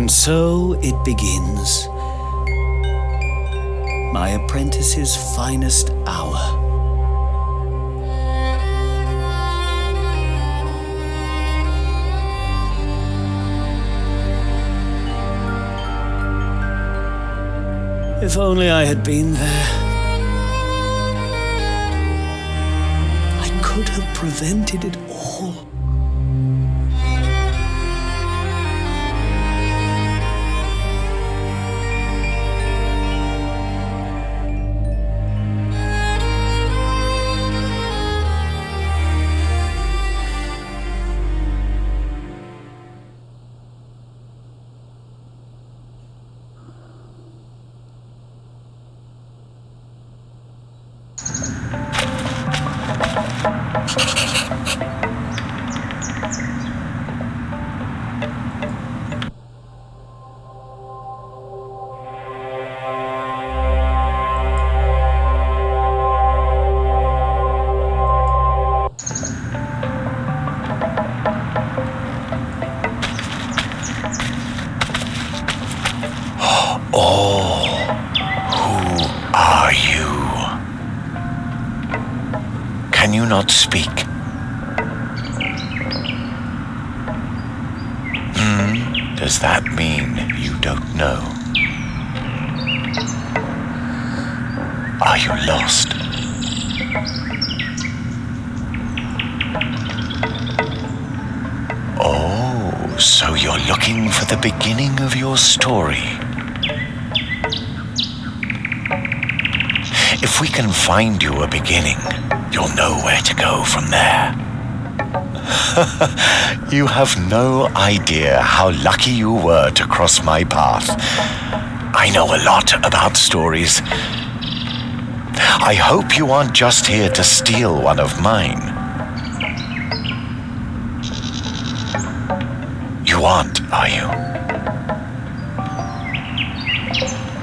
And so it begins. My apprentice's finest hour. If only I had been there. I could have prevented it all. Can you not speak? Does that mean you don't know? Are you lost? Oh, so you're looking for the beginning of your story. If we can find you a beginning, you'll know where to go from there. You have no idea how lucky you were to cross my path. I know a lot about stories. I hope you aren't just here to steal one of mine. You aren't, are you?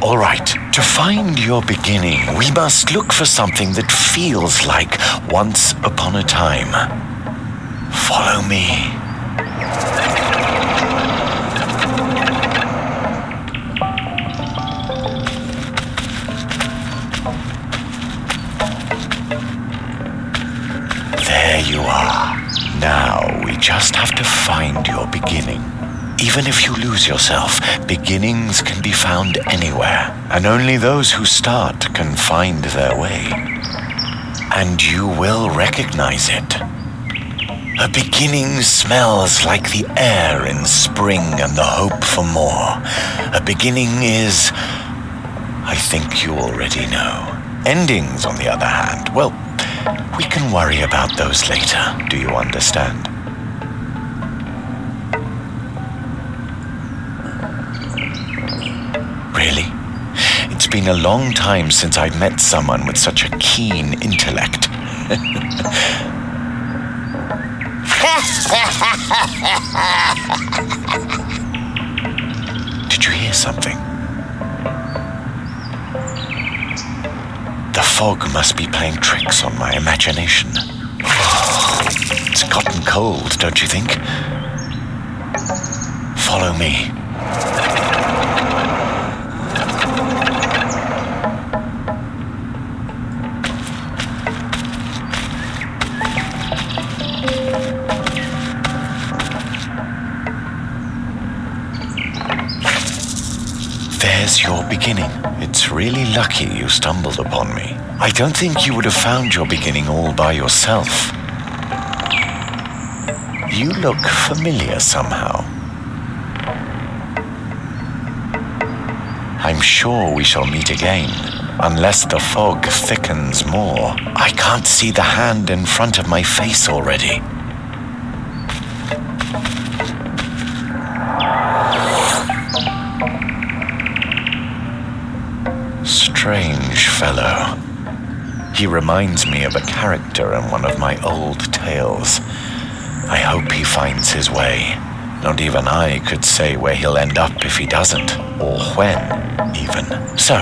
All right, to find your beginning, we must look for something that feels like once upon a time. Follow me. There you are. Now we just have to find your beginning. Even if you lose yourself, beginnings can be found anywhere, and only those who start can find their way. And you will recognize it. A beginning smells like the air in spring and the hope for more. A beginning is, I think you already know. Endings, on the other hand, well, we can worry about those later. Do you understand? Really? It's been a long time since I've met someone with such a keen intellect. Did you hear something? The fog must be playing tricks on my imagination. It's gotten cold, don't you think? Follow me. There's your beginning. It's really lucky you stumbled upon me. I don't think you would have found your beginning all by yourself. You look familiar somehow. I'm sure we shall meet again, unless the fog thickens more. I can't see the hand in front of my face already. Strange fellow. He reminds me of a character in one of my old tales. I hope he finds his way. Not even I could say where he'll end up if he doesn't, or when, even. So,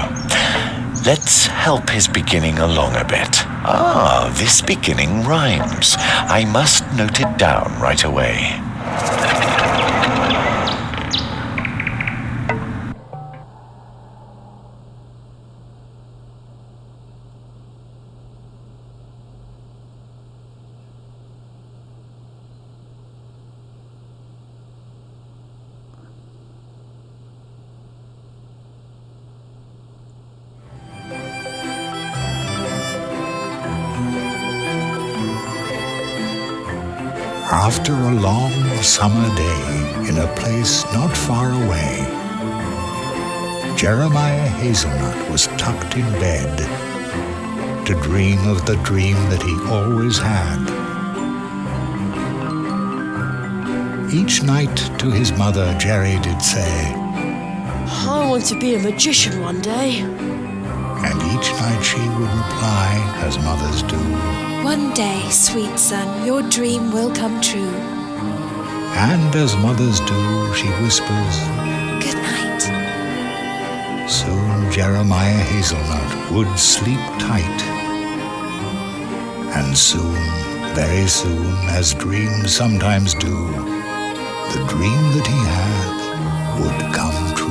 let's help his beginning along a bit. Ah, this beginning rhymes. I must note it down right away. After a long summer day in a place not far away, Jeremiah Hazelnut was tucked in bed to dream of the dream that he always had. Each night to his mother, Jerry did say, I want to be a magician one day. And each night she would reply, as mothers do, One day, sweet son, your dream will come true. and as mothers do, she whispers, Good night. Soon Jeremiah Hazelnut would sleep tight. And soon, very soon, as dreams sometimes do, the dream that he had would come true.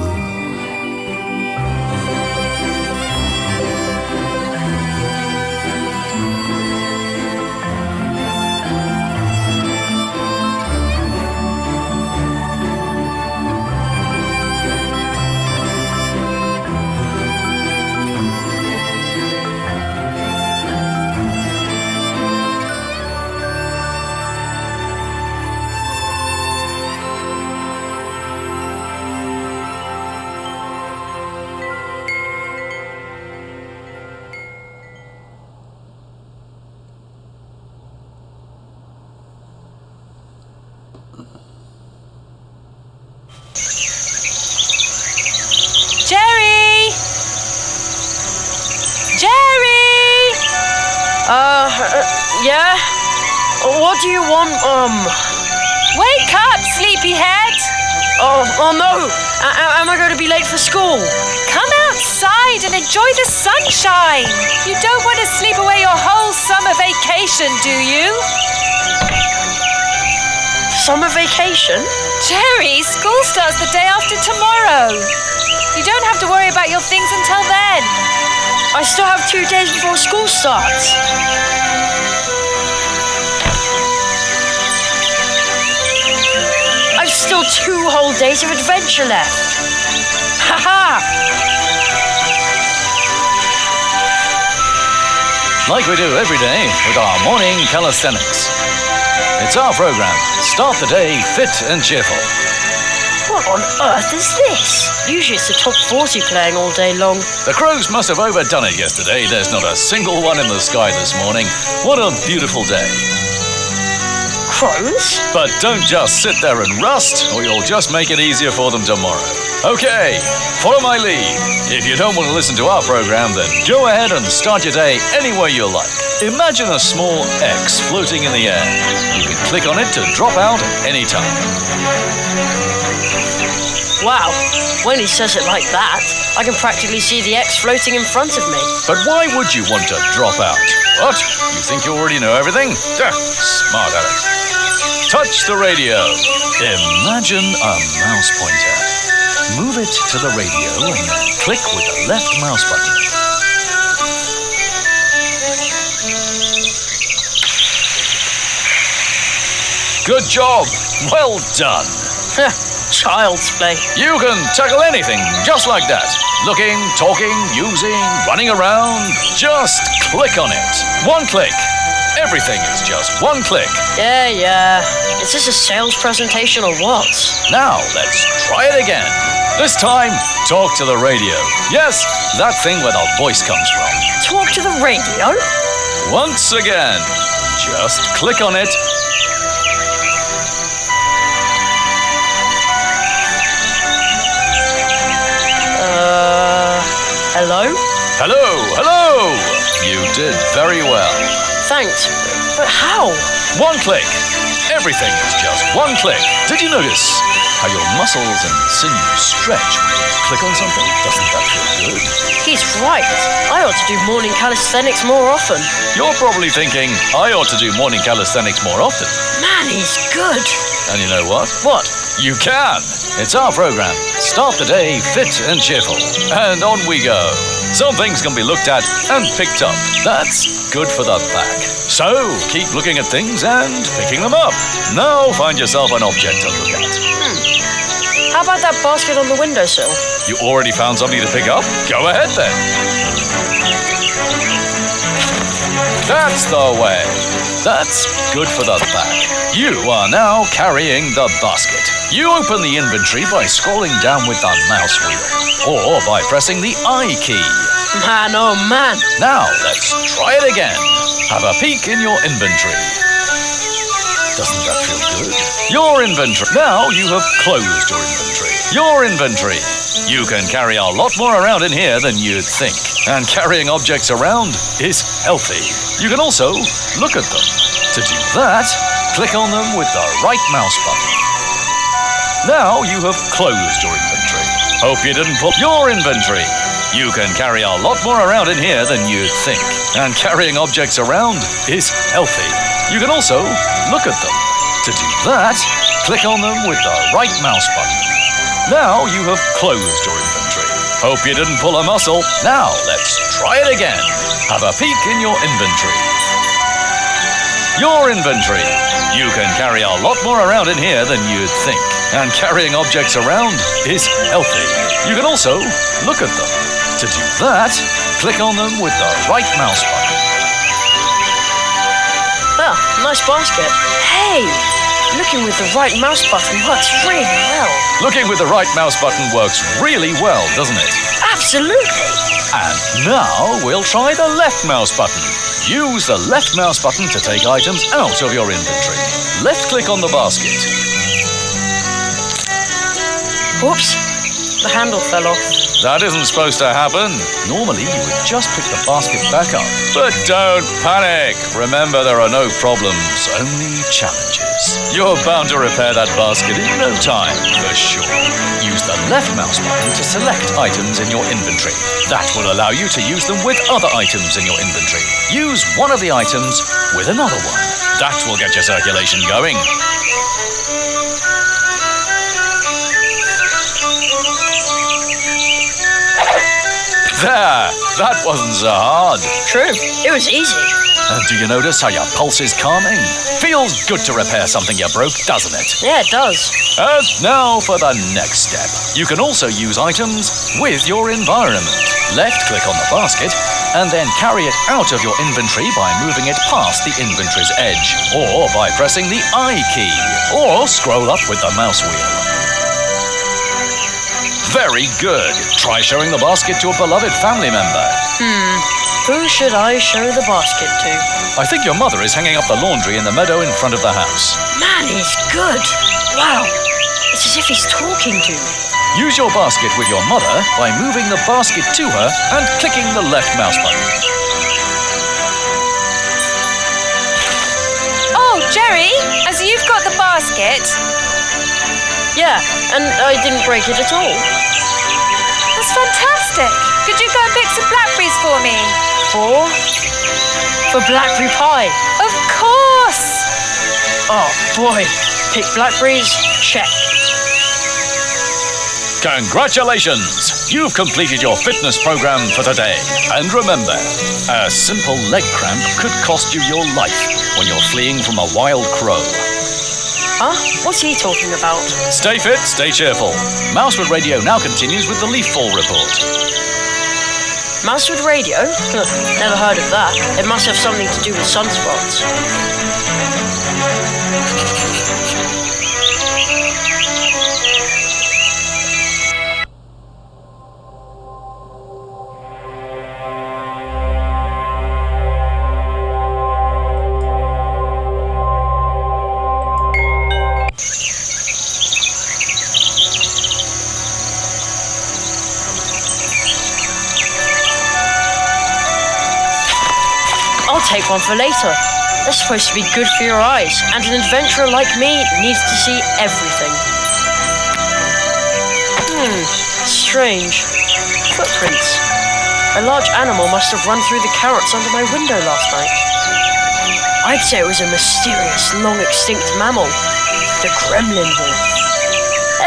Jerry! Jerry! Yeah? What do you want, Wake up, sleepyhead! Oh no! Am I going to be late for school? Come outside and enjoy the sunshine. You don't want to sleep away your whole summer vacation, do you? Summer vacation? Jerry, school starts the day after tomorrow. You don't have to worry about your things until then. I still have 2 days before school starts. I've still 2 whole days of adventure left. Ha-ha! Like we do every day with our morning calisthenics. It's our program. Start the day fit and cheerful. What on earth is this? Usually it's the top 40 playing all day long. The crows must have overdone it yesterday. There's not a single one in the sky this morning. What a beautiful day. Crows? But don't just sit there and rust, or you'll just make it easier for them tomorrow. Okay, follow my lead. If you don't want to listen to our program, then go ahead and start your day any way you like. Imagine a small X floating in the air. You can click on it to drop out any time. Wow, when he says it like that, I can practically see the X floating in front of me. But why would you want to drop out? What? You think you already know everything? Smart Alex. Touch the radio. Imagine a mouse pointer. Move it to the radio and then click with the left mouse button. Good job. Well done. Child's play. You can tackle anything just like that. Looking, talking, using, running around. Just click on it. One click. Everything is just one click. Yeah. Is this a sales presentation or what? Now let's try it again. This time, talk to the radio. Yes, that thing where the voice comes from. Talk to the radio? Once again, just click on it. Hello? Hello. You did very well. Thanks, but how? One click. Everything is just one click. Did you notice how your muscles and sinews stretch when you click on something? Doesn't that feel good? He's right. I ought to do morning calisthenics more often. You're probably thinking, I ought to do morning calisthenics more often. Man, he's good. And you know what? What? You can. It's our program. Start the day fit and cheerful. And on we go. Some things can be looked at and picked up. That's good for the back. So keep looking at things and picking them up. Now find yourself an object to look at. How about that basket on the windowsill? You already found something to pick up? Go ahead then. That's the way. That's good for the back. You are now carrying the basket. You open the inventory by scrolling down with the mouse wheel, or by pressing the I key. Man, oh man. Now, let's try it again. Have a peek in your inventory. Doesn't that feel good? Your inventory. Now you have closed your inventory. Your inventory. You can carry a lot more around in here than you'd think. And carrying objects around is healthy. You can also look at them. To do that, click on them with the right mouse button. Now you have closed your inventory. Hope you didn't pull your inventory. You can carry a lot more around in here than you'd think. And carrying objects around is healthy. You can also look at them. To do that, click on them with the right mouse button. Now you have closed your inventory. Hope you didn't pull a muscle. Now let's try it again. Have a peek in your inventory. Your inventory. You can carry a lot more around in here than you'd think. And carrying objects around is healthy. You can also look at them. To do that, click on them with the right mouse button. Ah, nice basket. Hey, looking with the right mouse button works really well. Looking with the right mouse button works really well, doesn't it? Absolutely. And now we'll try the left mouse button. Use the left mouse button to take items out of your inventory. Left click on the basket. Oops, the handle fell off. That isn't supposed to happen. Normally you would just pick the basket back up. But don't panic. Remember, there are no problems, only challenges. You're bound to repair that basket in no time, for sure. Use the left mouse button to select items in your inventory. That will allow you to use them with other items in your inventory. Use one of the items with another one. That will get your circulation going. There! That wasn't so hard. True, it was easy. And do you notice how your pulse is calming? Feels good to repair something you broke, doesn't it? Yeah, it does. And now for the next step. You can also use items with your environment. Left click on the basket and then carry it out of your inventory by moving it past the inventory's edge, or by pressing the I key, or scroll up with the mouse wheel. Very good. Try showing the basket to a beloved family member. Who should I show the basket to? I think your mother is hanging up the laundry in the meadow in front of the house. Man, he's good. Wow, it's as if he's talking to me. Use your basket with your mother by moving the basket to her and clicking the left mouse button. Oh, Jerry, as you've got the basket. Yeah, and I didn't break it at all. That's fantastic. Could you go and pick some blackberries for me? For blackberry pie. Of course. Oh boy, pick blackberries, check. Congratulations! You've completed your fitness program for today. And remember, a simple leg cramp could cost you your life when you're fleeing from a wild crow. Huh? What's he talking about? Stay fit, stay cheerful. Mousewood Radio now continues with the leaf fall report. Mousewood Radio? Never heard of that. It must have something to do with sunspots. I'll take one for later. They're supposed to be good for your eyes, and an adventurer like me needs to see everything. Strange. Footprints. A large animal must have run through the carrots under my window last night. I'd say it was a mysterious, long-extinct mammal. The Gremlin Wolf.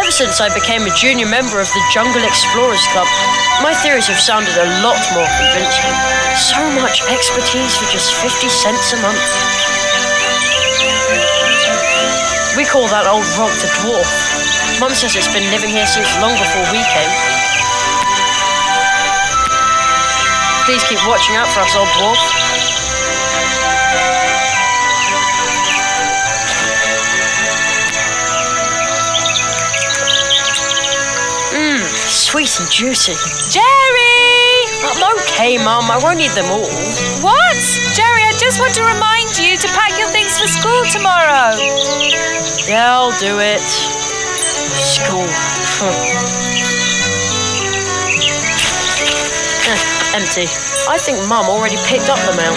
Ever since I became a junior member of the Jungle Explorers Club, my theories have sounded a lot more convincing. So much expertise for just 50 cents a month. We call that old rock the Dwarf. Mum says it's been living here since long before we came. Please keep watching out for us, old dwarf. sweet and juicy. Jerry! I'm okay, Mum. I won't eat them all. What? Jerry, I just want to remind you to pack your things for school tomorrow. Yeah, I'll do it. School. Empty. I think Mum already picked up the mail.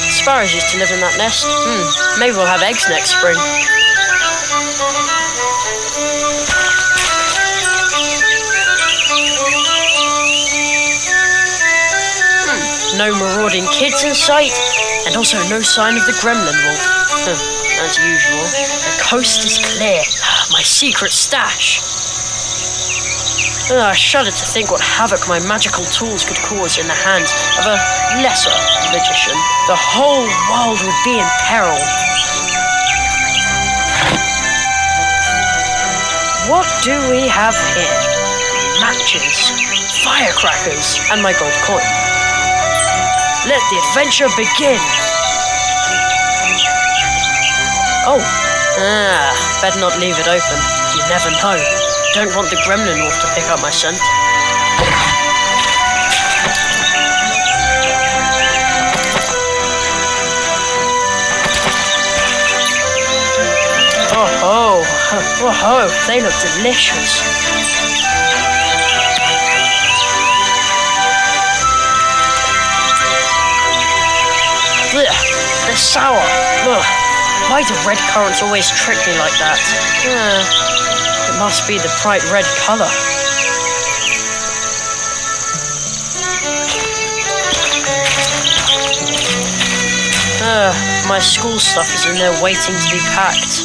Sparrows used to live in that nest. Maybe we'll have eggs next spring. No marauding kids in sight, and also no sign of the gremlin wolf. As usual, the coast is clear. My secret stash. I shudder to think what havoc my magical tools could cause in the hands of a lesser magician. The whole world would be in peril. What do we have here? Matches, firecrackers, and my gold coin. Let the adventure begin! Oh, better not leave it open. You never know. Don't want the gremlin wolf to pick up my scent. Oh, they look delicious. Blech, they're sour. Ugh. Why do red currants always trick me like that? It must be the bright red colour. My school stuff is in there waiting to be packed.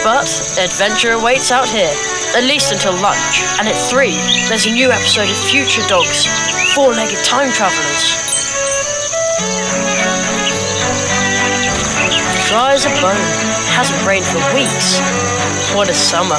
But adventure awaits out here, at least until lunch. And at 3, there's a new episode of Future Dogs, 4-legged time travelers. Dry as a bone. Hasn't rained for weeks. What a summer.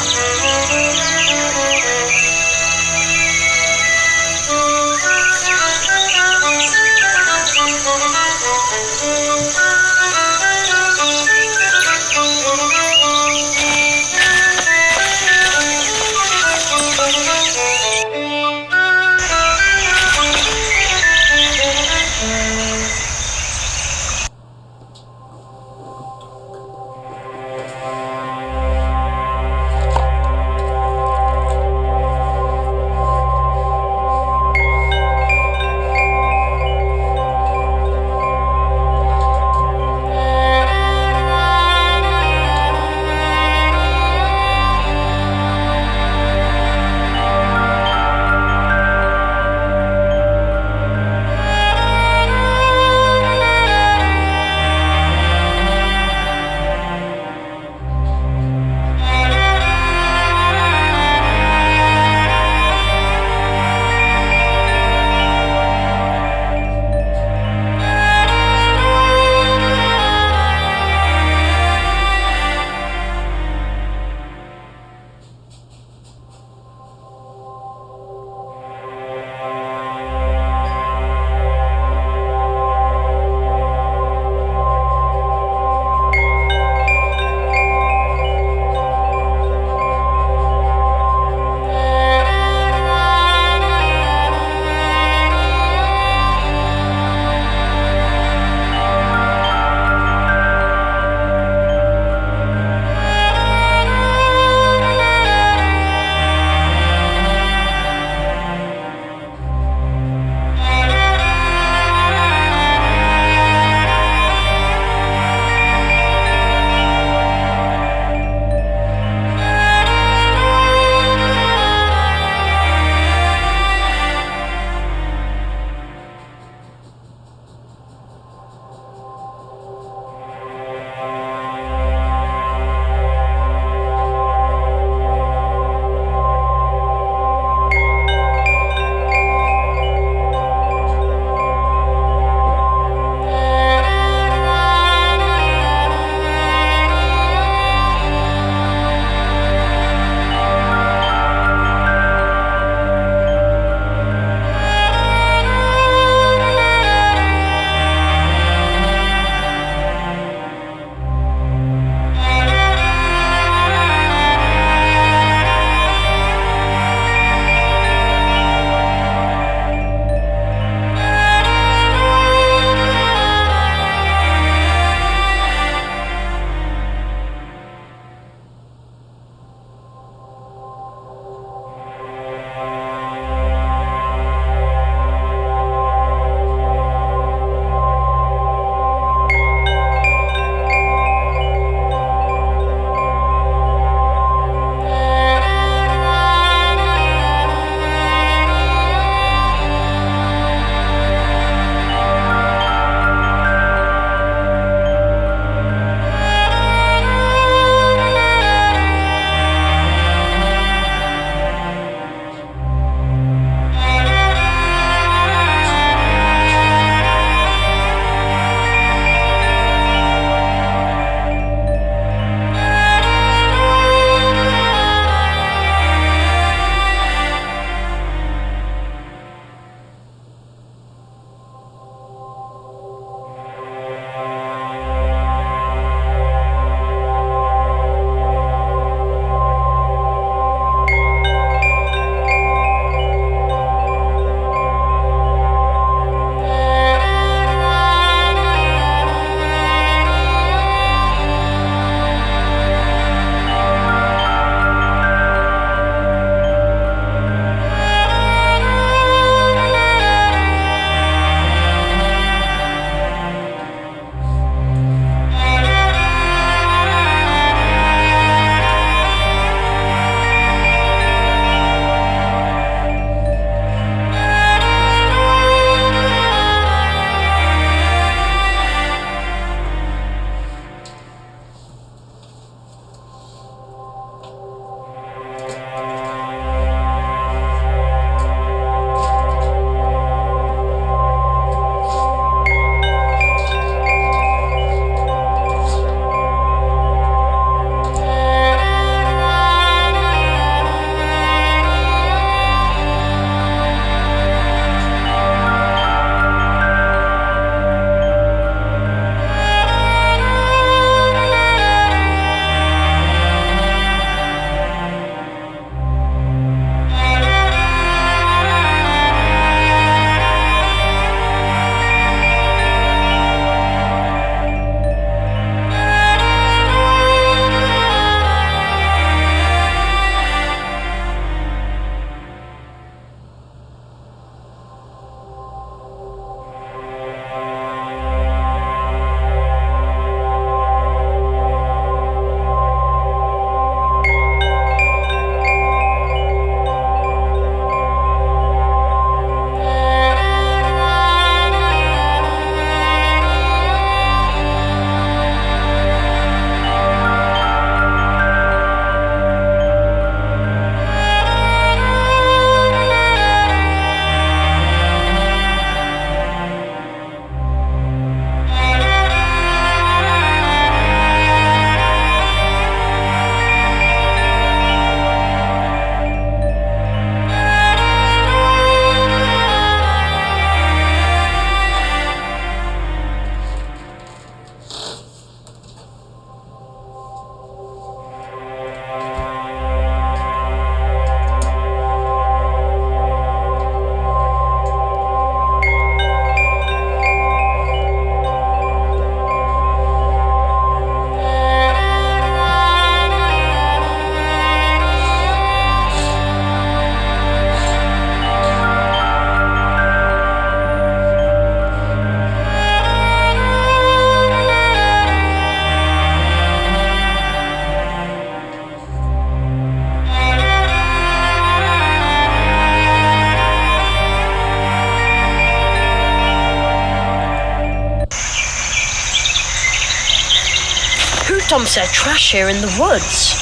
dumps their trash here in the woods.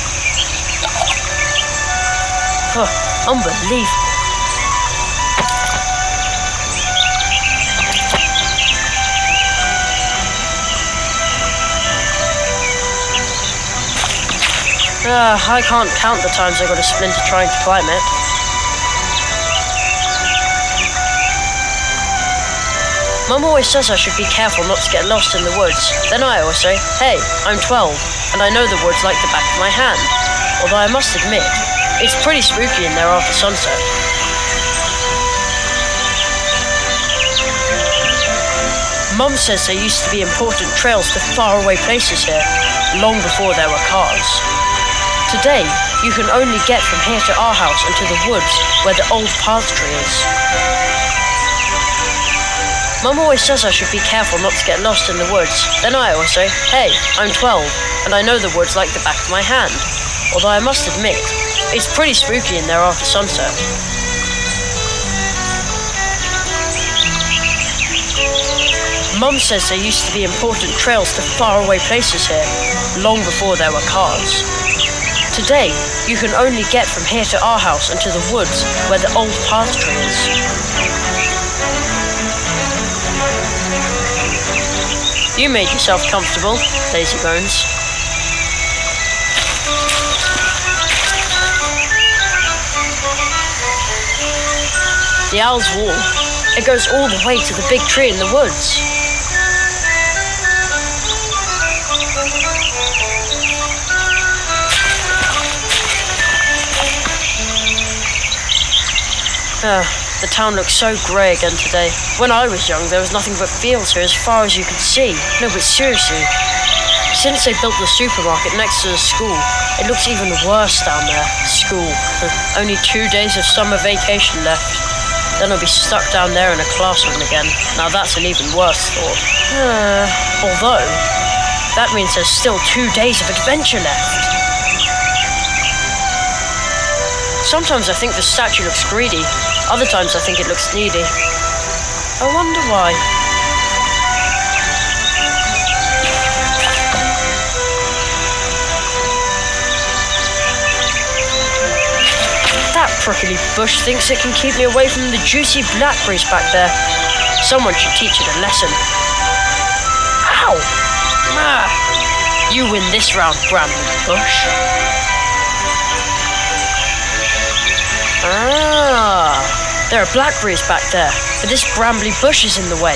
Unbelievable. I can't count the times I got a splinter trying to climb it. Mum always says I should be careful not to get lost in the woods. Then I always say, hey, I'm 12, and I know the woods like the back of my hand. Although I must admit, it's pretty spooky in there after sunset. Mum says there used to be important trails to faraway places here, long before there were cars. Today, you can only get from here to our house and to the woods where the old path tree is. Mum always says I should be careful not to get lost in the woods. Then I always say, hey, I'm 12, and I know the woods like the back of my hand. Although I must admit, it's pretty spooky in there after sunset. Mum says there used to be important trails to faraway places here, long before there were cars. Today, you can only get from here to our house and to the woods where the old path tree is. You made yourself comfortable, Lazy Bones. The owl's wall. It goes all the way to the big tree in the woods. The town looks so grey again today. When I was young, there was nothing but fields here as far as you could see. No, but seriously, since they built the supermarket next to the school, it looks even worse down there. School. Only 2 days of summer vacation left. Then I'll be stuck down there in a classroom again. Now that's an even worse thought. Although, that means there's still 2 days of adventure left. Sometimes I think the statue looks greedy. Other times I think it looks needy. I wonder why. That prickly bush thinks it can keep me away from the juicy blackberries back there. Someone should teach it a lesson. Ow! You win this round, Bramble Bush. There are blackberries back there, but this brambly bush is in the way.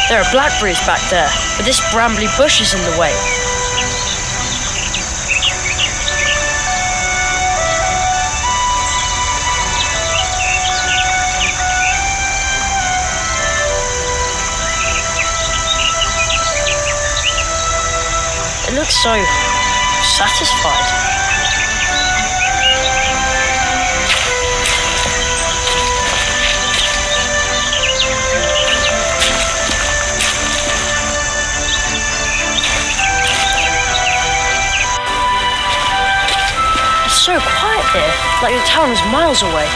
There are blackberries back there, but this brambly bush is in the way. It looks so satisfied. So quiet here, like the town is miles away.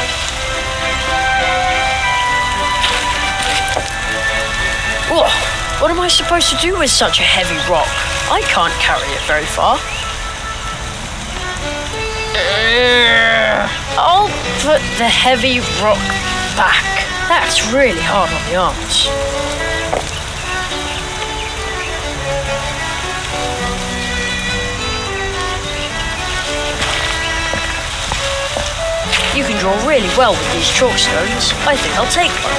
Whoa, what am I supposed to do with such a heavy rock? I can't carry it very far. I'll put the heavy rock back. That's really hard on the arms. You can draw really well with these chalk stones. I think I'll take one.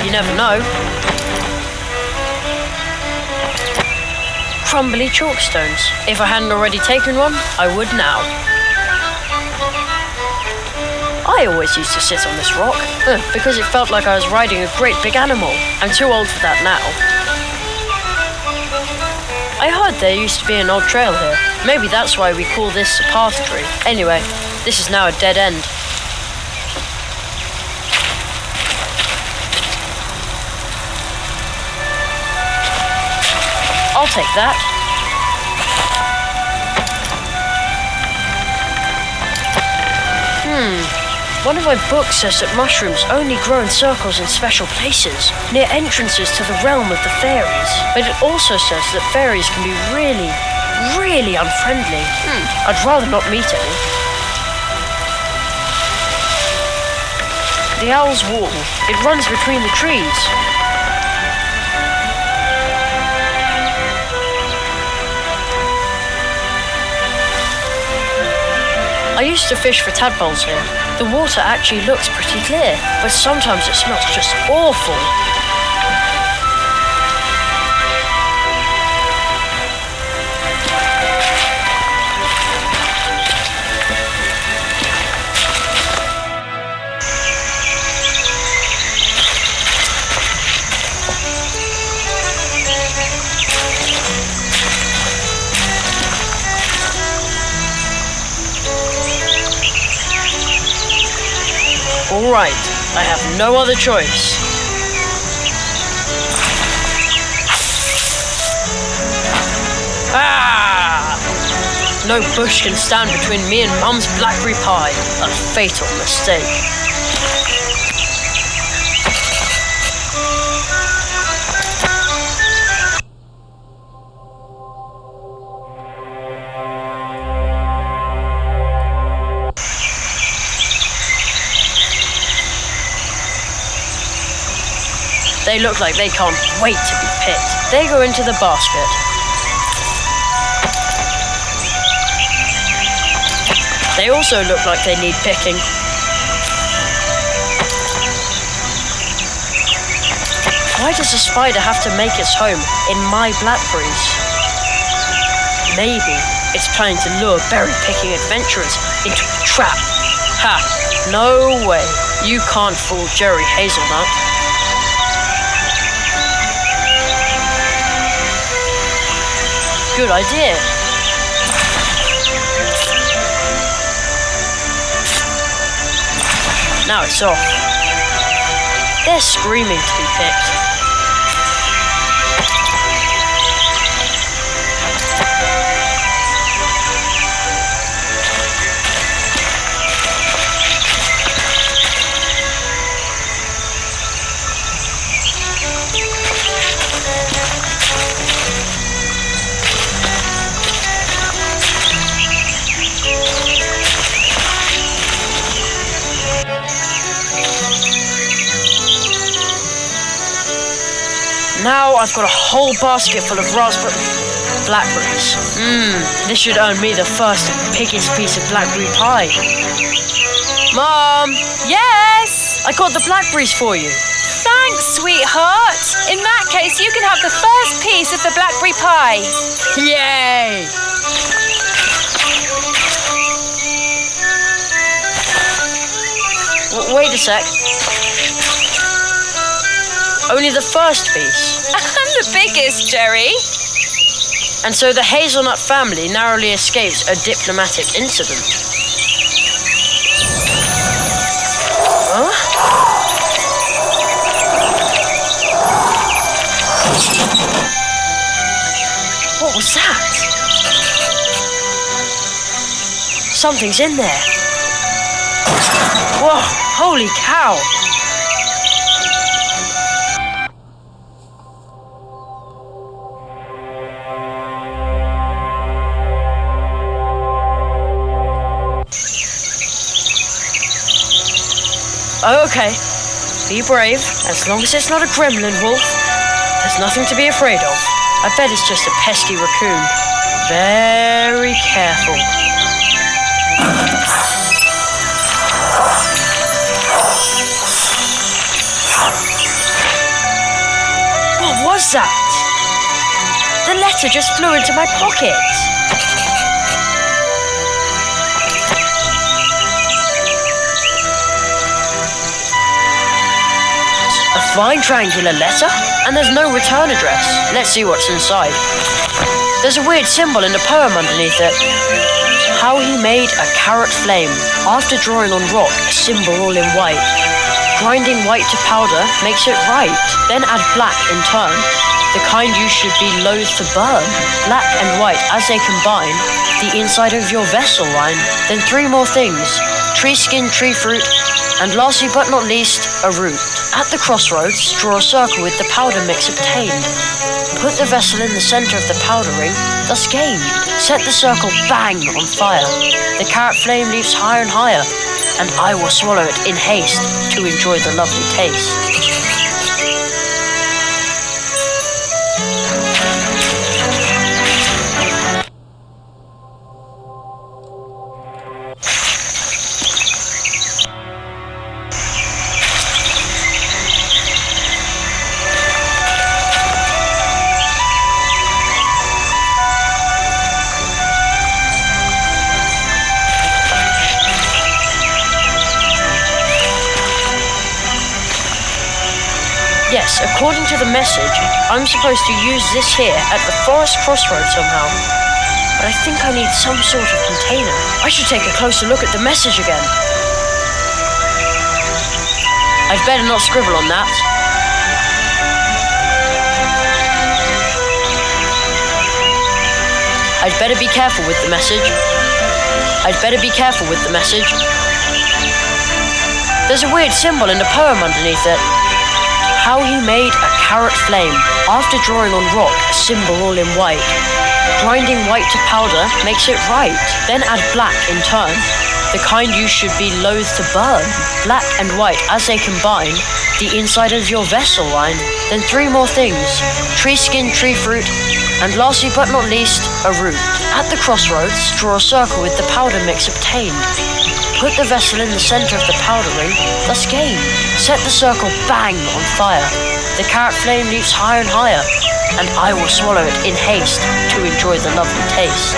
You never know. Crumbly chalk stones. If I hadn't already taken one, I would now. I always used to sit on this rock, because it felt like I was riding a great big animal. I'm too old for that now. I heard there used to be an old trail here. Maybe that's why we call this a path tree. Anyway, this is now a dead end. I'll take that. One of my books says that mushrooms only grow in circles in special places, near entrances to the realm of the fairies. But it also says that fairies can be really, really unfriendly. I'd rather not meet any. The Owl's Wall. It runs between the trees. I used to fish for tadpoles here. The water actually looks pretty clear, but sometimes it smells just awful. All right, I have no other choice. Ah! No bush can stand between me and Mum's blackberry pie. A fatal mistake. They look like they can't wait to be picked. They go into the basket. They also look like they need picking. Why does a spider have to make its home in my blackberries? Maybe it's planning to lure berry-picking adventurers into a trap. Ha! No way. You can't fool Jerry Hazelnut. Good idea. Now it's off. They're screaming to be picked. Now I've got a whole basket full of blackberries. This should earn me the first and biggest piece of blackberry pie. Mom! Yes? I got the blackberries for you. Thanks, sweetheart. In that case, you can have the first piece of the blackberry pie. Yay! Wait a sec. Only the first piece. And the biggest, Jerry. And so the Hazelnut family narrowly escapes a diplomatic incident. Huh? What was that? Something's in there. Whoa, holy cow. Okay, be brave. As long as it's not a gremlin wolf, there's nothing to be afraid of. I bet it's just a pesky raccoon. Very careful. What was that? The letter just flew into my pocket. A fine triangular letter? And there's no return address. Let's see what's inside. There's a weird symbol in the poem underneath it. How he made a carrot flame after drawing on rock a symbol all in white. Grinding white to powder makes it right. Then add black in turn, the kind you should be loath to burn. Black and white as they combine, the inside of your vessel line. Then 3 more things: tree skin, tree fruit, and lastly but not least, a root. At the crossroads, draw a circle with the powder mix obtained. Put the vessel in the center of the powder ring, thus gained. Set the circle bang on fire. The carrot flame leaps higher and higher, and I will swallow it in haste to enjoy the lovely taste. Yes, according to the message, I'm supposed to use this here at the forest crossroad somehow. But I think I need some sort of container. I should take a closer look at the message again. I'd better not scribble on that. I'd better be careful with the message. I'd better be careful with the message. There's a weird symbol in the poem underneath it. How he made a carrot flame after drawing on rock a symbol all in white. Grinding white to powder makes it right. Then add black in turn, the kind you should be loath to burn. Black and white as they combine, the inside of your vessel line. Then 3 more things: tree skin, tree fruit, and lastly but not least, a root. At the crossroads, draw a circle with the powder mix obtained. Put the vessel in the center of the powder ring, thus gained. Set the circle bang on fire. The carrot flame leaps higher and higher, and I will swallow it in haste to enjoy the lovely taste.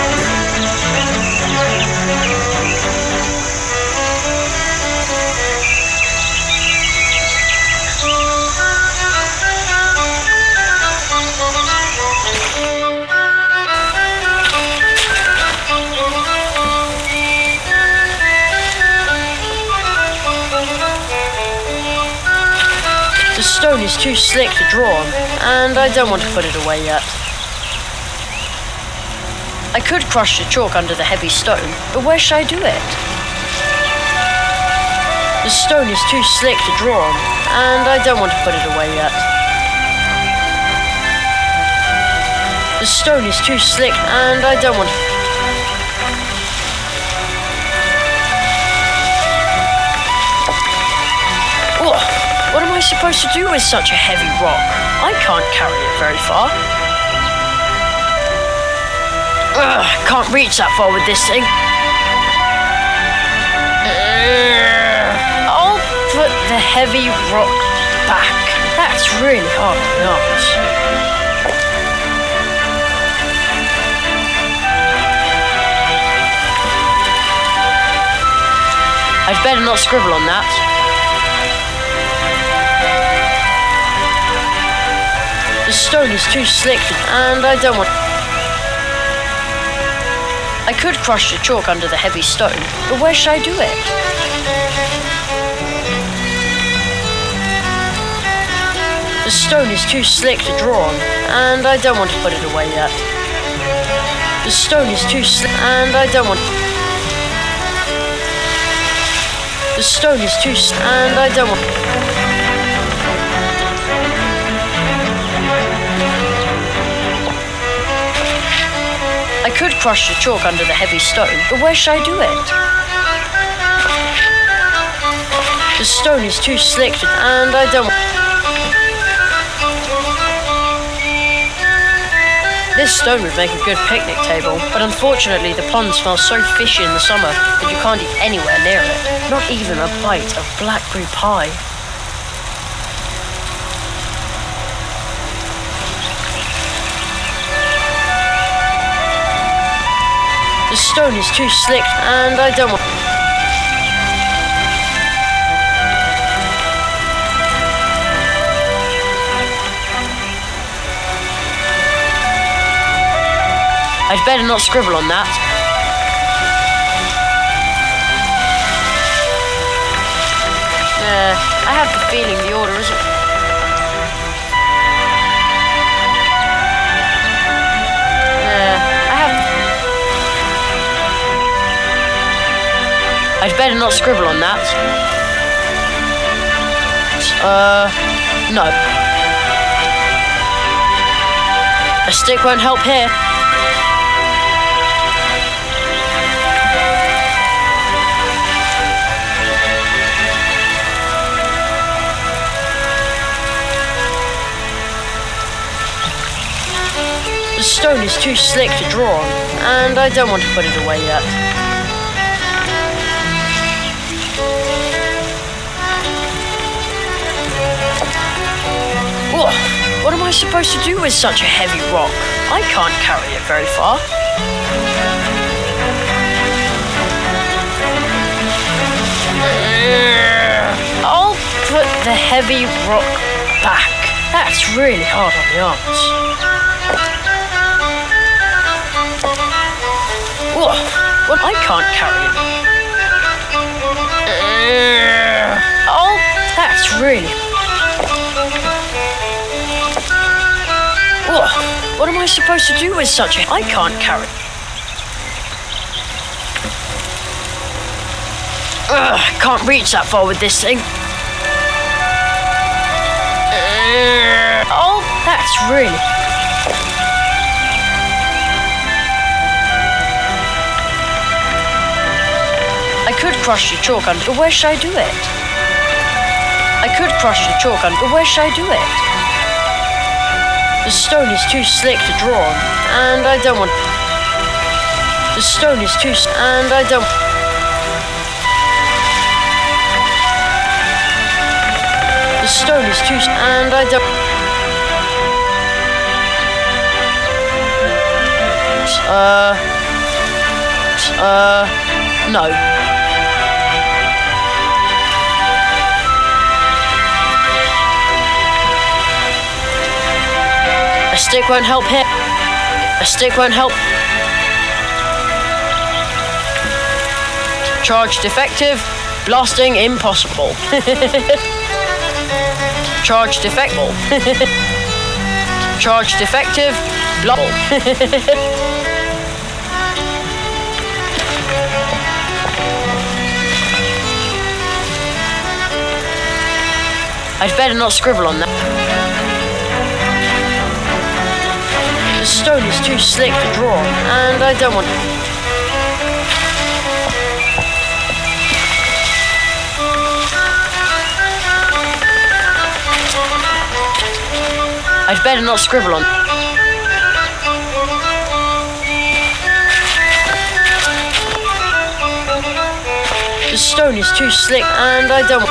The stone is too slick to draw on, and I don't want to put it away yet. I could crush the chalk under the heavy stone, but where should I do it? The stone is too slick to draw on, and I don't want to put it away yet. The stone is too slick, and I don't want to... What am I supposed to do with such a heavy rock? I can't carry it very far. Can't reach that far with this thing. I'll put the heavy rock back. That's really hard to pronounce. I'd better not scribble on that. The stone is too slick, and I don't want... I could crush the chalk under the heavy stone, but where should I do it? The stone is too slick to draw on, and I don't want to put it away yet. The stone is too slick, and I don't want... The stone is too slick, and I don't want... I could crush the chalk under the heavy stone, but where should I do it? The stone is too slick, and I don't... This stone would make a good picnic table, but unfortunately the pond smells so fishy in the summer that you can't eat anywhere near it. Not even a bite of blackberry pie. The stone is too slick, and I don't want... I'd better not scribble on that. I have the feeling the order isn't... I'd better not scribble on that. No. A stick won't help here. The stone is too slick to draw on, and I don't want to put it away yet. What am I supposed to do with such a heavy rock? I can't carry it very far. I'll put the heavy rock back. That's really hard on the arms. What? I can't carry it. That's really... What am I supposed to do with such a... I can't carry it. I can't reach that far with this thing. That's really... I could crush the chalk under... But where should I do it? I could crush the chalk under... But where should I do it? The stone is too slick to draw on, and I don't want... The stone is too... and I don't... The stone is too... and I don't... No. A stick won't help here. A stick won't help. Charge defective. Blasting impossible. Charge defective. Charge defective. I'd better not scribble on that. The stone is too slick to draw on, and I don't want... I'd better not scribble on... The stone is too slick, and I don't...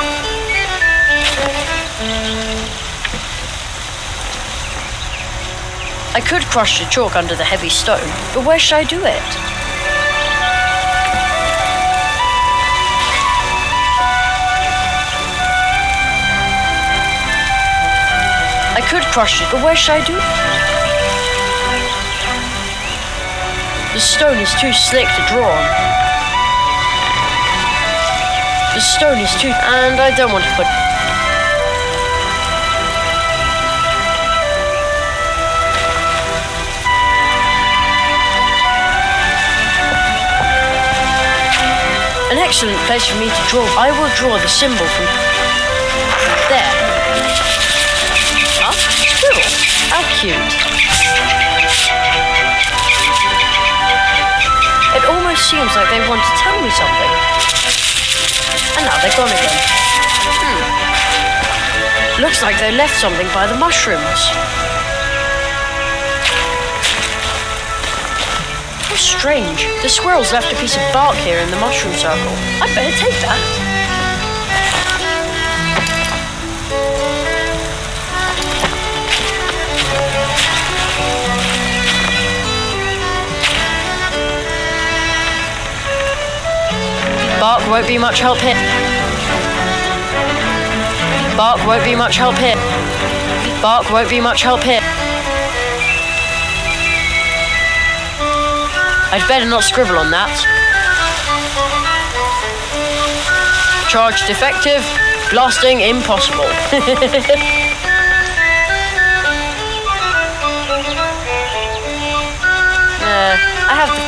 I could crush the chalk under the heavy stone, but where should I do it? I could crush it, but where should I do it? The stone is too slick to draw on. The stone is too... and I don't want to put... An excellent place for me to draw. I will draw the symbol from there. Ah, squirrel. How cute. It almost seems like they want to tell me something. And now they're gone again. Looks like they left something by the mushrooms. How strange. The squirrels left a piece of bark here in the mushroom circle. I'd better take that. Bark won't be much help here. Bark won't be much help here. Bark won't be much help here. I'd better not scribble on that. Charge defective. Blasting impossible. I have to...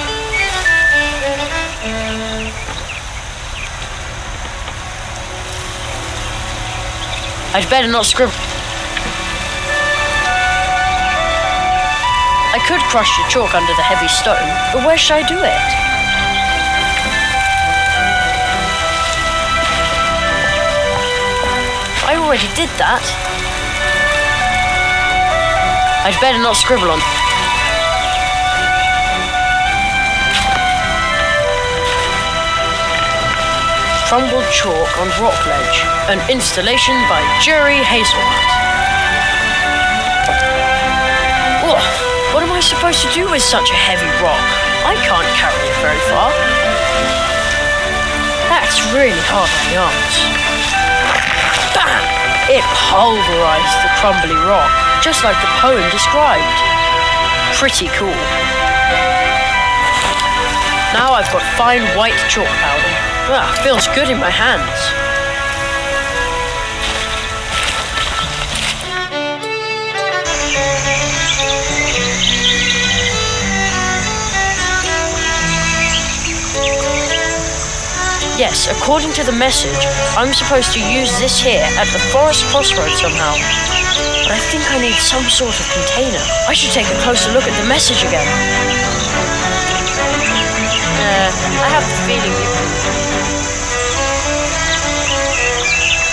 I'd better not scribble. I could crush the chalk under the heavy stone, but where should I do it? I already did that. I'd better not scribble on. Crumbled chalk on rock ledge. An installation by Jerry Hazelnut. Ugh, what am I supposed to do with such a heavy rock? I can't carry it very far. That's really hard on the arms. Bam! It pulverized the crumbly rock, just like the poem described. Pretty cool. Now I've got fine white chalk powder. Feels good in my hands. Yes, according to the message, I'm supposed to use this here at the forest crossroads somehow. But I think I need some sort of container. I should take a closer look at the message again. I have the feeling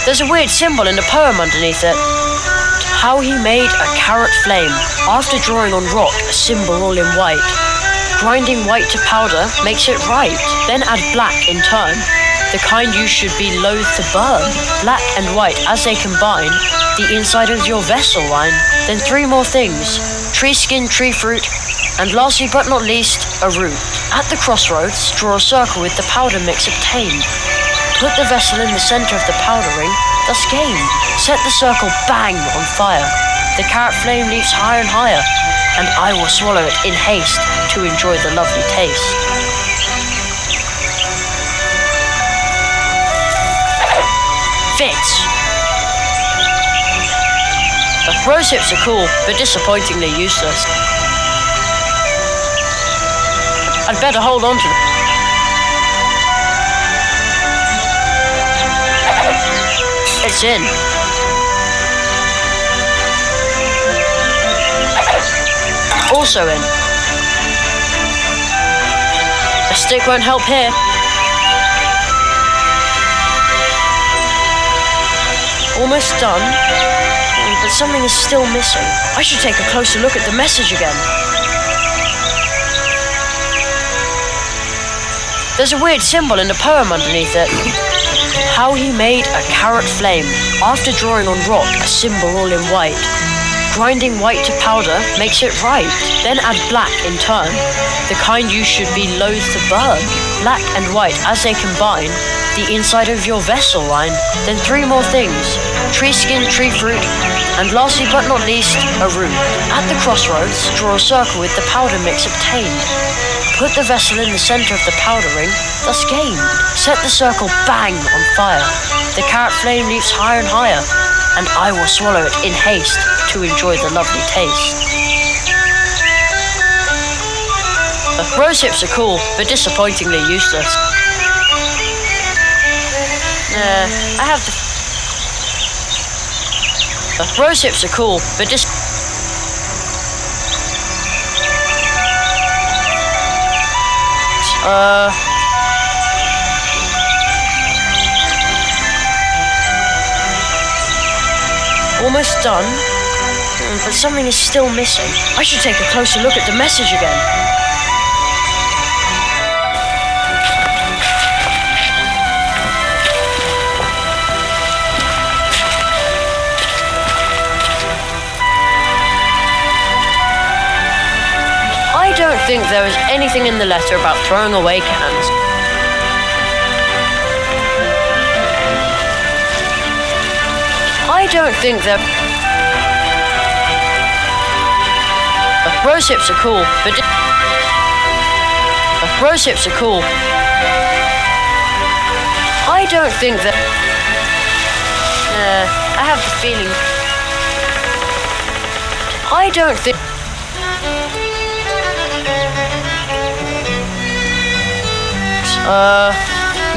there's a weird symbol in the poem underneath it. How he made a carrot flame. After drawing on rock a symbol all in white. Grinding white to powder makes it right. Then add black in turn. The kind you should be loath to burn. Black and white as they combine. The inside of your vessel line. Then 3 more things. Tree skin, tree fruit. And lastly but not least, a root. At the crossroads, draw a circle with the powder mix obtained. Put the vessel in the center of the powder ring, thus gained. Set the circle bang on fire. The carrot flame leaps higher and higher, and I will swallow it in haste to enjoy the lovely taste. Fits. The rose hips are cool, but disappointingly useless. I'd better hold on to them. It's in. Also in. A stick won't help here. Almost done, but something is still missing. I should take a closer look at the message again. There's a weird symbol in the poem underneath it. How he made a carrot flame. After drawing on rock a symbol all in white. Grinding white to powder makes it right. Then add black in turn. The kind you should be loath to burn. Black and white as they combine. The inside of your vessel line. Then 3 more things. Tree skin, tree fruit. And lastly but not least, a root. At the crossroads, draw a circle with the powder mix obtained. Put the vessel in the center of the powder ring, thus gained. Set the circle bang on fire. The carrot flame leaps higher and higher, and I will swallow it in haste to enjoy the lovely taste. The rose hips are cool, but disappointingly useless. I have to... The rose hips are cool, but almost done, but something is still missing. I should take a closer look at the message again. I don't think there is anything in the letter about throwing away cans. I don't think that... Rose hips are cool, but... Rose hips are cool. I don't think that... I have the feeling. I don't think.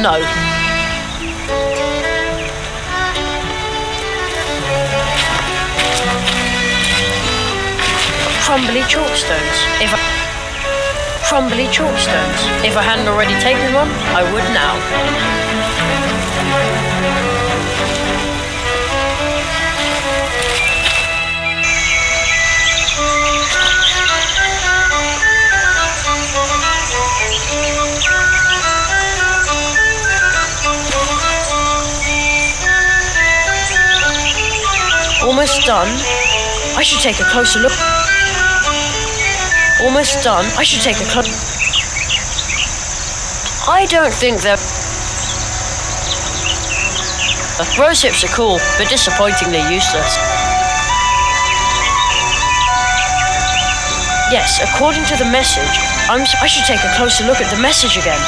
No. Crumbly chalkstones. Crumbly chalkstones. If I hadn't already taken one, I would now. Almost done. I should take a closer look. Almost done. I should take a closer. I don't think that. Rose hips are cool, but disappointingly useless. Yes, according to the message, I should take a closer look at the message again.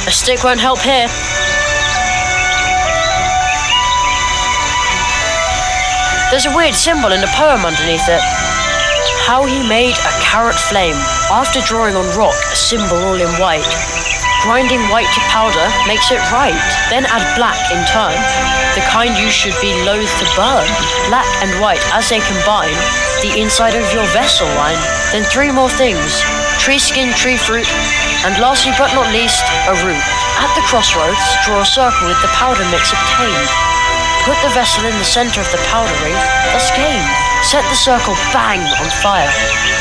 A stick won't help here. There's a weird symbol in the poem underneath it. How he made a carrot flame after drawing on rock a symbol all in white. Grinding white to powder makes it right. Then add black in turn, the kind you should be loath to burn. Black and white as they combine, the inside of your vessel line. Then 3 more things: tree skin, tree fruit, and lastly but not least, a root. At the crossroads, draw a circle with the powder mix obtained. Put the vessel in the center of the powder ring, thus gained. Set the circle bang on fire.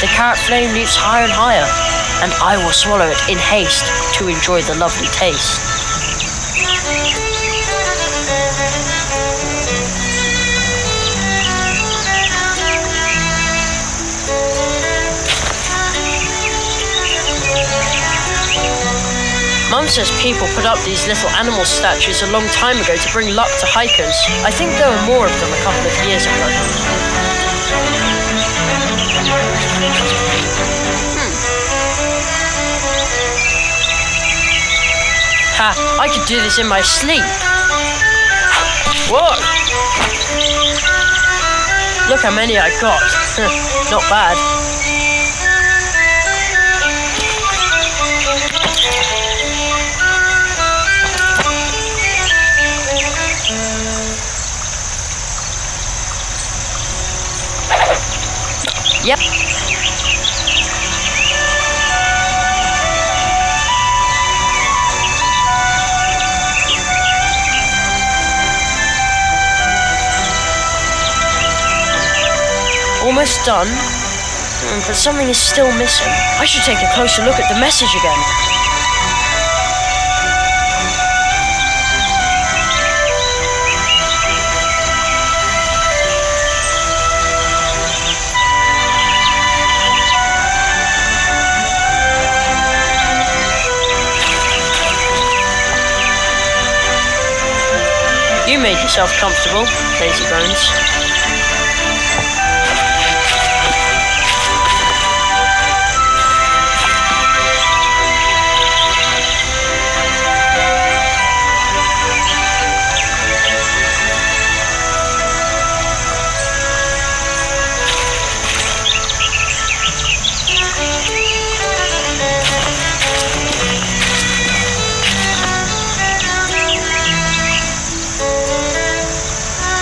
The carrot flame leaps higher and higher, and I will swallow it in haste to enjoy the lovely taste. Mum says people put up these little animal statues a long time ago to bring luck to hikers. I think there were more of them a couple of years ago. Ha! I could do this in my sleep. What? Look how many I got. Not bad. Yep. Almost done. But something is still missing. I should take a closer look at the message again. You made yourself comfortable, Lazy Bones.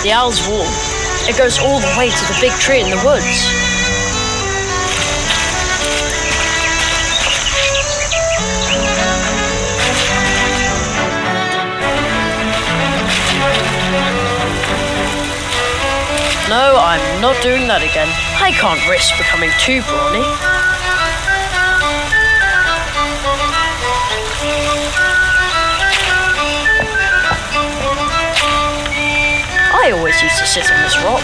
The owl's wall. It goes all the way to the big tree in the woods. No, I'm not doing that again. I can't risk becoming too brawny. I always used to sit on this rock,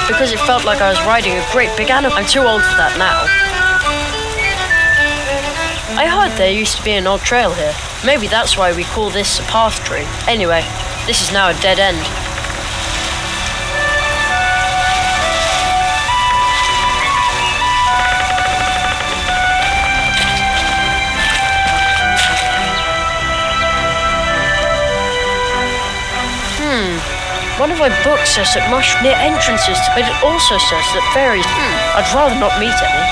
because it felt like I was riding a great big animal. I'm too old for that now. I heard there used to be an old trail here. Maybe that's why we call this a path tree. Anyway, this is now a dead end. One of my books says that mushrooms near entrances, but it also says that fairies. I'd rather not meet any.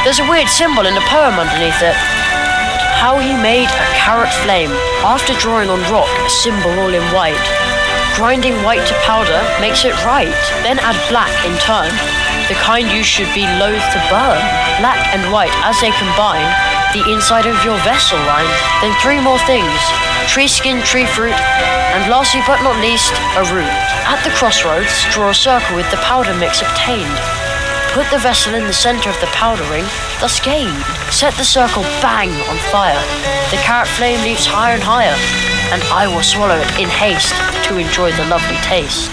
There's a weird symbol in the poem underneath it. How he made a carrot flame after drawing on rock a symbol all in white. Grinding white to powder makes it right, then add black in turn. The kind you should be loath to burn. Black and white as they combine, the inside of your vessel line. Then 3 more things, tree skin, tree fruit, and lastly but not least, a root. At the crossroads, draw a circle with the powder mix obtained. Put the vessel in the center of the powder ring, thus gained. Set the circle bang on fire. The carrot flame leaps higher and higher, and I will swallow it in haste to enjoy the lovely taste.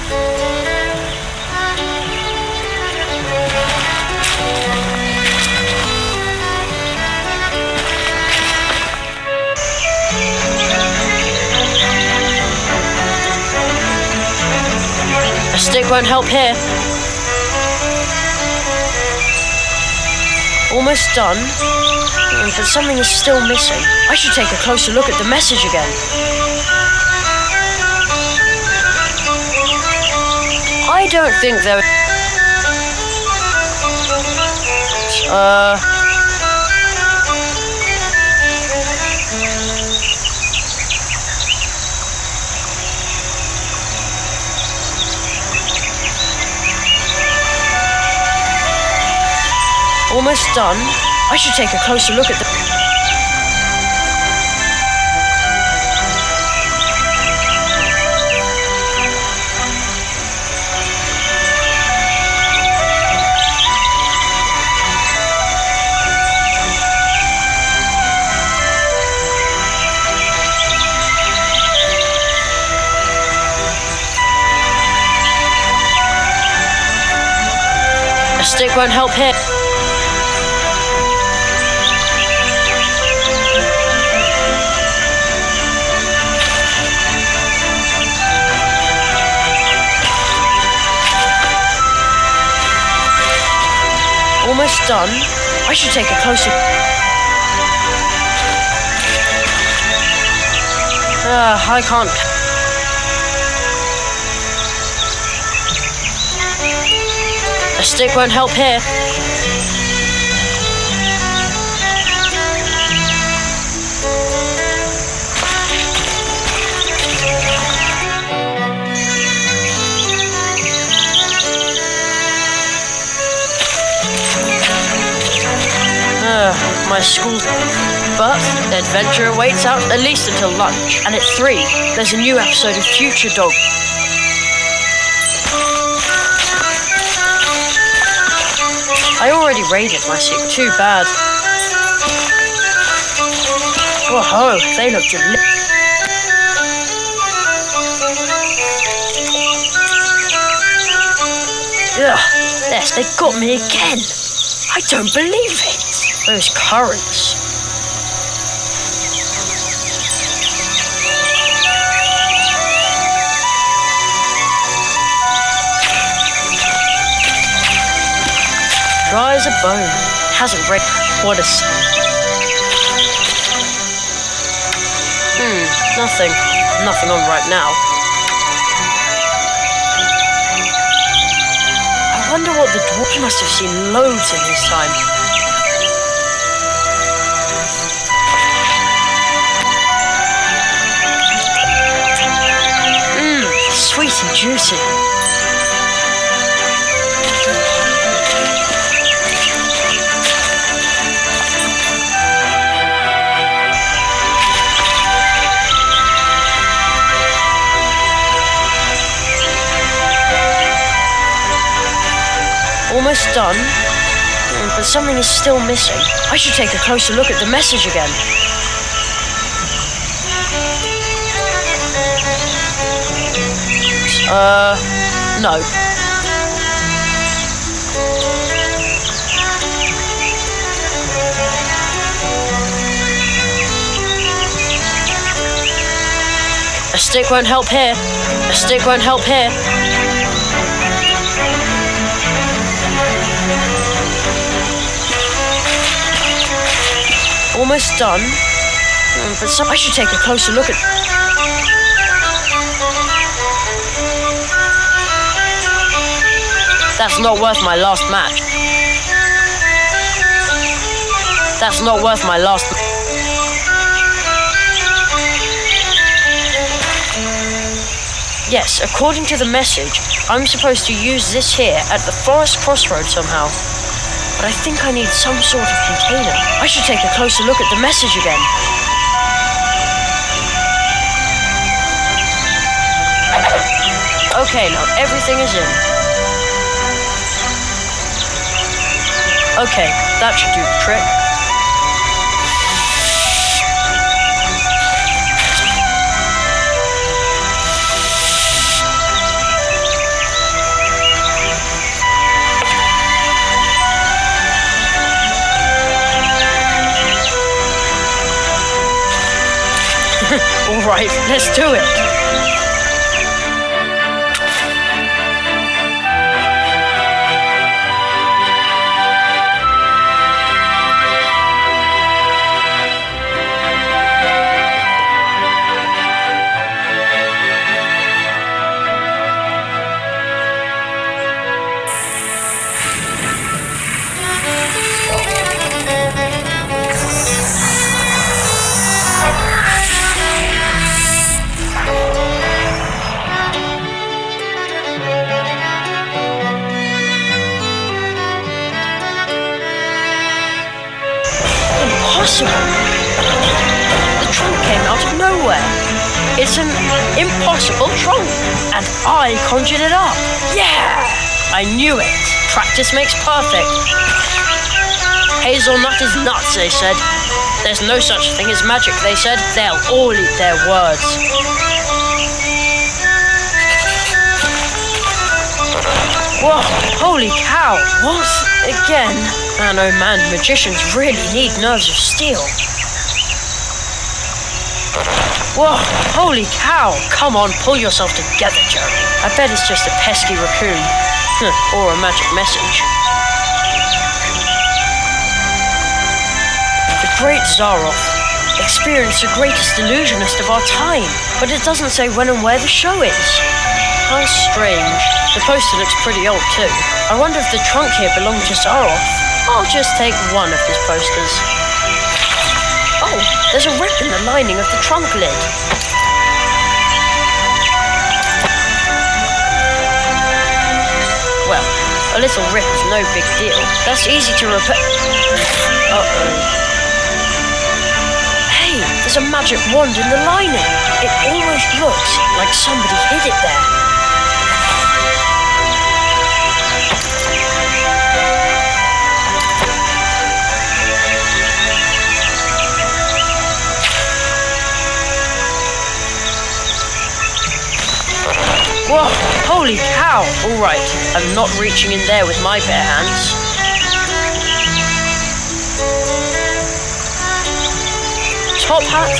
A stick won't help here. Almost done, but something is still missing. I should take a closer look at the message again. I don't think there... Almost done. I should take a closer look at the... A stick won't help here. Almost done. I should take a closer... I can't... A stick won't help here. My school... But the adventure awaits out at least until lunch. And at 3, there's a new episode of Future Dog. I already raided my secret. Too bad. Whoa, they look delicious. Ugh, yes, they got me again. I don't believe it. Those currants. Dry as a bone. Hasn't read what a... Nothing. Nothing on right now. I wonder what the dwarf must have seen loads in his time. Sweet and juicy. Almost done, but something is still missing. I should take a closer look at the message again. No. A stick won't help here. A stick won't help here. Almost done, but I should take a closer look at... That's not worth my last match. That's not worth my last... Yes, according to the message, I'm supposed to use this here at the forest crossroad somehow. But I think I need some sort of container. I should take a closer look at the message again. Okay, now everything is in. Okay, that should do the trick. All right, let's do it. The trunk came out of nowhere. It's an impossible trunk, and I conjured it up. Yeah! I knew it. Practice makes perfect. Hazelnut is nuts, they said. There's no such thing as magic, they said. They'll all eat their words. Whoa, holy cow, what? Again? Man, oh man, magicians really need nerves of steel. Whoa, holy cow, come on, pull yourself together, Jeremy. I bet it's just a pesky raccoon. Or a magic message. The great Zaroff experienced the greatest illusionist of our time, but it doesn't say when and where the show is. How strange. The poster looks pretty old too. I wonder if the trunk here belonged to Zaroff. I'll just take one of his posters. Oh, there's a rip in the lining of the trunk lid. Well, a little rip is no big deal. That's easy to repair. Uh-oh. There's a magic wand in the lining. It almost looks like somebody hid it there. Whoa, holy cow! Alright, I'm not reaching in there with my bare hands. Top hat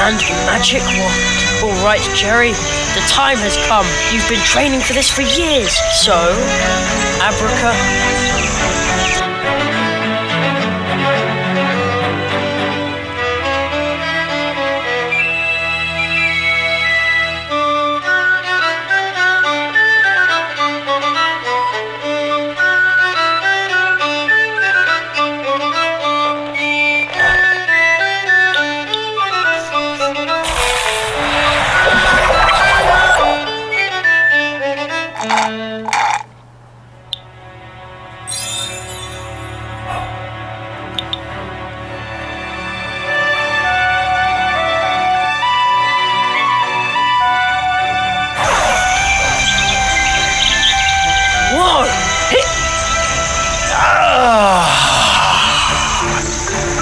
and magic wand. Alright, Jerry, the time has come. You've been training for this for years. So, abraca.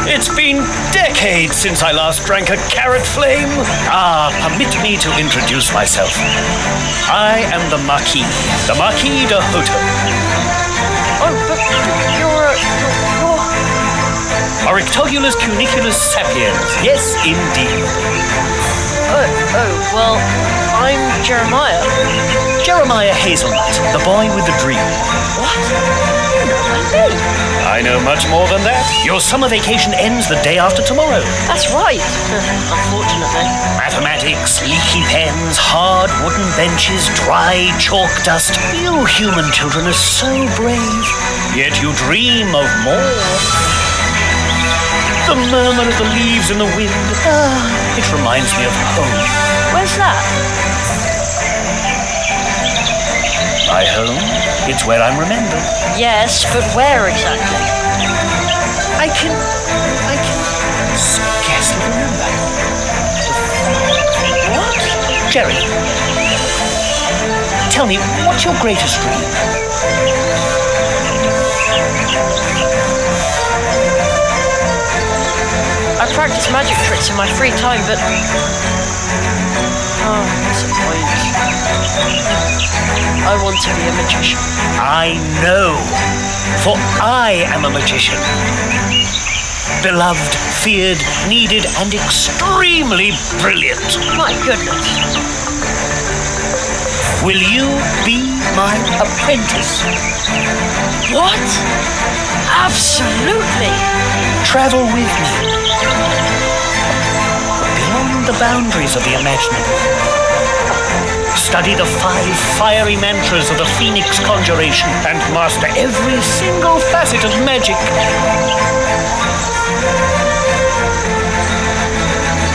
It's been decades since I last drank a carrot flame. Permit me to introduce myself. I am the Marquis de Hoto. Oh, but you're... Orictogulus cuniculus sapiens. Yes, indeed. Well, I'm Jeremiah. Jeremiah Hazelnut, the boy with the dream. What? You know my name. I know much more than that. Your summer vacation ends the day after tomorrow. That's right. Unfortunately. Mathematics, leaky pens, hard wooden benches, dry chalk dust. You human children are so brave. Yet you dream of more. The murmur of the leaves in the wind. It reminds me of home. Where's that? My home? It's where I'm remembered. Yes, but where exactly? I can scarcely remember. What? Jerry, tell me, what's your greatest dream? I practice magic tricks in my free time, but... Oh, what's the point? I want to be a magician. I know, for I am a magician. Beloved, feared, needed, and extremely brilliant. My goodness. Will you be my apprentice? What? Absolutely. Travel with me. Beyond the boundaries of the imaginable. Study the 5 fiery mantras of the Phoenix Conjuration and master every single facet of magic.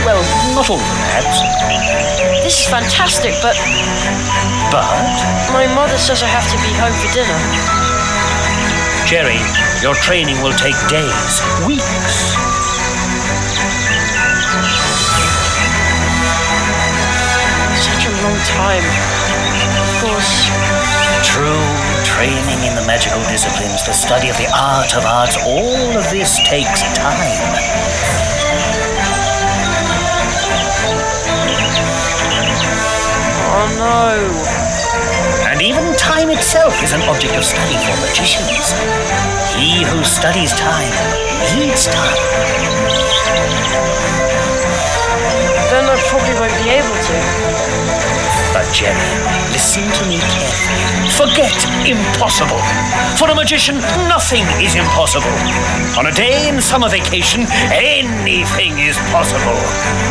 Well, not all of them, perhaps. This is fantastic, but... But? My mother says I have to be home for dinner. Jerry, your training will take days, weeks. Such a long time. Of course. True, training in the magical disciplines, the study of the art of arts, all of this takes time. Oh no. And even time itself is an object of study for magicians. He who studies time needs time. Then I probably won't be able to. But Jerry, listen to me carefully. Forget impossible. For a magician, nothing is impossible. On a day in summer vacation, anything is possible.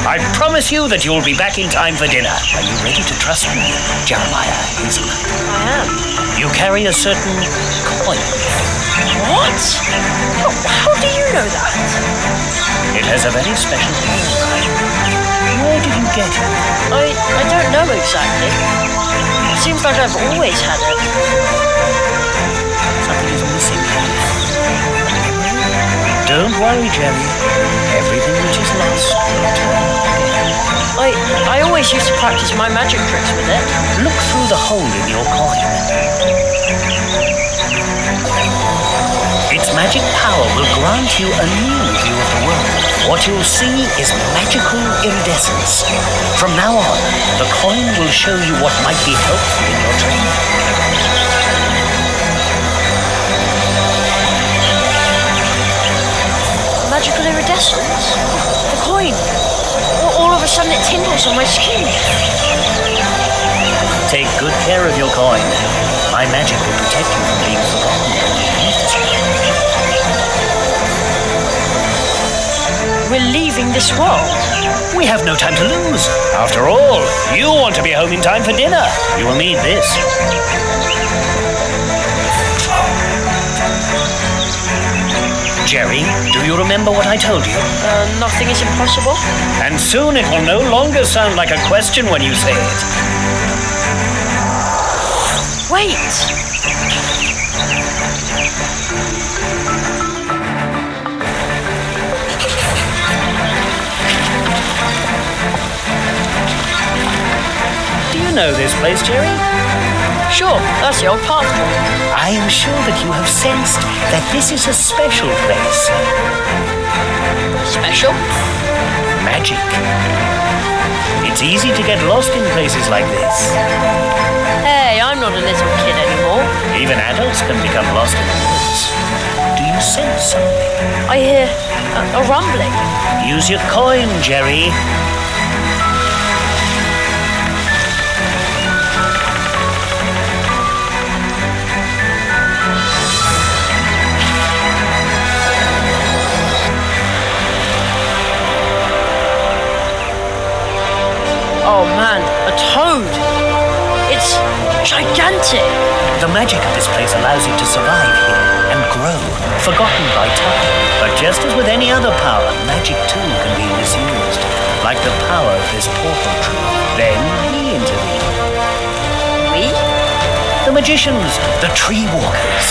I promise you that you'll be back in time for dinner. Are you ready to trust me, Jeremiah Hazelnut? I am. You carry a certain coin. What? How do you know that? It has a very special meaning. Where did you get it? I don't know exactly. It seems like I've always had it. Something is missing here. Don't worry, Jerry. Everything which is lost will return again. I always used to practice my magic tricks with it. Look through the hole in your coin. Its magic power will grant you a new view of the world. What you'll see is magical iridescence. From now on, the coin will show you what might be helpful in your training. Magical iridescence? The coin. All of a sudden it tingles on my skin. Take good care of your coin. My magic will protect you from being forgotten when you leave this world. We're leaving this world. We have no time to lose. After all, you want to be home in time for dinner. You will need this. Jerry, do you remember what I told you? Nothing is impossible. And soon it will no longer sound like a question when you say it. Wait! Do you know this place, Jerry? Sure, that's the old path. I am sure that you have sensed that this is a special place. Special? Magic. It's easy to get lost in places like this. Hey, I'm not a little kid anymore. Even adults can become lost in the woods. Do you sense something? I hear a rumbling. Use your coin, Jerry. Oh man, a toad! It's gigantic! The magic of this place allows it to survive here and grow, forgotten by time. But just as with any other power, magic too can be misused, like the power of this portal tree. Then we intervene. We? The magicians, the tree walkers.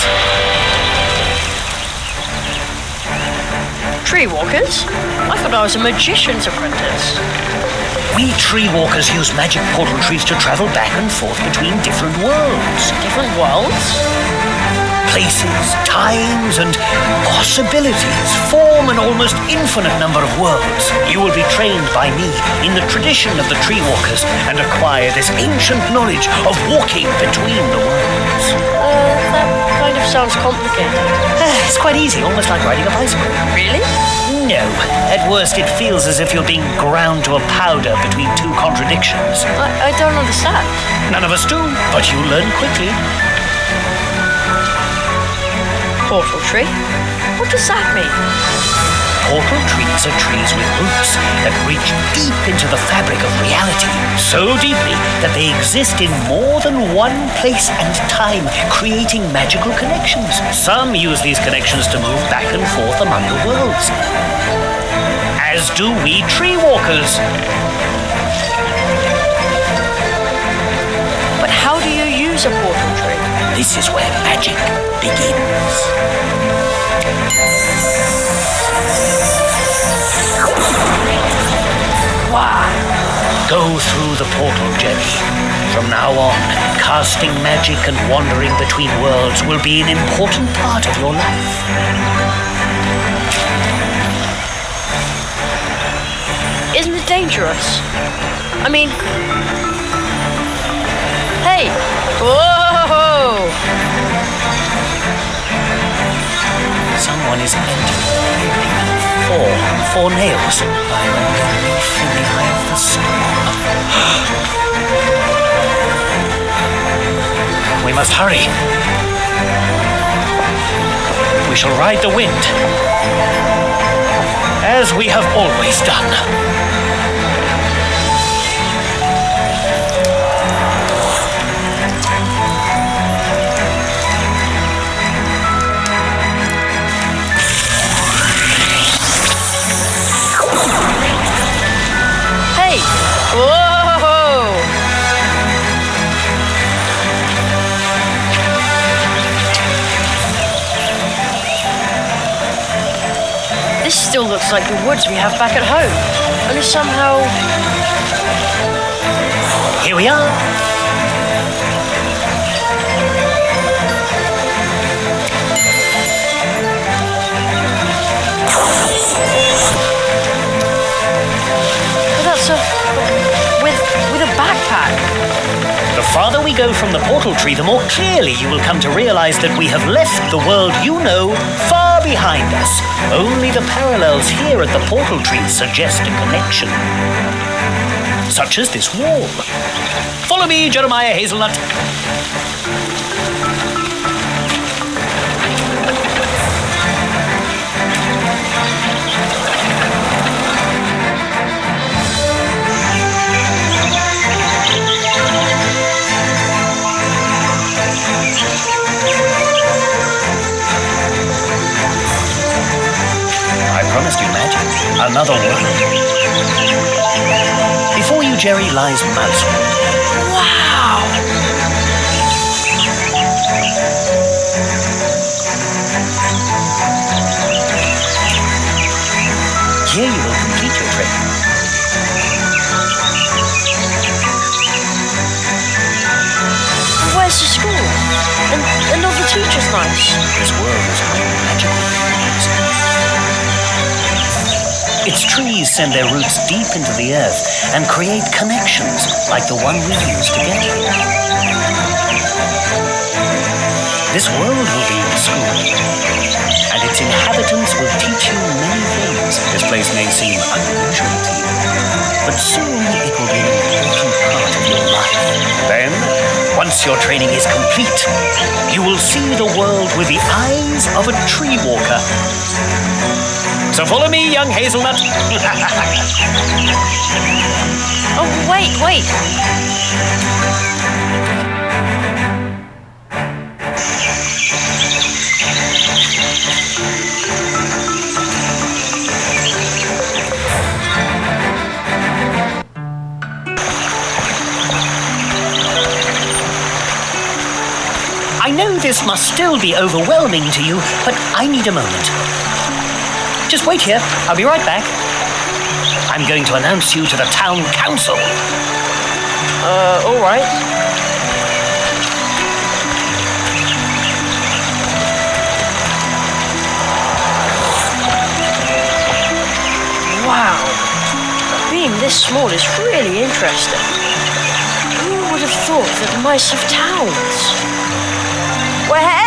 Tree walkers? I thought I was a magician's apprentice. We tree walkers use magic portal trees to travel back and forth between different worlds. Different worlds? Places, times, and possibilities form an almost infinite number of worlds. You will be trained by me in the tradition of the tree walkers and acquire this ancient knowledge of walking between the worlds. That kind of sounds complicated. It's quite easy, almost like riding a bicycle. Really? No. At worst, it feels as if you're being ground to a powder between two contradictions. I don't understand. None of us do, but you'll learn quickly. Portal tree? What does that mean? Portal trees are trees with roots that reach deep into the fabric of reality, so deeply that they exist in more than one place and time, creating magical connections. Some use these connections to move back and forth among the worlds, as do we tree walkers. But how do you use a portal tree? This is where magic begins. Wow! Go through the portal, Jerry. From now on, casting magic and wandering between worlds will be an important part of your life. Isn't it dangerous? I mean... Hey! Whoa! Someone is entering. Four nails. I'm a leaf in the eye of the storm. We must hurry. We shall ride the wind, as we have always done. still looks like the woods we have back at home. Only somehow... Here we are. But that's with a backpack. The farther we go from the portal tree, the more clearly you will come to realize that we have left the world you know far behind us. Only the parallels here at the portal tree suggest a connection. Such as this wall. Follow me, Jeremiah Hazelnut. I promised you magic. Another world. Before you, Jerry, lies Mousewood. Wow! Here you will complete your training. Where's the school? And all the teachers nice? This world is more magical than yours. Its trees send their roots deep into the earth and create connections like the one we used to get here. This world will be your school, and its inhabitants will teach you many things. This place may seem unusual to you, but soon it will be an important part of your life. Then, once your training is complete, you will see the world with the eyes of a tree walker. So follow me, young Hazelnut. Oh, wait. I know this must still be overwhelming to you, but I need a moment. Just wait here. I'll be right back. I'm going to announce you to the town council. All right. Wow. Being this small is really interesting. Who would have thought that mice have towns? Well, hey!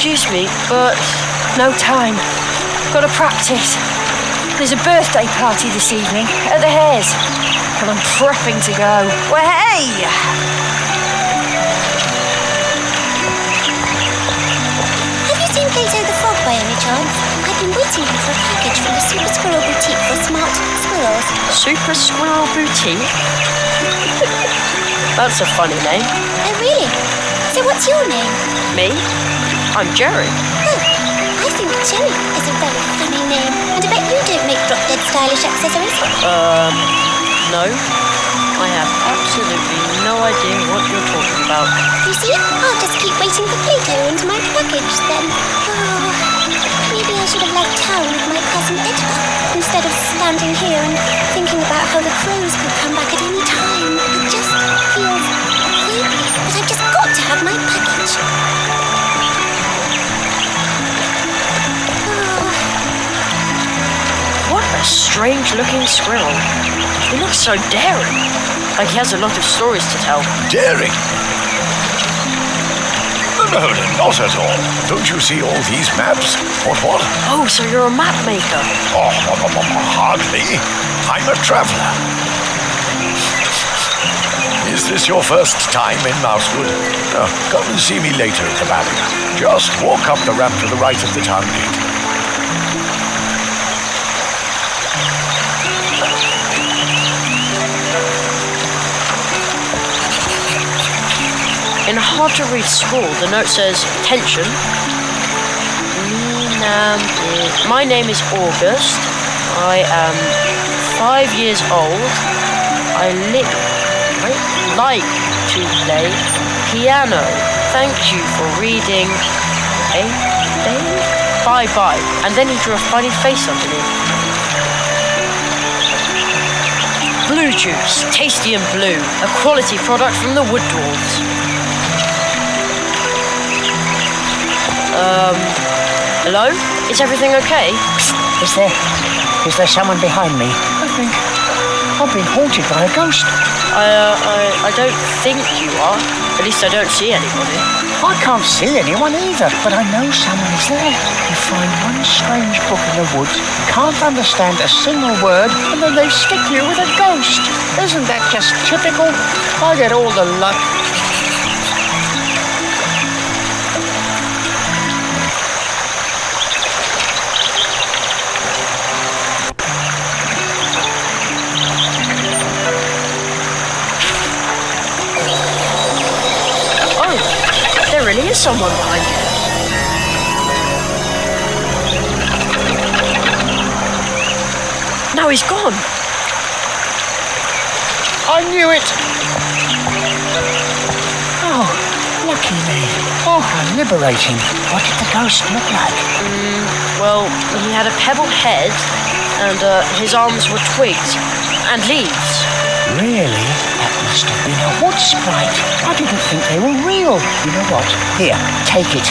excuse me, but No time. Got to practice. There's a birthday party this evening at the Hares, and I'm prepping to go. Well, hey! Have you seen Plato the Frog by any chance? I've been waiting here for a package from the Super Squirrel Boutique for smart squirrels. Super Squirrel Boutique? That's a funny name. Oh, really? So what's your name? Me? I'm Jerry. Oh, I think Jerry is a very funny name. And I bet you don't make drop-dead stylish accessories. No. I have absolutely no idea what you're talking about. You see, I'll just keep waiting for Plato and my package then. Oh, maybe I should have left town with my cousin Edgar instead of standing here and thinking about how the crows could come back at any time. It just feels creepy, but I've just got to have my package. What a strange-looking squirrel. He looks so daring. Like he has a lot of stories to tell. Daring? No, not at all. Don't you see all these maps? What? Oh, so you're a map maker. Oh, hardly. I'm a traveler. Is this your first time in Mousewood? No, come and see me later at the barrier. Just walk up the ramp to the right of the town gate. In a hard-to-read scrawl, the note says, "Attention. My name is August. I am 5 years old. I like to play piano. Thank you for reading. Bye-bye." And then he drew a funny face underneath. Blue juice, tasty and blue. A quality product from the Wood Dwarves. Hello? Is everything okay? Is there someone behind me? I think I've been haunted by a ghost. I don't think you are. At least I don't see anybody. I can't see anyone either, but I know someone is there. You find one strange book in the woods, can't understand a single word, and then they stick you with a ghost. Isn't that just typical? I get all the luck. There really is someone behind you. Now he's gone. I knew it! Oh, lucky me. Oh, how liberating. What did the ghost look like? Well, he had a pebble head, and his arms were twigs and leaves. Really? That must have been a wood sprite. I didn't think they were real. You know what? Here, take it.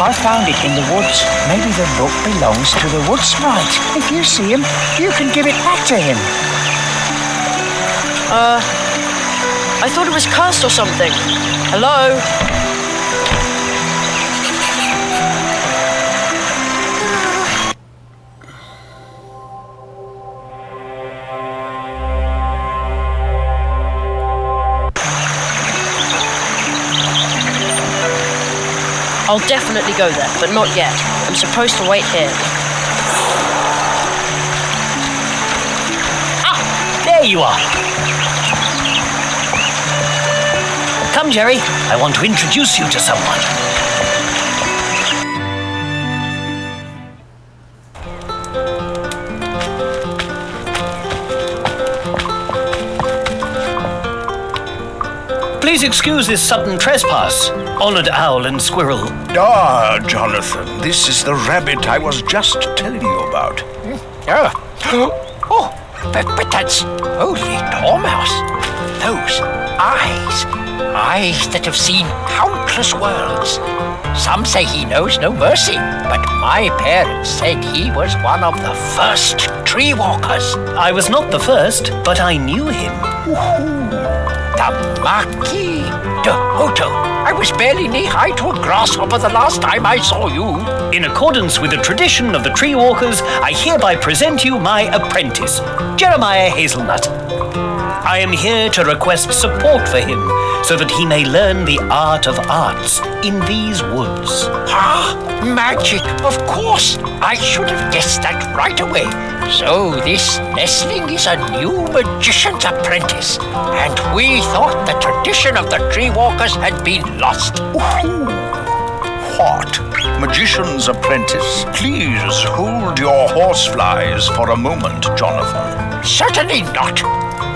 I found it in the woods. Maybe the book belongs to the wood sprite. If you see him, you can give it back to him. I thought it was cursed or something. Hello? I'll definitely go there, but not yet. I'm supposed to wait here. Ah, there you are. Come, Jerry. I want to introduce you to someone. Please excuse this sudden trespass, honored owl and squirrel. Ah, Jonathan, this is the rabbit I was just telling you about. But that's holy dormouse. Those eyes that have seen countless worlds. Some say he knows no mercy, but my parents said he was one of the first tree walkers. I was not the first, but I knew him. The Marquis de Hoto. I was was barely knee-high to a grasshopper the last time I saw you. In accordance with the tradition of the Tree Walkers, I hereby present you my apprentice, Jeremiah Hazelnut. I am here to request support for him so that he may learn the art of arts in these woods. Ah, magic, of course. I should have guessed that right away. So this nestling is a new magician's apprentice, and we thought the tradition of the Tree Walkers had been lost. What? Magician's apprentice? Please hold your horseflies for a moment, Jonathan. Certainly not.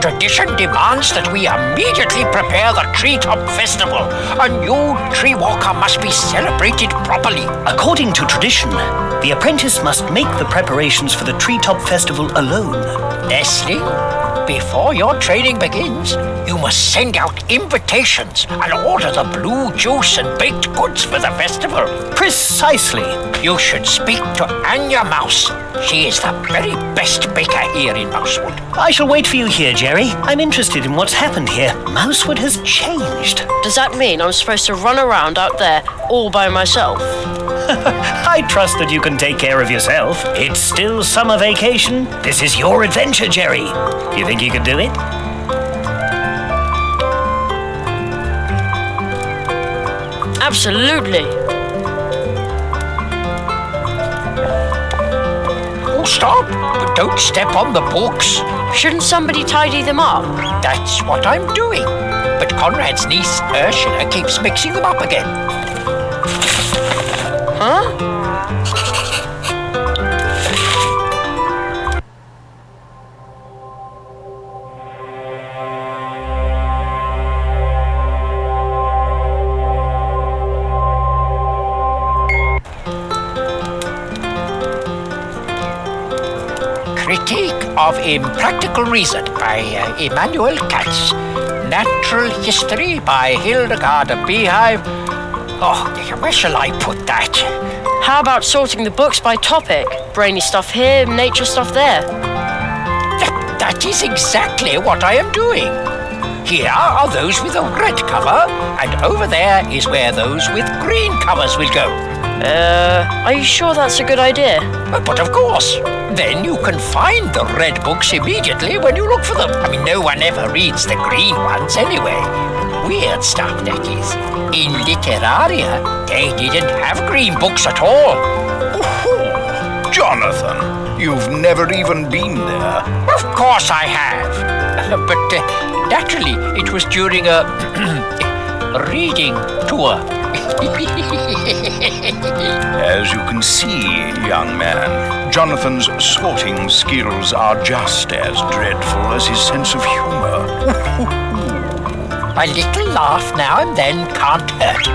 Tradition demands that we immediately prepare the Treetop Festival. A new Tree Walker must be celebrated properly. According to tradition, the apprentice must make the preparations for the Treetop Festival alone. Nestling, before your training begins, you must send out invitations and order the blue juice and baked goods for the festival. Precisely. You should speak to Anya Mouse. She is the very best baker here in Mousewood. I shall wait for you here, Jerry. I'm interested in what's happened here. Mousewood has changed. Does that mean I'm supposed to run around out there all by myself? I trust that you can take care of yourself. It's still summer vacation. This is your adventure, Jerry. You think you can do it? Absolutely. Oh, stop! But don't step on the books. Shouldn't somebody tidy them up? That's what I'm doing. But Conrad's niece, Ursula, keeps mixing them up again. Huh? Critique of Impractical Reason by Immanuel Katz. Natural History by Hildegard Beehive. Oh, where shall I put that? How about sorting the books by topic? Brainy stuff here, nature stuff there. That is exactly what I am doing. Here are those with a red cover, and over there is where those with green covers will go. Are you sure that's a good idea? But of course. Then you can find the red books immediately when you look for them. I mean, no one ever reads the green ones anyway. Weird stuff, that is. In Literaria, they didn't have green books at all. Oh, Jonathan, you've never even been there. Of course I have. But naturally, it was during a reading tour. As you can see, young man, Jonathan's sorting skills are just as dreadful as his sense of humor. A little laugh now and then can't hurt.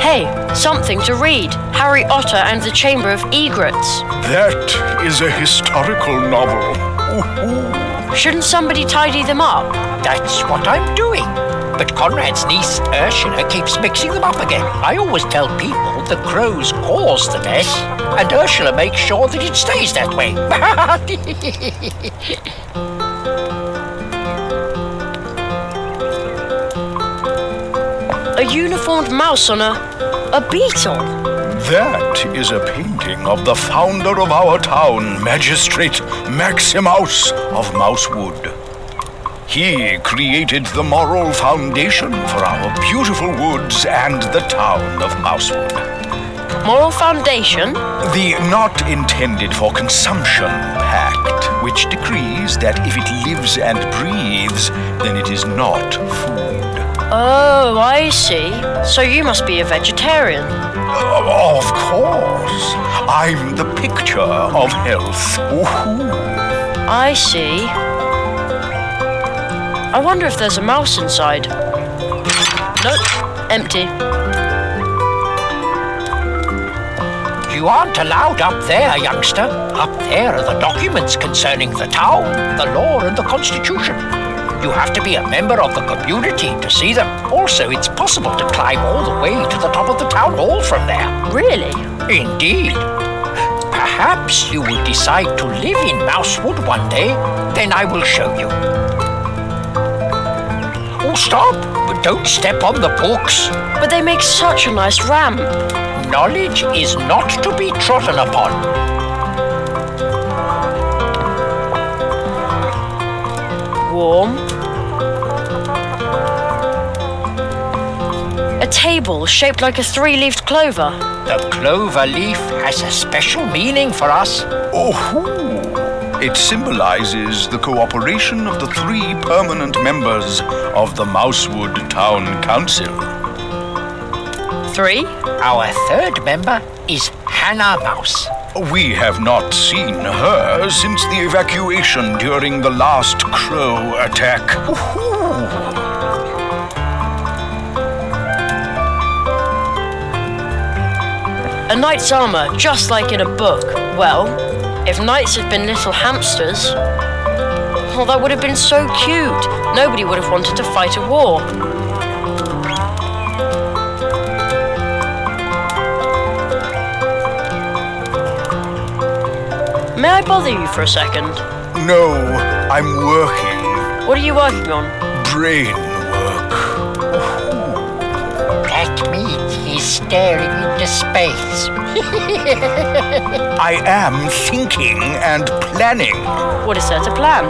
Hey, something to read. Harry Otter and the Chamber of Egrets. That is a historical novel. Shouldn't somebody tidy them up? That's what I'm doing. But Conrad's niece, Ursula, keeps mixing them up again. I always tell people the crows cause the mess, and Ursula makes sure that it stays that way. A uniformed mouse on a beetle. That is a painting of the founder of our town, Magistrate Maximus of Mousewood. He created the moral foundation for our beautiful woods and the town of Mousewood. Moral foundation? The not intended for consumption pact, which decrees that if it lives and breathes, then it is not food. Oh, I see. So you must be a vegetarian. Of course. I'm the picture of health. Ooh. I see. I wonder if there's a mouse inside. Nope, empty. You aren't allowed up there, youngster. Up there are the documents concerning the town, the law, and the Constitution. You have to be a member of the community to see them. Also, it's possible to climb all the way to the top of the town hall from there. Really? Indeed. Perhaps you will decide to live in Mousewood one day, then I will show you. Oh, stop! Don't step on the books. But they make such a nice ramp. Knowledge is not to be trodden upon. Warm. A table shaped like a three-leaved clover. The clover leaf has a special meaning for us. Oh, it symbolizes the cooperation of the 3 permanent members of the Mousewood Town Council. 3? Our 3rd member is Hannah Mouse. We have not seen her since the evacuation during the last crow attack. A knight's armor, just like in a book. Well, if knights had been little hamsters, well, that would have been so cute. Nobody would have wanted to fight a war. May I bother you for a second? No, I'm working. What are you working on? Brain work. That means he's staring into space. I am thinking and planning. What is there to plan?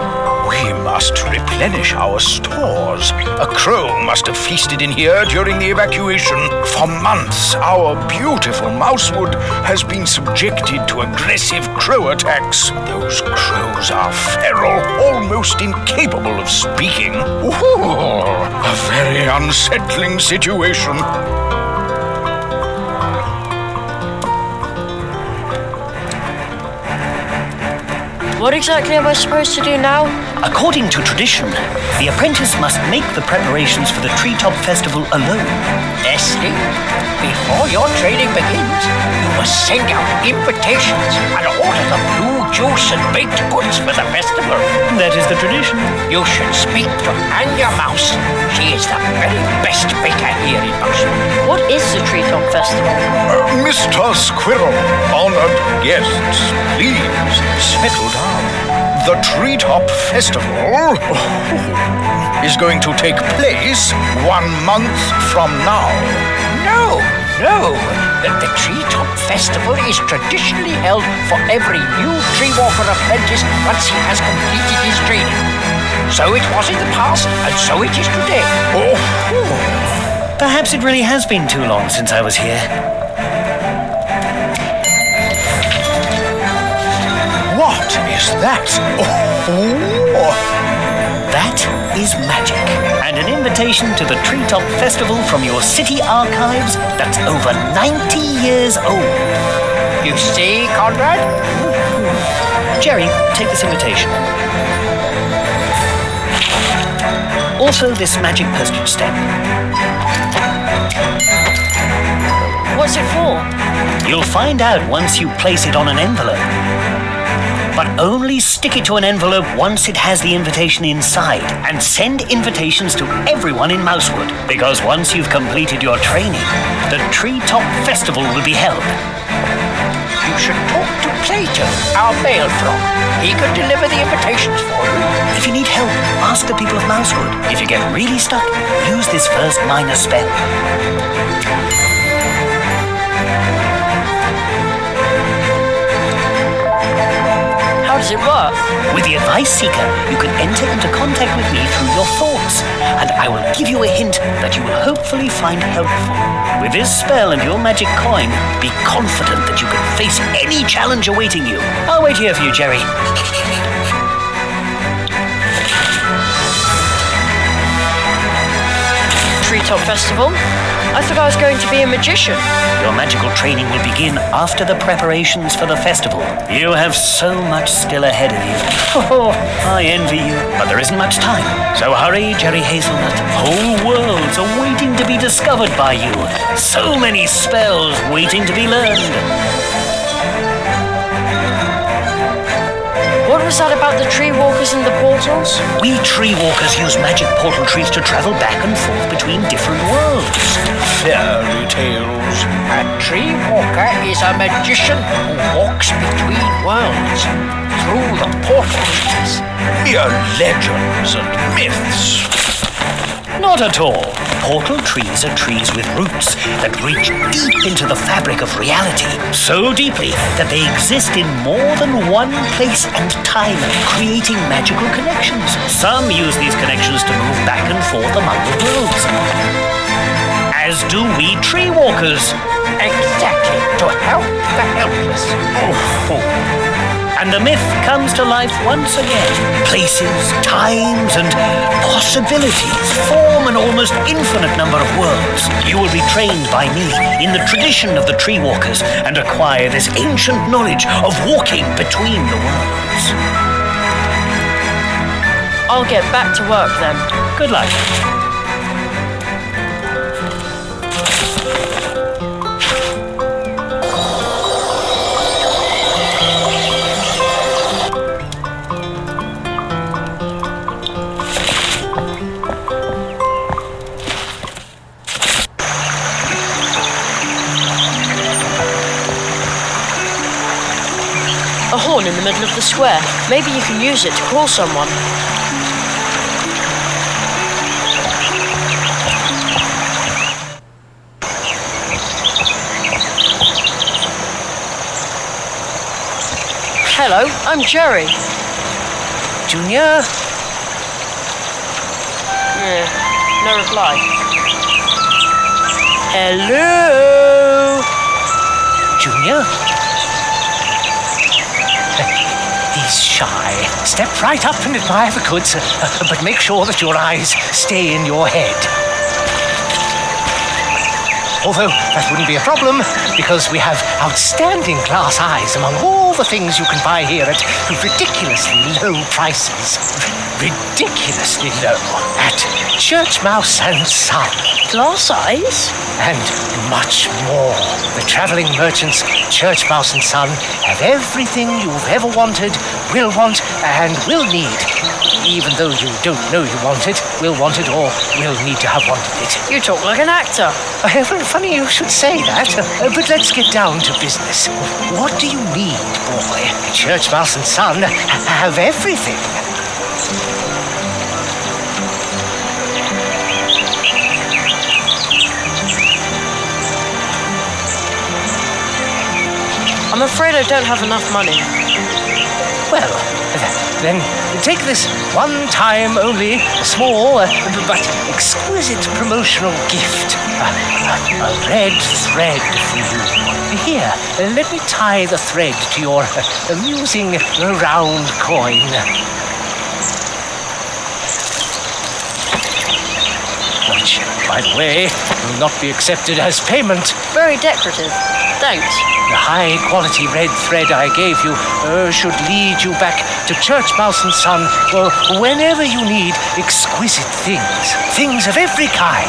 We must replenish our stores. A crow must have feasted in here during the evacuation. For months, our beautiful Mousewood has been subjected to aggressive crow attacks. Those crows are feral, almost incapable of speaking. Ooh, a very unsettling situation. What exactly am I supposed to do now? According to tradition, the apprentice must make the preparations for the Treetop Festival alone. Leslie, before your training begins, you must send out invitations and order the blue juice and baked goods for the festival. That is the tradition. You should speak to Anya Mouse. She is the very best baker here in Mousewood. What is the Treetop Festival? Mr. Squirrel, honored guests, please settle down. The Treetop Festival is going to take place 1 month from now. No. The Treetop Festival is traditionally held for every new tree walker apprentice once he has completed his training. So it was in the past, and so it is today. Perhaps it really has been too long since I was here. What is that? That is magic. And an invitation to the Treetop Festival from your city archives that's over 90 years old. You see, Conrad? Jerry, take this invitation. Also this magic postage stamp. What's it for? You'll find out once you place it on an envelope. But only stick it to an envelope once it has the invitation inside, and send invitations to everyone in Mousewood, because once you've completed your training, the Treetop Festival will be held. You should talk to Plato, our mail frog. He could deliver the invitations for you. If you need help, ask the people of Mousewood. If you get really stuck, use this first minor spell. How does it work? With the Advice Seeker, you can enter into contact with me through your thoughts, and I will give you a hint that you will hopefully find helpful. With this spell and your magic coin, be confident that you can face any challenge awaiting you. I'll wait here for you, Jerry. Treetop Festival? I thought I was going to be a magician. Your magical training will begin after the preparations for the festival. You have so much still ahead of you. Oh, I envy you, but there isn't much time. So hurry, Jerry Hazelnut. Whole worlds are waiting to be discovered by you. So many spells waiting to be learned. What was that about the tree walkers and the portals? We tree walkers use magic portal trees to travel back and forth between different worlds. Fairy tales. A tree walker is a magician who walks between worlds through the portal trees. Mere legends and myths. Not at all. Portal trees are trees with roots that reach deep into the fabric of reality, so deeply that they exist in more than one place and time, creating magical connections. Some use these connections to move back and forth among the worlds. As do we tree walkers. Exactly, to help the helpless. And the myth comes to life once again. Places, times, and possibilities form an almost infinite number of worlds. You will be trained by me in the tradition of the tree walkers and acquire this ancient knowledge of walking between the worlds. I'll get back to work then. Good luck. A horn in the middle of the square. Maybe you can use it to call someone. Hello, I'm Jerry. Junior? No reply. Hello? Junior? He's shy. Step right up and admire the goods, but make sure that your eyes stay in your head. Although that wouldn't be a problem, because we have outstanding glass eyes among all the things you can buy here at ridiculously low prices. Ridiculously low. At Church Mouse and Son. Glass eyes? And much more. The traveling merchants, Church Mouse and Son, have everything you've ever wanted, will want, and will need. Even though you don't know you want it, will want it, or will need to have wanted it. You talk like an actor. Funny you should say that, but let's get down to business. What do you need, boy? Church Mouse and Son have everything. I'm afraid I don't have enough money. Well, then take this one time only, small but exquisite promotional gift. A red thread for you. Here, let me tie the thread to your amusing round coin. Which, by the way, will not be accepted as payment. Very decorative. Thanks. The high-quality red thread I gave you should lead you back to Church Mouse and Son whenever you need exquisite things. Things of every kind.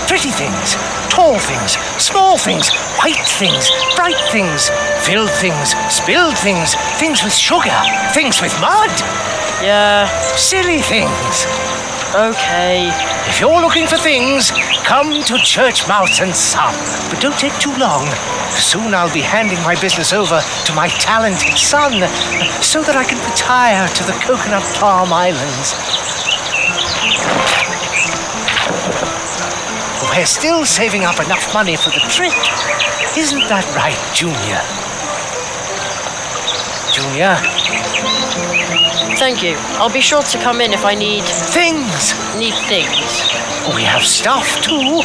Pretty things, tall things, small things, white things, bright things, filled things, spilled things, things with sugar, things with mud. Yeah. Silly things. Okay. If you're looking for things, come to Church Mouse and Son. But don't take too long. Soon I'll be handing my business over to my talented son, so that I can retire to the Coconut Palm Islands. We're still saving up enough money for the trip. Isn't that right, Junior? Junior? Thank you. I'll be sure to come in if I need... Things! Need things. We have stuff, too.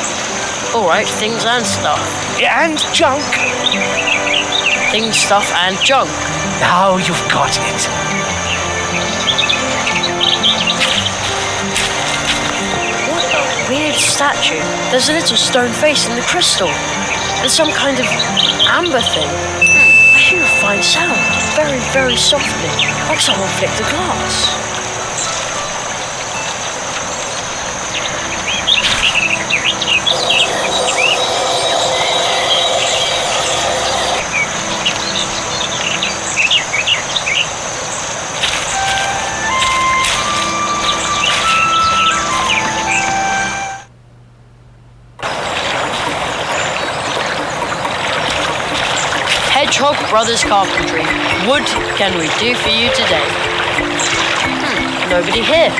Alright, things and stuff. And junk. Things, stuff, and junk. Now you've got it. What a weird statue. There's a little stone face in the crystal. There's some kind of amber thing. I hear a fine sound, very, very softly, like someone flicked a glass. Hedgehog Brothers Carpentry. What can we do for you today? Nobody here.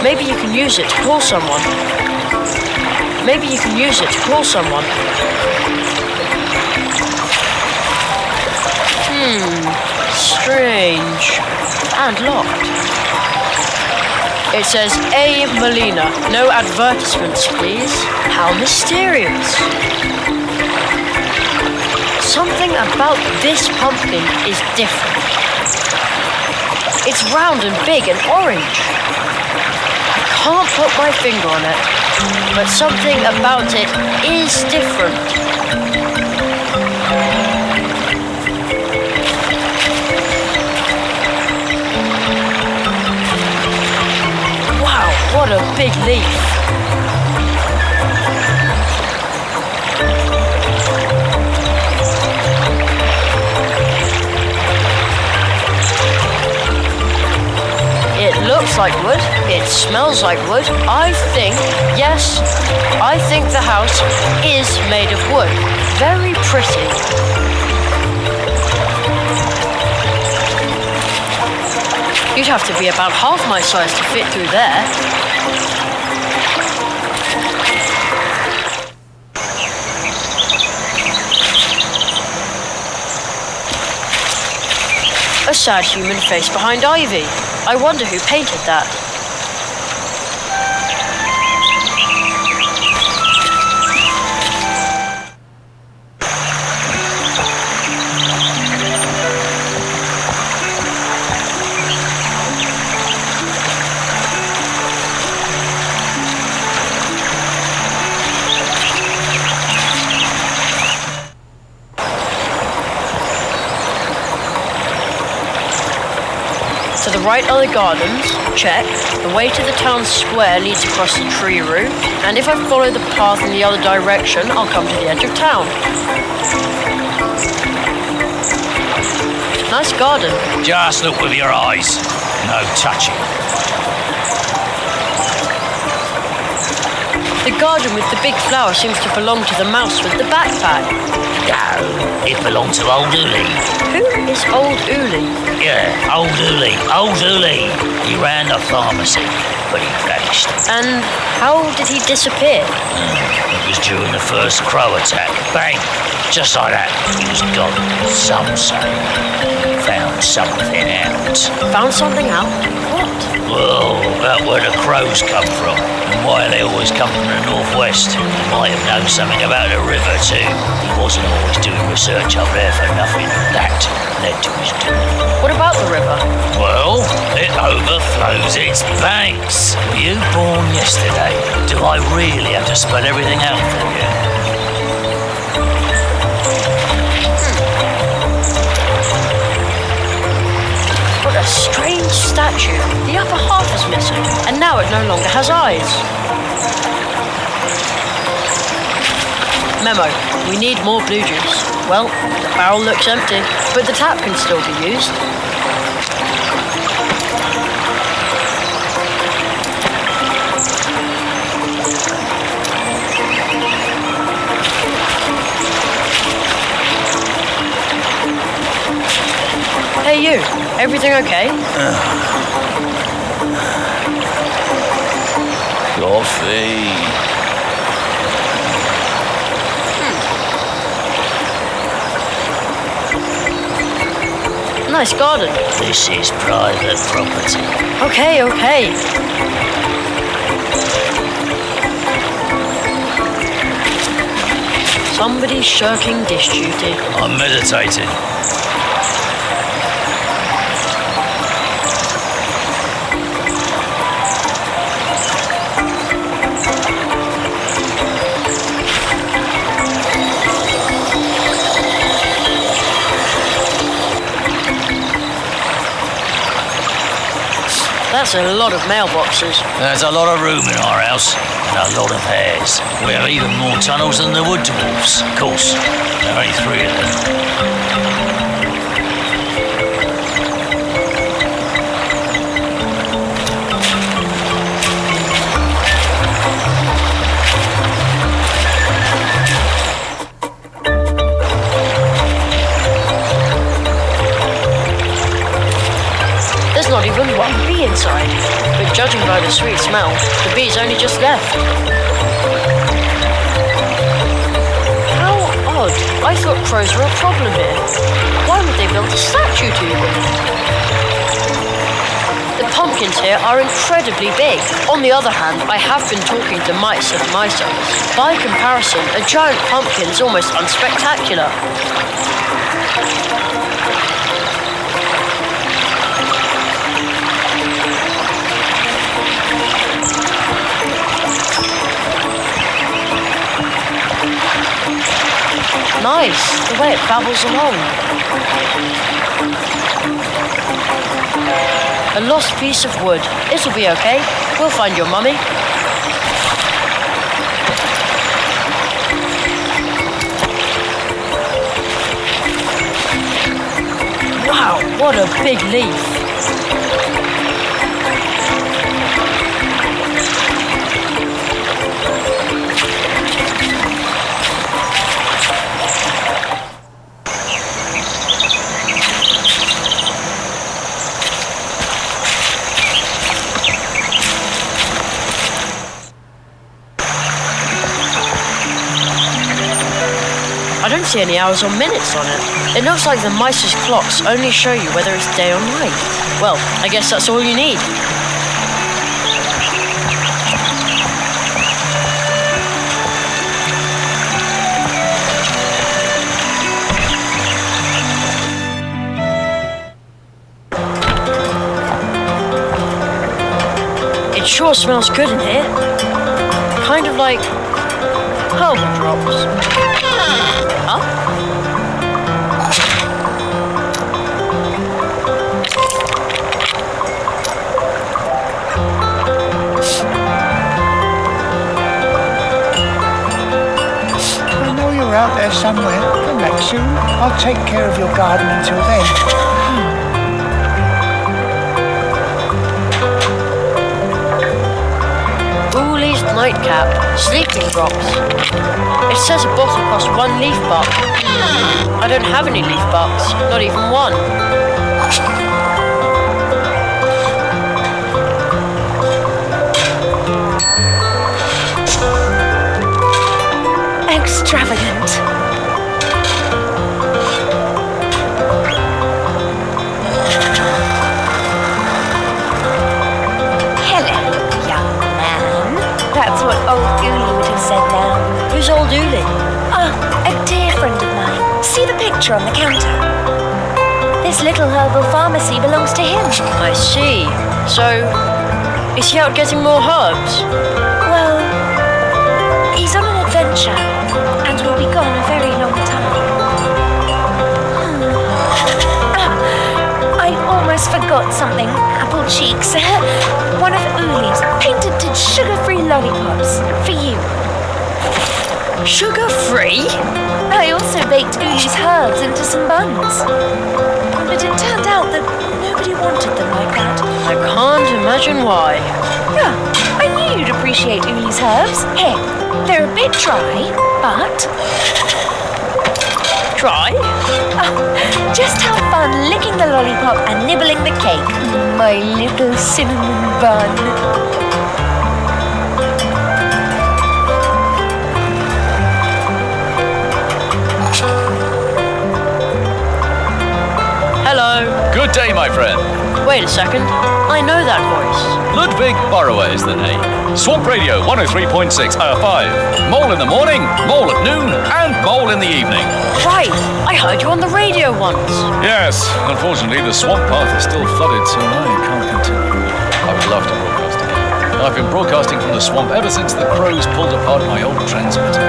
Maybe you can use it to call someone. Maybe you can use it to call someone. Strange. And locked. It says A. Molina. No advertisements, please. How mysterious. Something about this pumpkin is different. It's round and big and orange. I can't put my finger on it, but something about it is different. Wow, what a big leaf. It looks like wood, it smells like wood. I think the house is made of wood. Very pretty. You'd have to be about half my size to fit through there. A sad human face behind ivy. I wonder who painted that. To the right are the gardens, check. The way to the town square leads across the tree route, and if I follow the path in the other direction, I'll come to the edge of town. Nice garden. Just look with your eyes. No touching. The garden with the big flower seems to belong to the mouse with the backpack. No, it belonged to old Uli. Who is old Uli? Yeah, old Uli. Old Uli. He ran the pharmacy, but he vanished. And how did he disappear? It was during the first crow attack. Bang! Just like that, he was gone. Some say he found something out. Found something out? What? Well, about where the crows come from, and why they always come from the northwest. He might have known something about the river too. He wasn't always doing research up there for nothing. That led to his doom. What about the river? Well, it overflows its banks. Were you born yesterday? Do I really have to spell everything out for you? What a strange statue. The upper half is missing, and now it no longer has eyes. Memo, we need more blue juice. Well, the barrel looks empty, but the tap can still be used. Hey you, everything okay? Coffee. Nice garden. This is private property. Okay. Somebody's shirking dish duty. I'm meditating. That's a lot of mailboxes. There's a lot of room in our house, and a lot of hairs. We have even more tunnels than the wood dwarfs. Of course, there are only 3 of them. There's not even one bee inside, but judging by the sweet smell, Maybe he's only just left. How odd. I thought crows were a problem here. Why would they build a statue to them? The pumpkins here are incredibly big. On the other hand, I have been talking to mice at mice owners. By comparison, a giant pumpkin is almost unspectacular. Nice, the way it babbles along. A lost piece of wood. It'll be okay. We'll find your mummy. Wow, what a big leaf. I don't see any hours or minutes on it. It looks like the mice's clocks only show you whether it's day or night. Well, I guess that's all you need. It sure smells good in here. Kind of like herbal drops. Huh? I know you're out there somewhere. Come back soon. I'll take care of your garden until then. Uli's nightcap, sleeping drops. It says a bottle costs 1 leaf buck. I don't have any leaf bucks, not even one. Extravagant. Hello, young man. That's what old Uli would have said now. Who's old Uli? A dear friend of mine. See the picture on the counter? This little herbal pharmacy belongs to him. I see. So, is he out getting more herbs? Well, he's on an adventure and will be gone a very long time. I almost forgot something. Apple cheeks. One of Uli's patented sugar-free lollipops for you. Sugar-free? I also baked Uli's herbs into some buns. But it turned out that nobody wanted them like that. I can't imagine why. Yeah, I knew you'd appreciate Uli's herbs. Here, they're a bit dry, but... Dry? Just have fun licking the lollipop and nibbling the cake. My little cinnamon bun. Hello. Good day, my friend. Wait a second. I know that voice. Ludwig Burrower is the name. Swamp Radio 103.6 Hour 5. Mole in the morning, mole at noon, and mole in the evening. Right. I heard you on the radio once. Yes, unfortunately the swamp path is still flooded, so I can't continue. I would love to broadcast again. I've been broadcasting from the swamp ever since the crows pulled apart my old transmitter.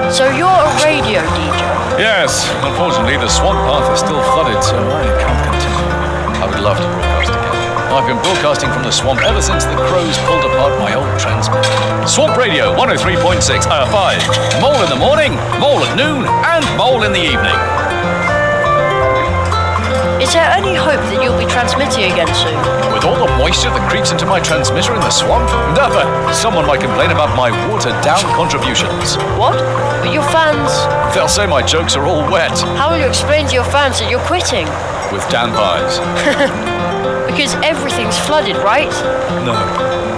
So you're a radio DJ? Yes, unfortunately the swamp path is still flooded, so I can't continue. I would love to broadcast again. I've been broadcasting from the swamp ever since the crows pulled apart my old transmitter. Swamp Radio 103.6 Hour 5. Mole in the morning, mole at noon, and mole in the evening. Is there any hope that you'll be transmitting again soon? With all the moisture that creeps into my transmitter in the swamp? Never! Someone might complain about my watered-down contributions. What? But your fans... They'll say my jokes are all wet. How will you explain to your fans that you're quitting? with Dan pies. Because everything's flooded, right? No,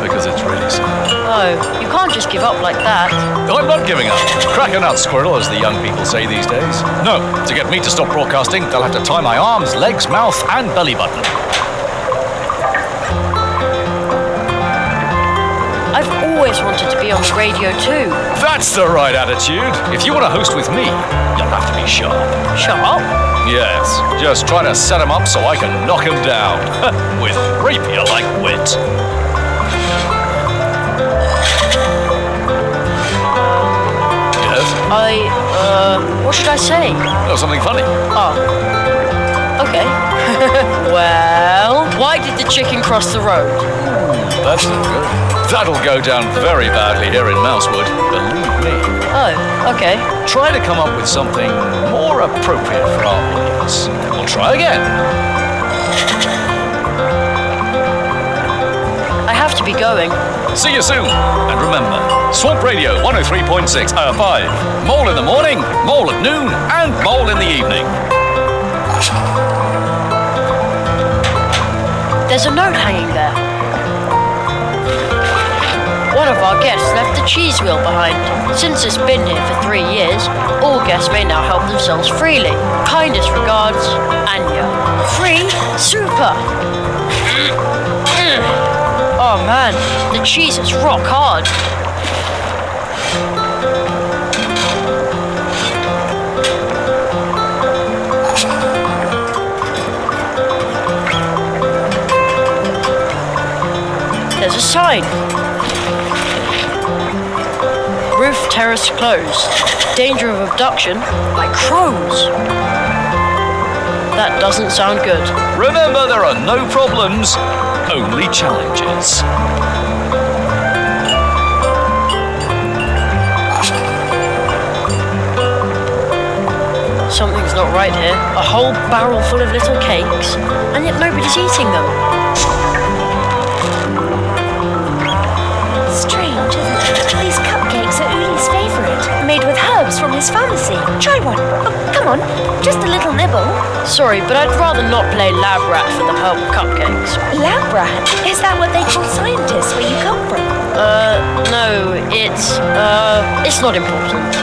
because it's really sad. Oh, you can't just give up like that. I'm not giving up. Crack a nut, squirrel, as the young people say these days. No, to get me to stop broadcasting, they'll have to tie my arms, legs, mouth, and belly button. I've always wanted to be on the radio too. That's the right attitude. If you want to host with me, you'll have to be sharp. Sharp? Yes, just try to set him up so I can knock him down. With rapier-like wit. Yes? What should I say? Oh, something funny. Oh. Okay. Well, why did the chicken cross the road? That's not good. That'll go down very badly here in Mousewood, believe me. Oh, okay. Try to come up with something more appropriate for our audience. We'll try again. I have to be going. See you soon. And remember, Swamp Radio 103.6, 5. Mole in the morning, mole at noon, and mole in the evening. There's a note hanging there. One of our guests left the cheese wheel behind. Since it's been here for 3 years, all guests may now help themselves freely. Kindest regards, Anya. Free? Super! Oh man, the cheese is rock hard. There's a sign. Roof terrace closed. Danger of abduction by crows. That doesn't sound good. Remember, there are no problems, only challenges. Something's not right here. A whole barrel full of little cakes, and yet nobody's eating them. Strange, isn't it? These cupcakes are Uli's favourite, made with herbs from his pharmacy. Try one. Oh, come on, just a little nibble. Sorry, but I'd rather not play lab rat for the herbal cupcakes. Lab rat? Is that what they call scientists where you come from? No, it's not important.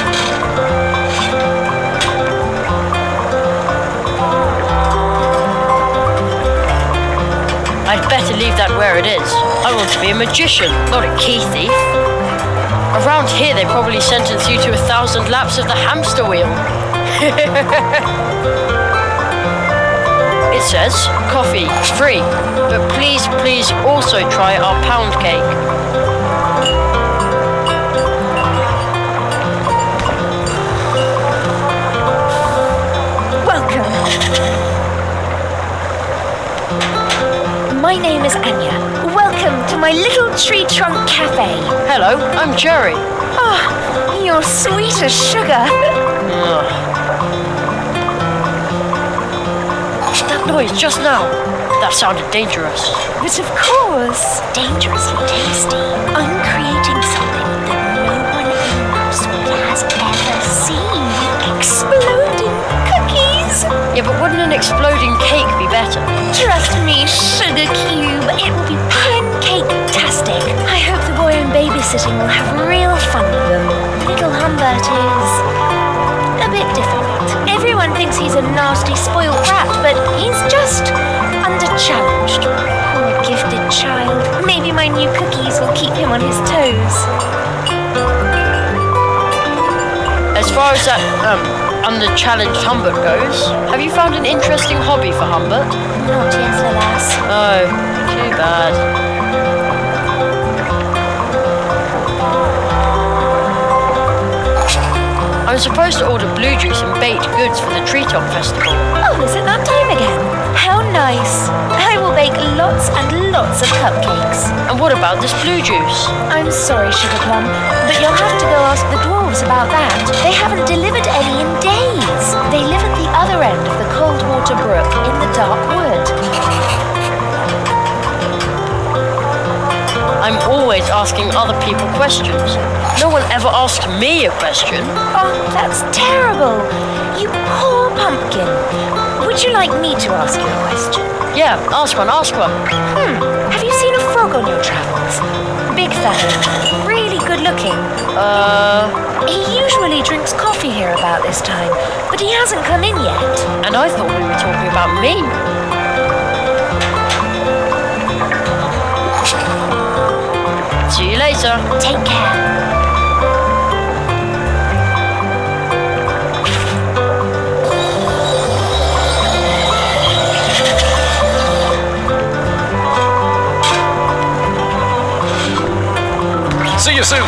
I'd better leave that where it is. I want to be a magician, not a key thief. Around here, they probably sentence you to 1,000 laps of the hamster wheel. It says, coffee, free, but please also try our pound cake. Welcome. My name is Anya. Welcome to my little tree trunk cafe. Hello, I'm Jerry. Oh, you're sweet as sugar. That noise just now. That sounded dangerous. But of course, dangerously tasty. I'm creating something that no one in Mousewood has ever seen. Exploding cookies. Yeah, but wouldn't an exploding cake be better? Trust me, Sugar Cube. It will be pancake-tastic. I hope the boy I'm babysitting will have real fun with them. Little Humbert is a bit difficult. Everyone thinks he's a nasty, spoiled brat, but he's just under-challenged. Poor gifted child. Maybe my new cookies will keep him on his toes. As far as that, under-challenged Humbert goes, have you found an interesting hobby for Humbert? Not yet, alas. Oh, too bad. I'm supposed to order blue juice and baked goods for the Treetop Festival. Oh, is it that time again? How nice. I will bake lots and lots of cupcakes. And what about this blue juice? I'm sorry, Sugarplum, but you'll have to go ask the dwarves about that. They haven't delivered any in days. They live at the other end of the Coldwater Brook in the dark wood. I'm always asking other people questions. No one ever asked me a question. Oh, that's terrible. You poor pumpkin. Would you like me to ask you a question? Yeah, ask one. Have you seen a frog on your travels? Big fellow, really good looking. He usually drinks coffee here about this time, but he hasn't come in yet. And I thought we were talking about me. See you later. Take care. See you soon.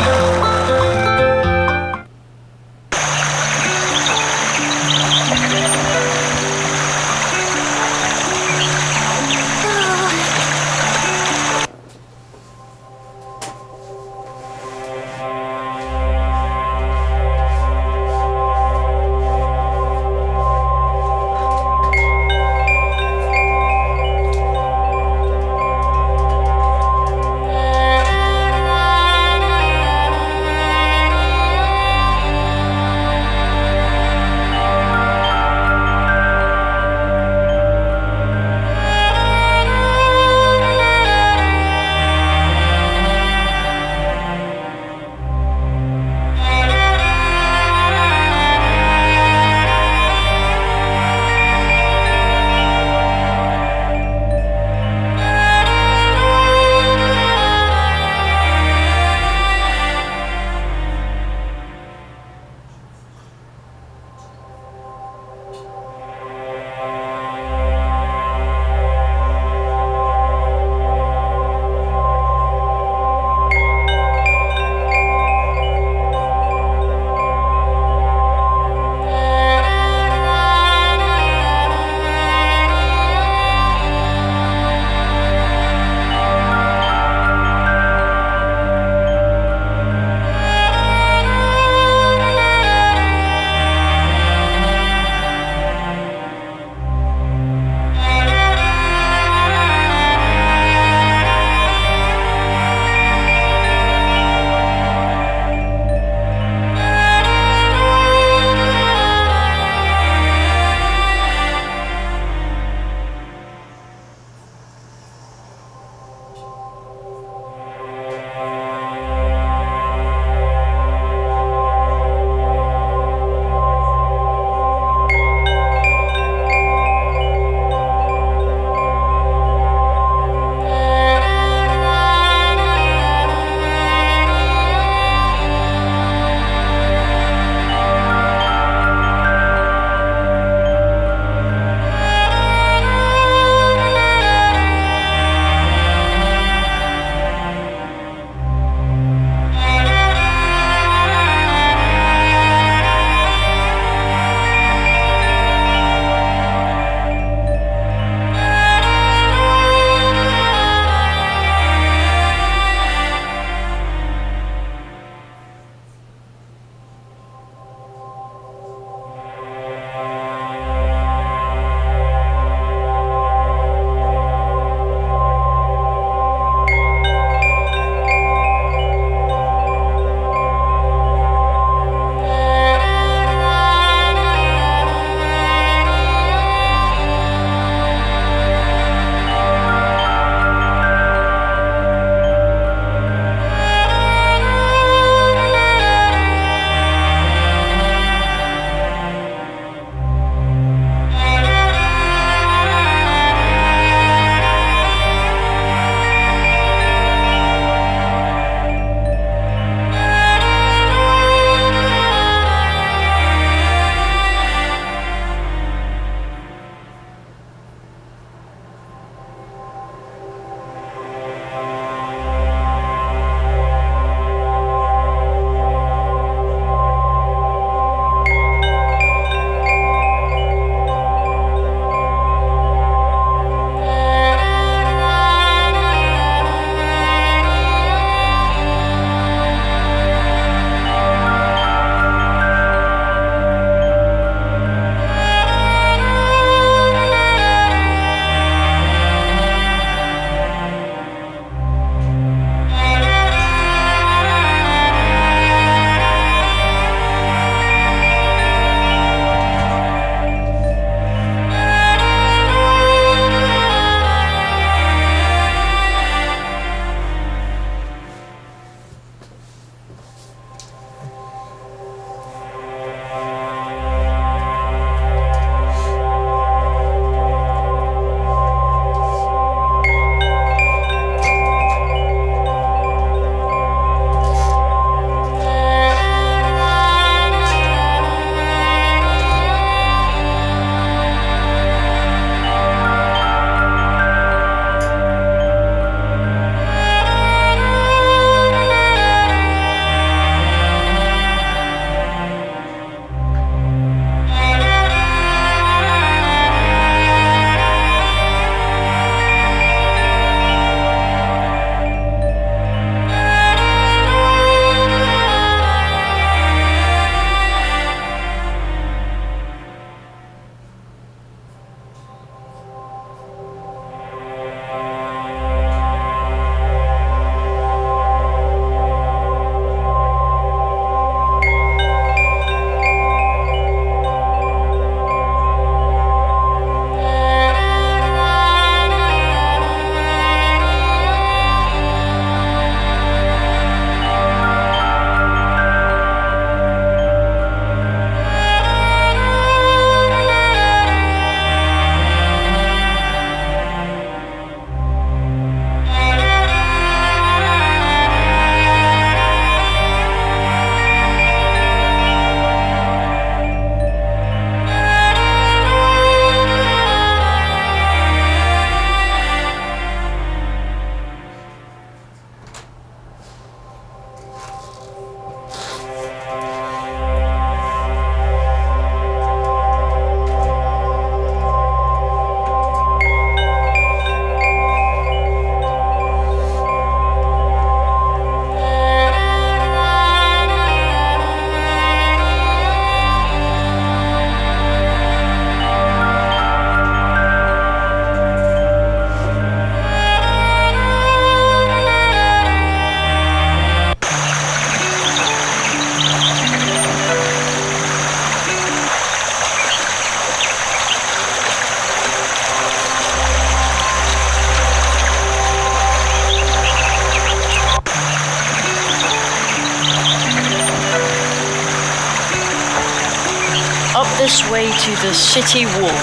this way to the city wall.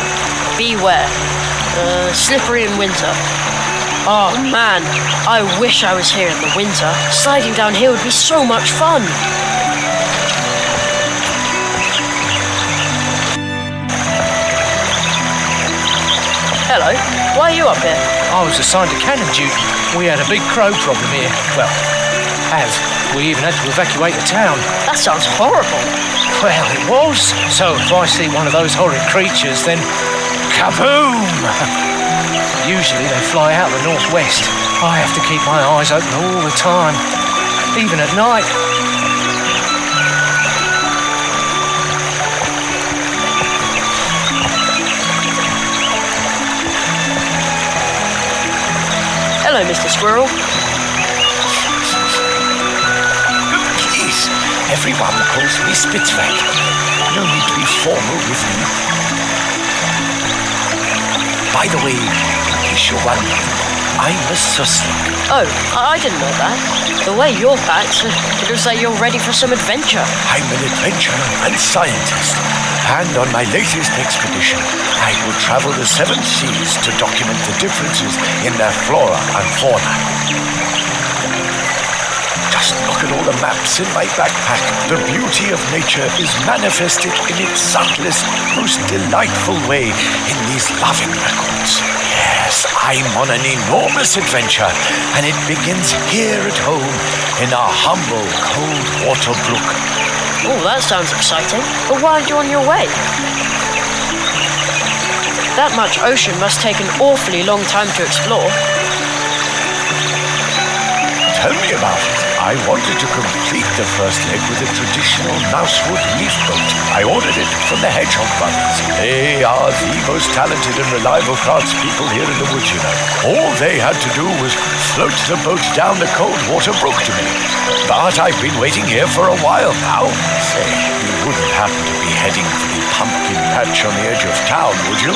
Beware. Slippery in winter. Oh man, I wish I was here in the winter. Sliding down here would be so much fun. Hello, why are you up here? I was assigned to cannon duty. We had a big crow problem here. Well, we even had to evacuate the town. That sounds horrible. Well, it was. So if I see one of those horrid creatures, then kaboom! Usually they fly out the northwest. I have to keep my eyes open all the time, even at night. Hello, Mr. Squirrel. Please, everyone calls me Spitzwag. No need to be formal with me. By the way, in case you're wondering, I'm a Suslug. Oh, I didn't know that. The way you're packed, it looks like you're ready for some adventure. I'm an adventurer and scientist, and on my latest expedition, I will travel the 7 seas to document the differences in their flora and fauna. Just look at all the maps in my backpack. The beauty of nature is manifested in its subtlest, most delightful way in these loving records. Yes, I'm on an enormous adventure, and it begins here at home in our humble cold water brook. Oh, that sounds exciting. But why are you on your way? That much ocean must take an awfully long time to explore. Tell me about it. I wanted to complete the first leg with a traditional mousewood leaf boat. I ordered it from the Hedgehog Brothers. They are the most talented and reliable craftspeople here in the woods, you know. All they had to do was float the boat down the cold water brook to me. But I've been waiting here for a while now. Say, you wouldn't happen to be heading for the pumpkin patch on the edge of town, would you?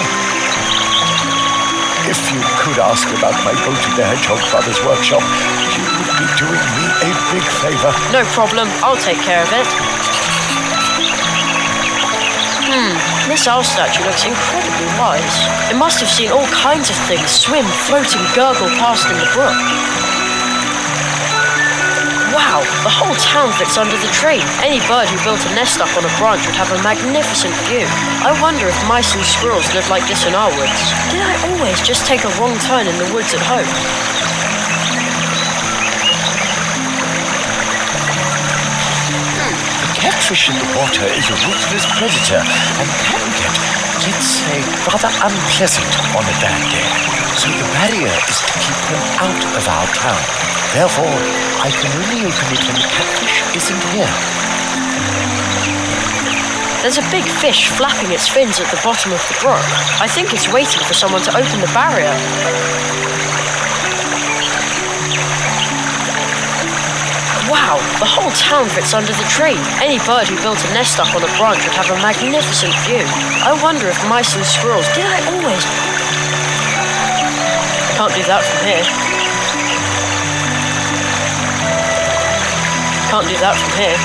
If you could ask about my boat at the Hedgehog Brothers workshop, you would be doing me a big favor. No problem, I'll take care of it. This owl statue looks incredibly wise. It must have seen all kinds of things swim, float and gurgle past in the brook. Wow, the whole town fits under the tree. Any bird who built a nest up on a branch would have a magnificent view. I wonder if mice and squirrels live like this in our woods. Did I always just take a wrong turn in the woods at home? The catfish in the water is a ruthless predator and can get, let's say, rather unpleasant on a bad day. So the barrier is to keep them out of our town. Therefore, I can only open it when the catfish isn't here. There's a big fish flapping its fins at the bottom of the brook. I think it's waiting for someone to open the barrier. Wow, the whole town fits under the tree. Any bird who built a nest up on a branch would have a magnificent view. I wonder if mice and squirrels... Did I always... Can't do that from here. Can't do that from here.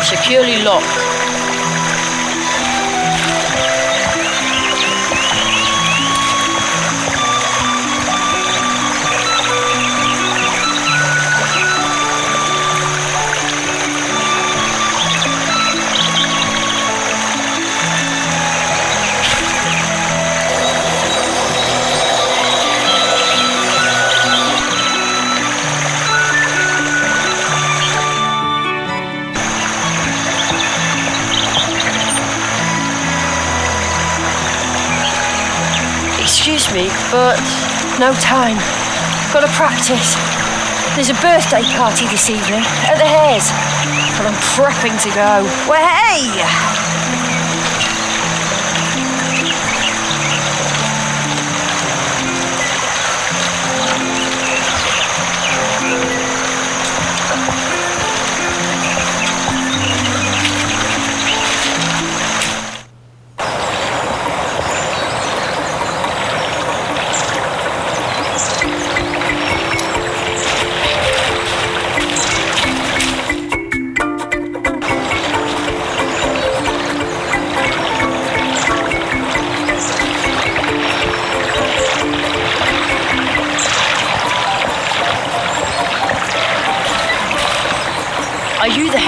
Securely locked. Excuse me, but... No time. Gotta practice. There's a birthday party this evening at the Hares, and I'm prepping to go. Well, hey!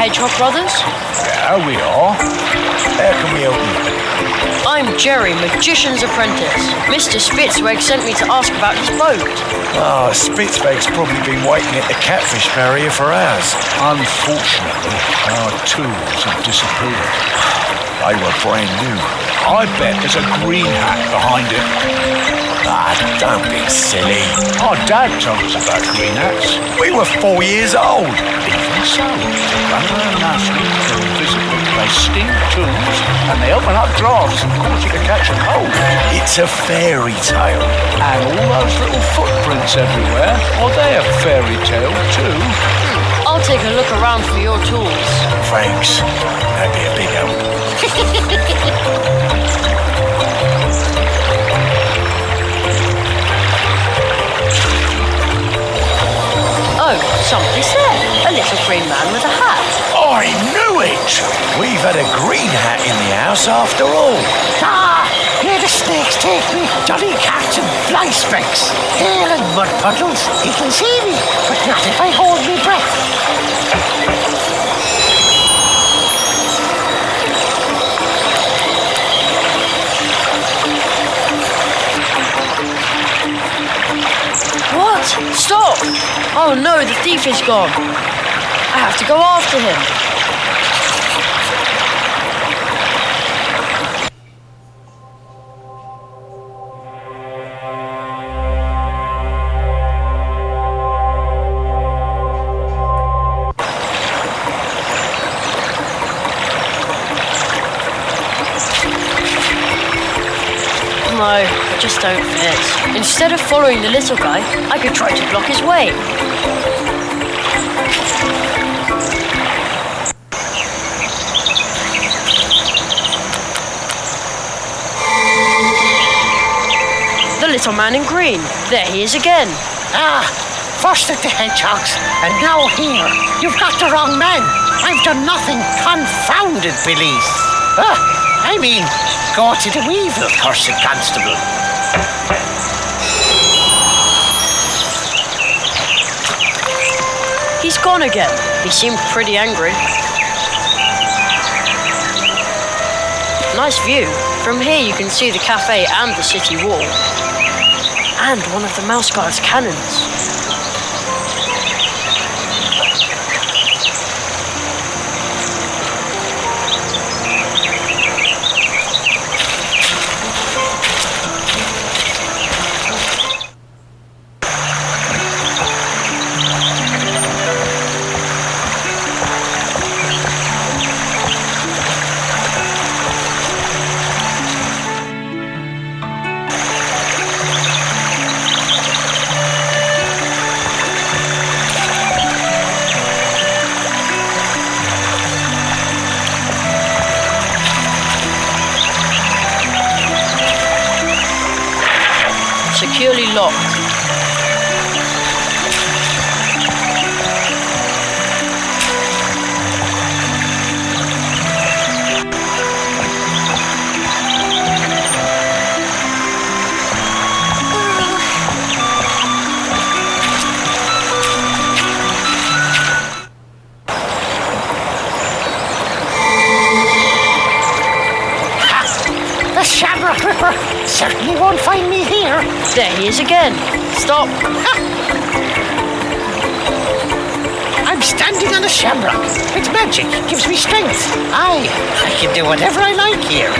Hedgehog brothers? Yeah, we are. How can we help you? I'm Jerry, Magician's apprentice. Mr. Spitzweg sent me to ask about his boat. Ah, Spitzweg's probably been waiting at the catfish barrier for hours. Unfortunately, our tools have disappeared. They were brand new. I bet there's a green hat behind it. Ah, don't be silly. Our dad told us about green hats. We were 4 years old. Even so, they run around nursery to invisible. They steam tools and they open up drafts and cause you to catch a cold. It's a fairy tale. And all those little footprints everywhere, are they a fairy tale too? I'll take a look around for your tools. Thanks. That'd be a big help. Oh, somebody's there. A little green man with a hat. I knew it! We've had a green hat in the house after all. Ah, here the snakes take me. Jolly cats and fly specks. Hail and mud puddles. He can see me, but not if I hold my breath. What? Stop! Oh no, the thief is gone. I have to go after him. No, I just don't fit. Instead of following the little guy, I could try to block his way. The little man in green. There he is again. Ah, first at the hedgehogs, and now here. You've got the wrong man. I've done nothing. Confounded police. I mean, go to the weevil, cursed constable. He's gone again. He seemed pretty angry. Nice view. From here you can see the cafe and the city wall. And one of the Mouse Guard's cannons. Securely locked. The Shamrock Ripper certainly won't find me here. There he is again. Stop. I'm standing on a shamrock. It's magic. It gives me strength. I can do whatever I like here.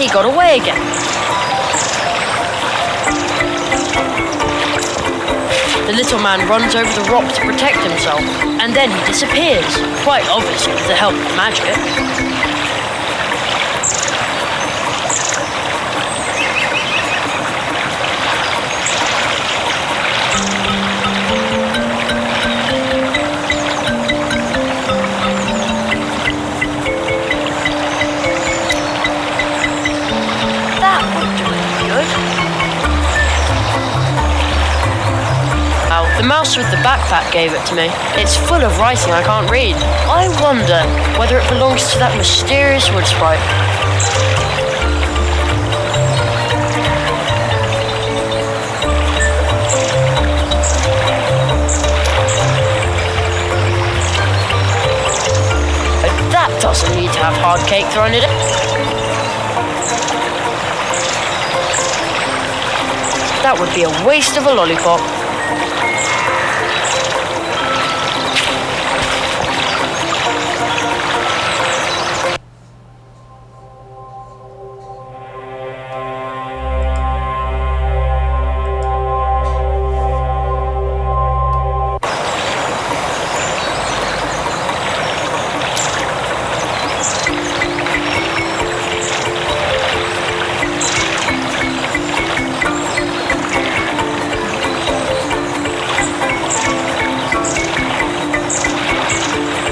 He got away again. The little man runs over the rock to protect himself, and then he disappears, quite obviously with the help of magic. That won't do any good. The mouse with the backpack gave it to me. It's full of writing I can't read. I wonder whether it belongs to that mysterious wood sprite. have hard cake thrown in it. That would be a waste of a lollipop.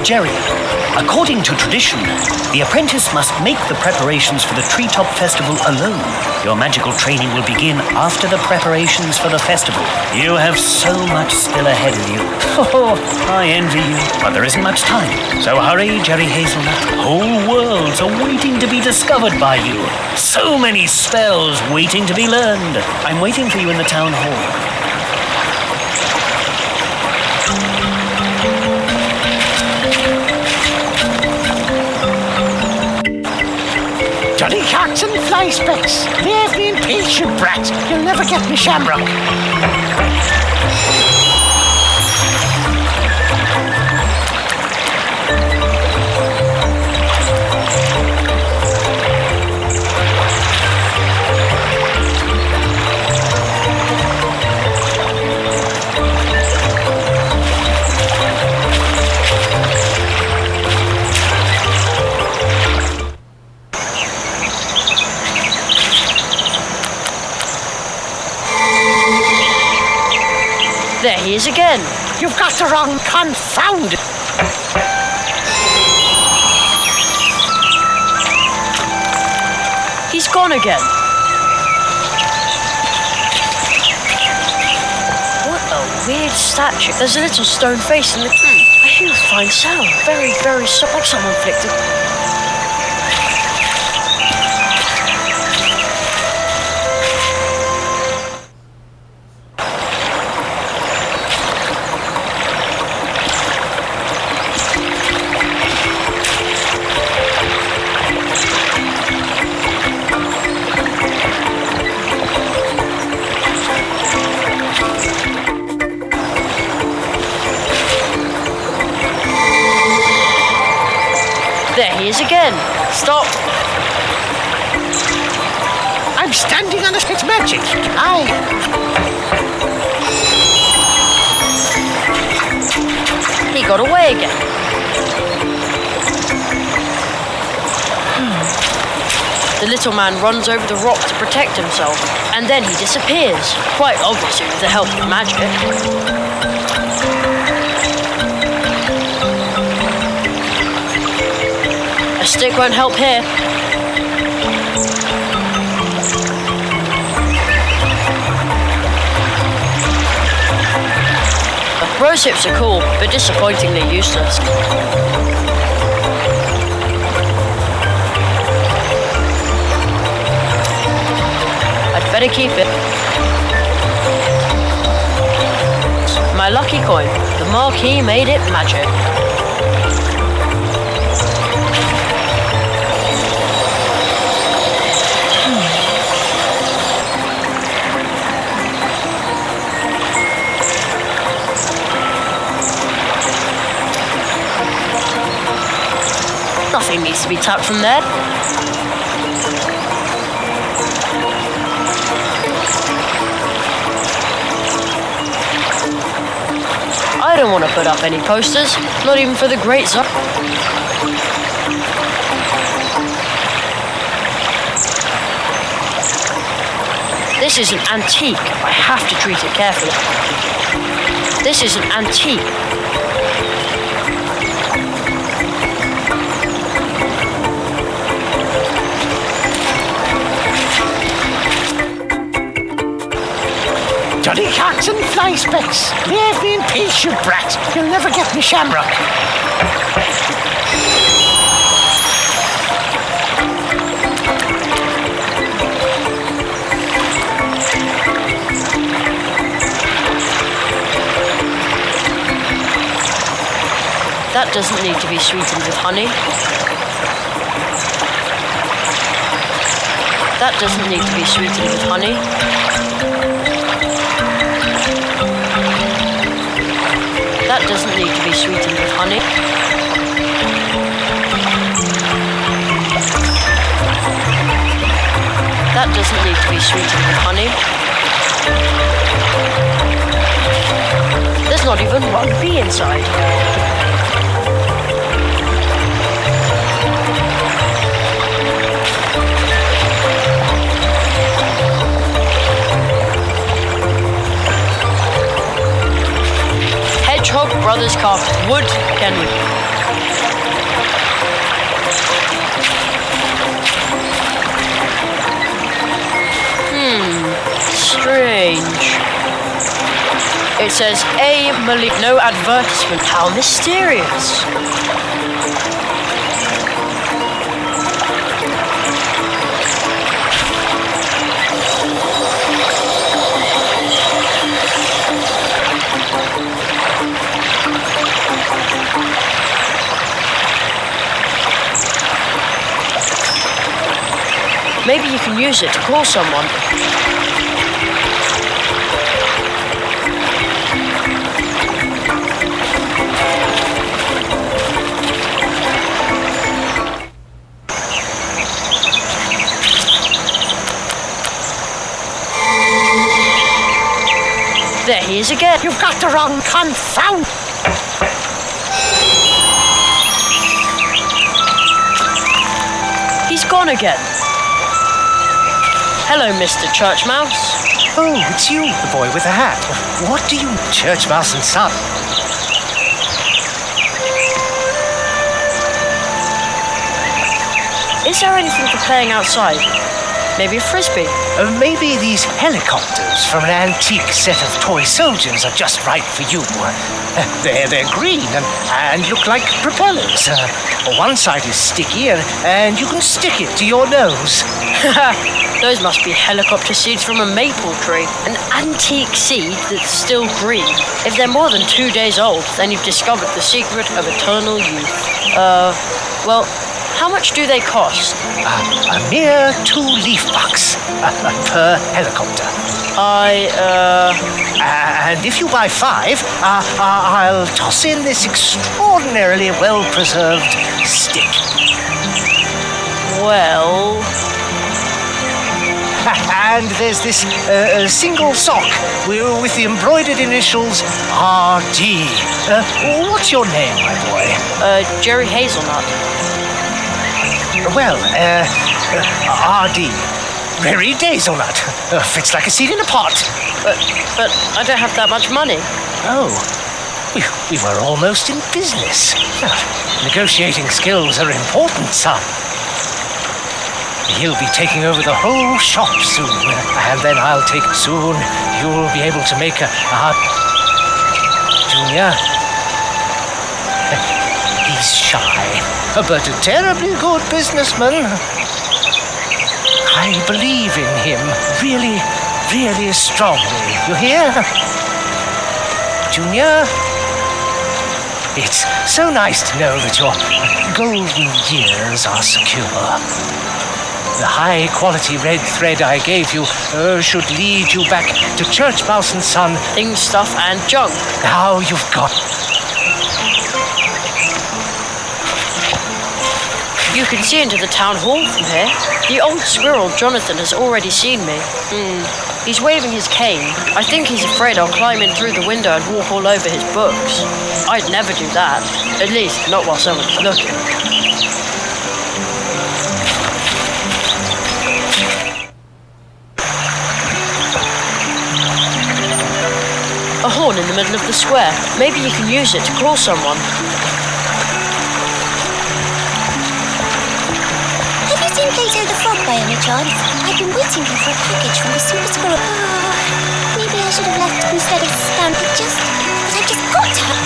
Jerry, according to tradition, the apprentice must make the preparations for the Treetop Festival alone. Your magical training will begin after the preparations for the festival. You have so much still ahead of you. Oh, I envy you, but there isn't much time. So hurry, Jerry Hazelnut. Whole worlds are waiting to be discovered by you. So many spells waiting to be learned. I'm waiting for you in the town hall. Johnny Cats and Fly Specks, leave me in peace, you brat. You'll never get me shamrock. There he is again. You've got the wrong confound. He's gone again. What a weird statue. There's a little stone face in the... I hear a fine sound. Very, very soft, like someone flicked it. There he is again. Stop. I'm standing on a spit magic. He got away again. The little man runs over the rock to protect himself, and then he disappears. Quite obviously with the help of magic. A stick won't help here. Rose hips are cool, but disappointingly useless. I'd better keep it. My lucky coin. The marquee made it magic. Nothing needs to be tapped from there. I don't want to put up any posters, not even for the Great Czar. This is an antique. I have to treat it carefully. This is an antique. Johnny Cats and Fly Specks, leave me in peace, you brat. You'll never get me shamrock. That doesn't need to be sweetened with honey. That doesn't need to be sweetened with honey. That doesn't need to be sweetened with honey. That doesn't need to be sweetened with honey. There's not even one bee inside. Hedgehog Brothers Carpet. Wood, Kenwood. Strange. It says A. Malik, no advertisement. How mysterious. Maybe you can use it to call someone. There he is again. You've got the wrong confound. He's gone again. Hello, Mr. Church Mouse. Oh, it's you, the boy with the hat. What do you, Church Mouse and Son? Is there anything for playing outside? Maybe a frisbee? Maybe these helicopters from an antique set of toy soldiers are just right for you. They're green and look like propellers. One side is sticky and you can stick it to your nose. Those must be helicopter seeds from a maple tree. An antique seed that's still green. If they're more than 2 days old, then you've discovered the secret of eternal youth. Well, how much do they cost? A mere 2 leaf bucks per helicopter. And if you buy 5, I'll toss in this extraordinarily well-preserved stick. Well... And there's this single sock with the embroidered initials R.D. What's your name, my boy? Jerry Hazelnut. Well, R.D. Very Hazelnut. Fits like a seed in a pot. But I don't have that much money. Oh, we were almost in business. Negotiating skills are important, son. He'll be taking over the whole shop soon, and then I'll take soon. You'll be able to make a Junior. He's shy, but a terribly good businessman. I believe in him really, really strongly. You hear? Junior? It's so nice to know that your golden years are secure. The high-quality red thread I gave you should lead you back to Church Mouse and Son. Things, stuff, and junk. Now you've got... You can see into the town hall from here. The old squirrel, Jonathan, has already seen me. He's waving his cane. I think he's afraid I'll climb in through the window and walk all over his books. I'd never do that. At least, not while someone's looking. A horn in the middle of the square. Maybe you can use it to call someone. Have you seen Plato the Frog by any chance? I've been waiting here for a package from the Super Squirrel. Maybe I should have left instead of standing. But I've just got to have...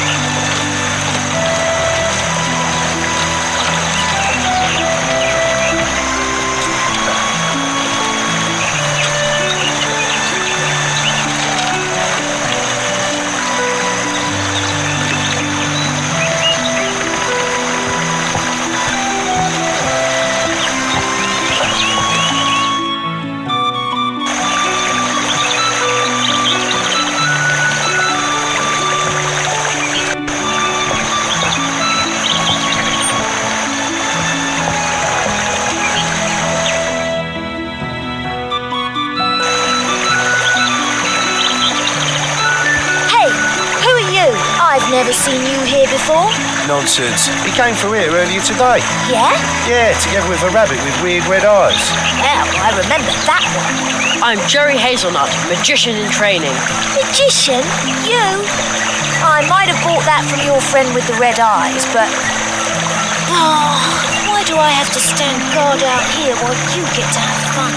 never seen you here before? Nonsense. He came through here earlier today. Yeah? Yeah, together with a rabbit with weird red eyes. Well, I remember that one. I'm Jerry Hazelnut, magician in training. Magician? You? I might have bought that from your friend with the red eyes, but... Oh, why do I have to stand guard out here while you get to have fun?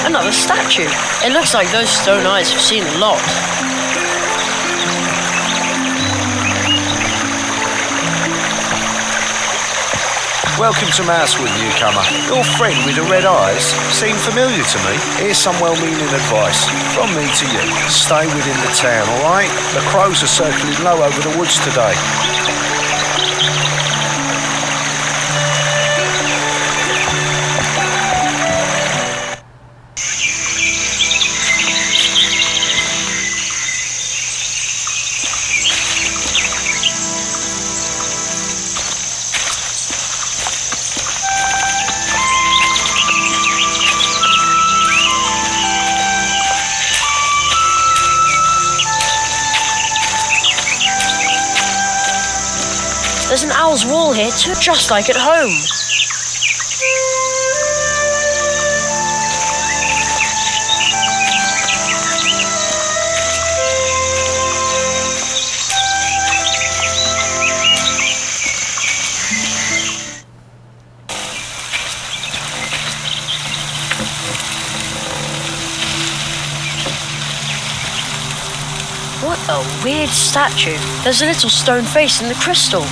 Another statue. It looks like those stone eyes have seen a lot. Welcome to Mousewood, newcomer. Your friend with the red eyes seemed familiar to me. Here's some well-meaning advice from me to you. Stay within the town, all right? The crows are circling low over the woods today. There's an owl's wall here too, just like at home. What a weird statue. There's a little stone face in the crystal.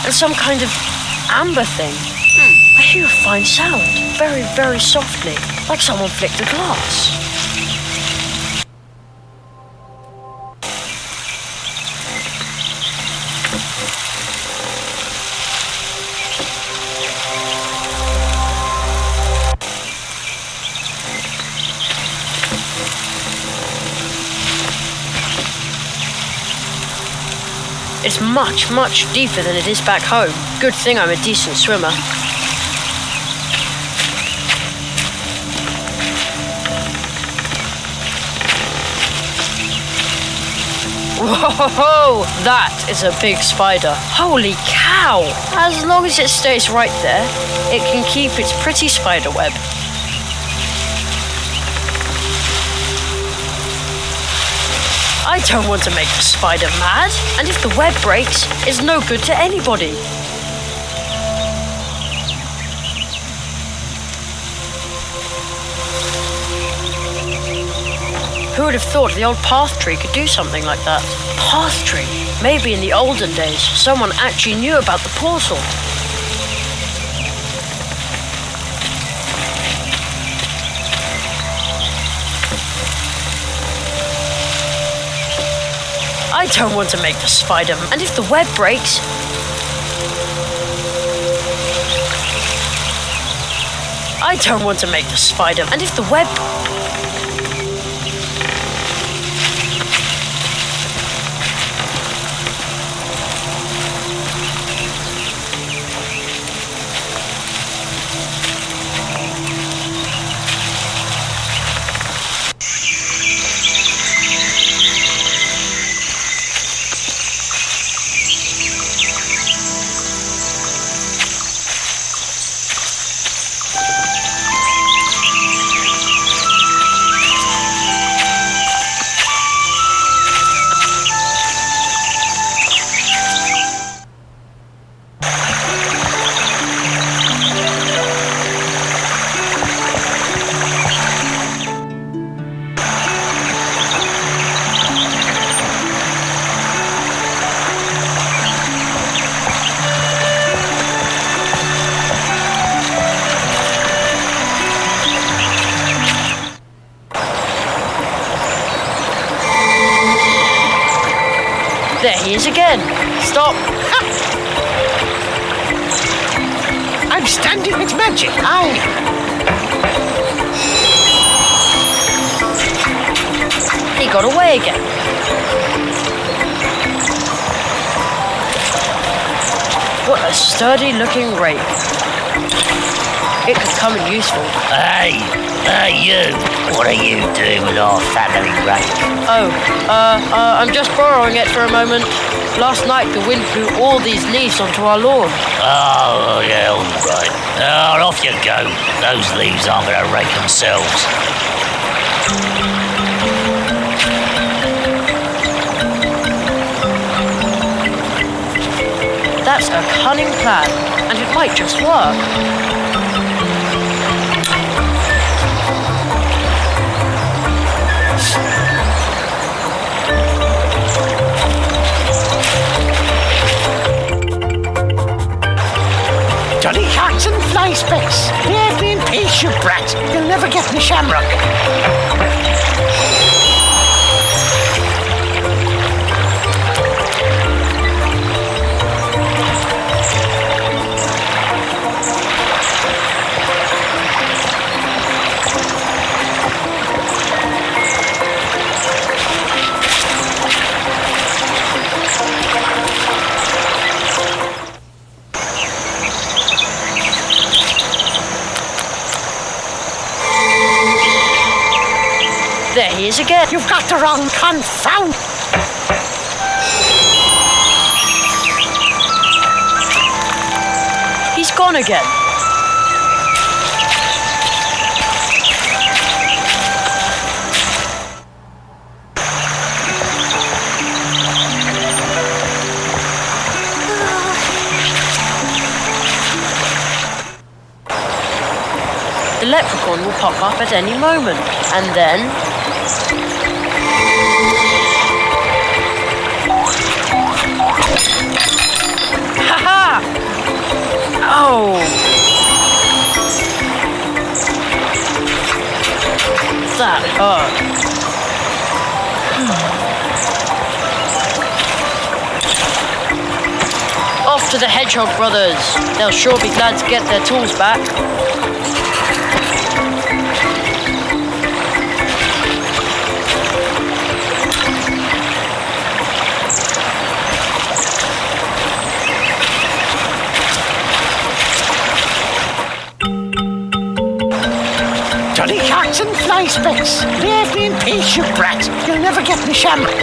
And some kind of amber thing. I hear a fine sound, very, very softly, like someone flicked a glass. It's much, much deeper than it is back home. Good thing I'm a decent swimmer. Whoa, that is a big spider. Holy cow! As long as it stays right there, it can keep its pretty spider web. I don't want to make the spider mad, and if the web breaks, it's no good to anybody. Who would have thought the old path tree could do something like that? Path tree? Maybe in the olden days, someone actually knew about the portal. I don't want to make the spider, and if the web breaks... I don't want to make the spider, and if the web... There he is again. Stop. I'm standing with magic. He got away again. What a sturdy looking rake. It could come in useful. Hey, You. What are you doing with our family rake? Oh, I'm just borrowing it for a moment. Last night the wind blew all these leaves onto our lawn. Oh, yeah, all right. Oh, off you go. Those leaves aren't going to rake themselves. That's a cunning plan, and it might just work. Johnny Hawks and Fly Specks. Leave me in peace, you brat. You'll never get me shamrock. There he is again. You've got the wrong confound. He's gone again. The leprechaun will pop up at any moment, and then... Ha-ha! Oh! That hurt. Off to the Hedgehog brothers. They'll sure be glad to get their tools back. Johnny Hawks and Fly Specks. Leave me in peace, you brat. You'll never get me shamrock.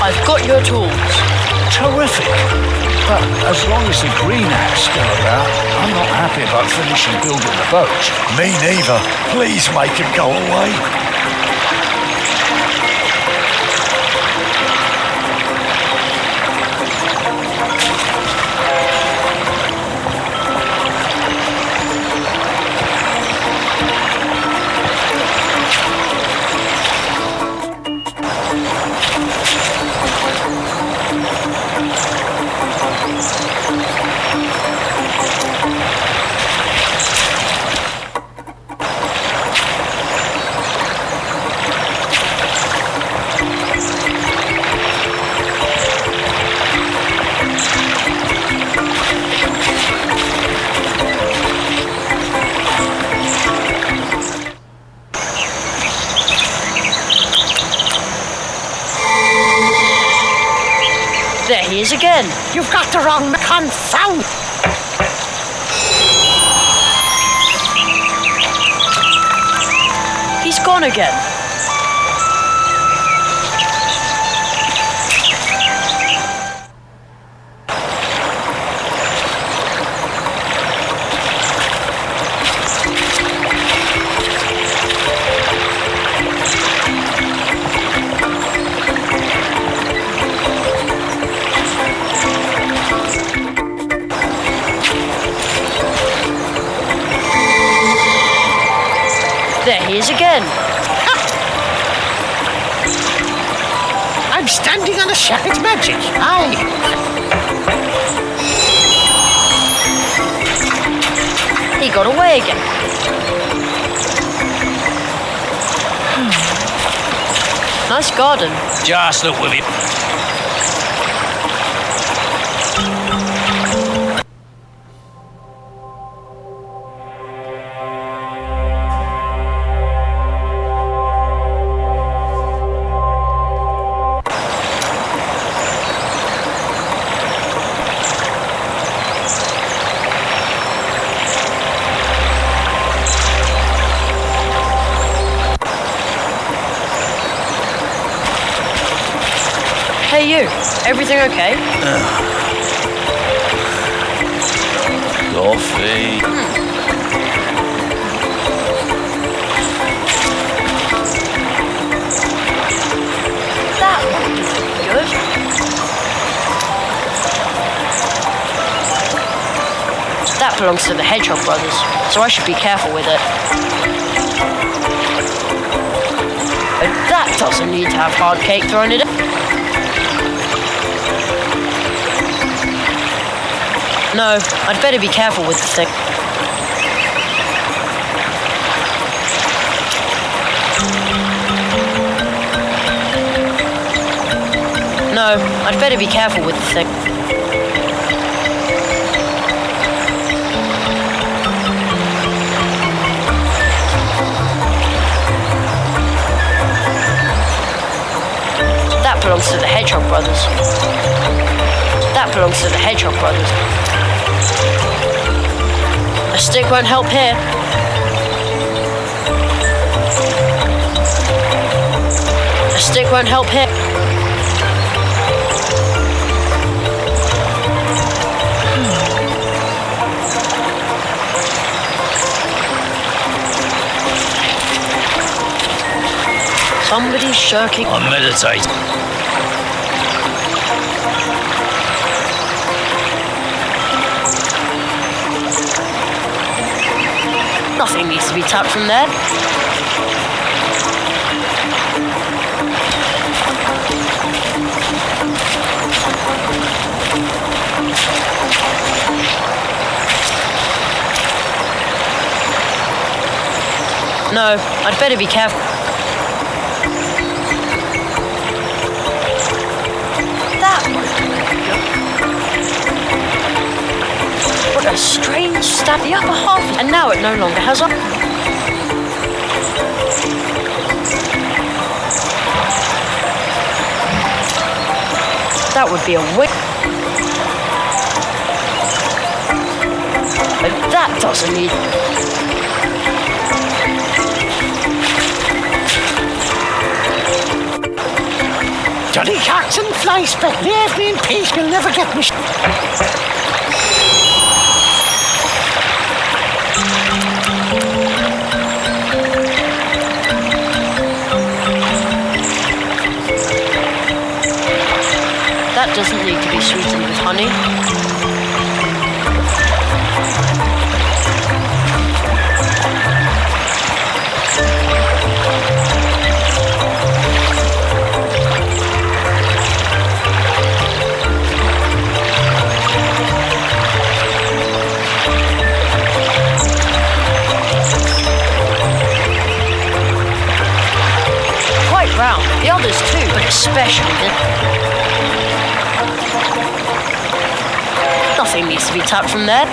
I've got your tools. Terrific. But as long as the greenhouse's still about, I'm not happy about finishing building the boat. Me neither. Please make him go away. There he is again. You've got the wrong confound. He's gone again. There he is again. I'm standing on a shepherd's magic. Aye. He got away again. Nice garden. Just look with it. Hey you, everything okay? Coffee. That would be good. That belongs to the Hedgehog brothers, so I should be careful with it. But that doesn't need to have hard cake thrown in it. No, I'd better be careful with the thing. No, I'd better be careful with the thing. That belongs to the Hedgehog brothers. That belongs to the Hedgehog brothers. A stick won't help here. A stick won't help here. Somebody's shirking. I'm meditating. Nothing needs to be tapped from there. No, I'd better be careful. That what a strange stab. The upper half, and now it no longer has up. That would be a wick. But that doesn't need. Johnny Jackson flies back. Leave me in peace. You'll never get me. That doesn't need to be sweetened with honey. Quite round. The others too, but especially the... Nothing needs to be tapped from there.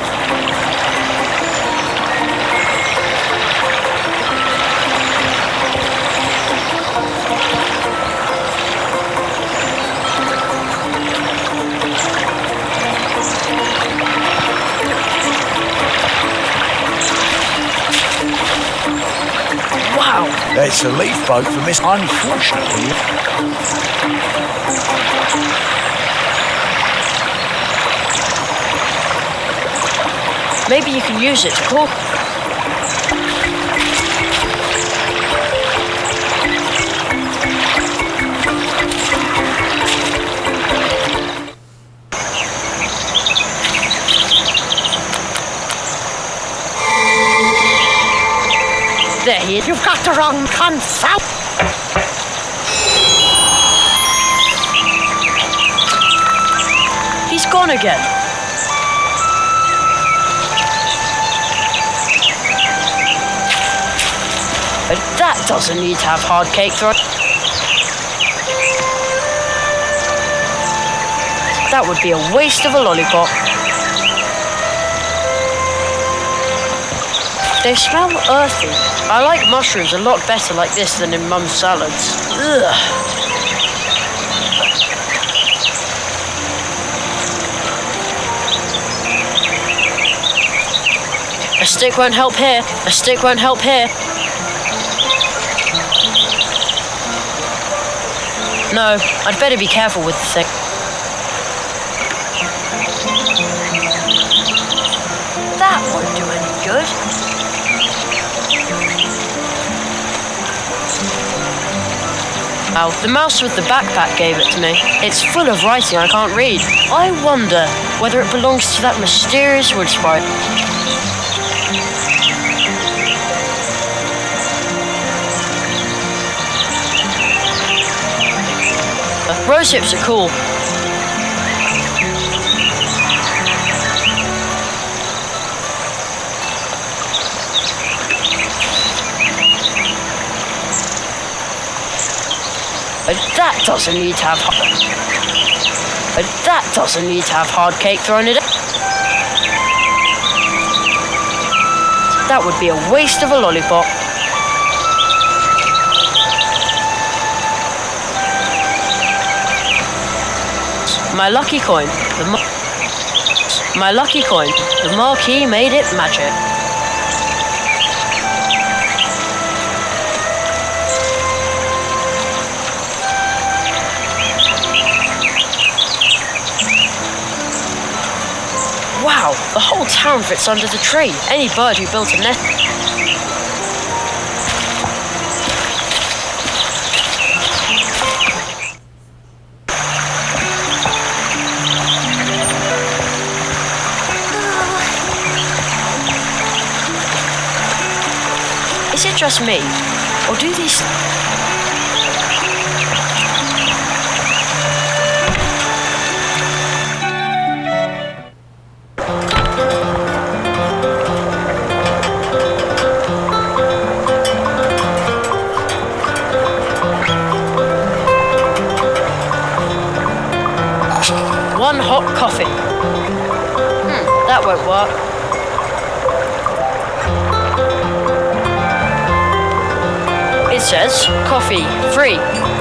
Wow. That's a leaf boat for Miss. Unfortunately, Maybe you can use it to cook. There he is. You've got the wrong confound. He's gone again. But that doesn't need to have hard cake thrown. That would be a waste of a lollipop. They smell earthy. I like mushrooms a lot better like this than in Mum's salads. Ugh. A stick won't help here. A stick won't help here. No, I'd better be careful with the thing. That won't do any good. Wow, the mouse with the backpack gave it to me. It's full of writing I can't read. I wonder whether it belongs to that mysterious wood sprite. Rose hips are cool. But that doesn't need to have hard cake thrown in it. That would be a waste of a lollipop. My lucky coin. The marquee made it magic. Wow, the whole town fits under the tree. Any bird who built a nest. Is it just me, or do these... One hot coffee. That won't work. It says coffee free,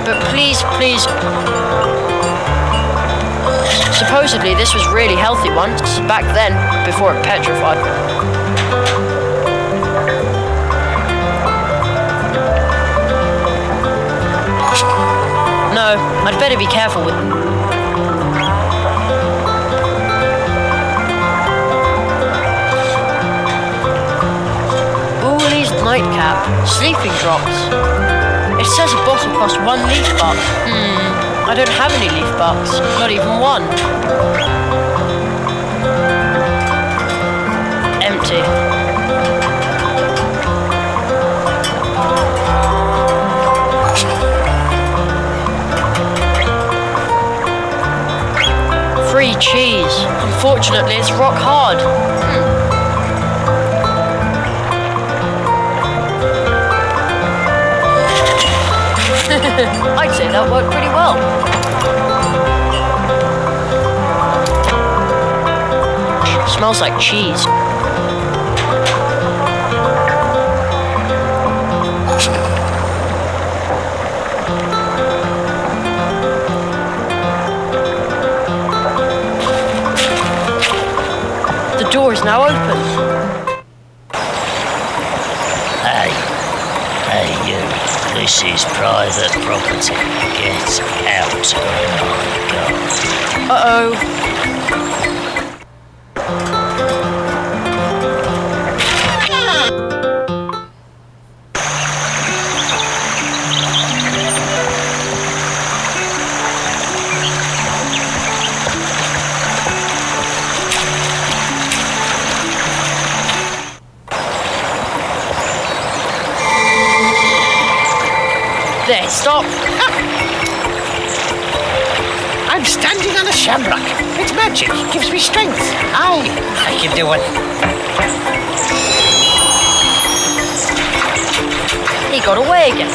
but please. Supposedly this was really healthy once, back then, before it petrified. No, I'd better be careful with... Nightcap, sleeping drops. It says a bottle costs 1 leaf buck. I don't have any leaf bucks, not even one. Empty. Free cheese. Unfortunately, it's rock hard. I'd say that worked pretty well. Smells like cheese. The door is now open. Hey you. This is private property. Get out. Oh my God. Uh-oh. There, stop. I'm standing on a shamrock. It's magic. Gives me strength. Aye, I can do it. He got away again.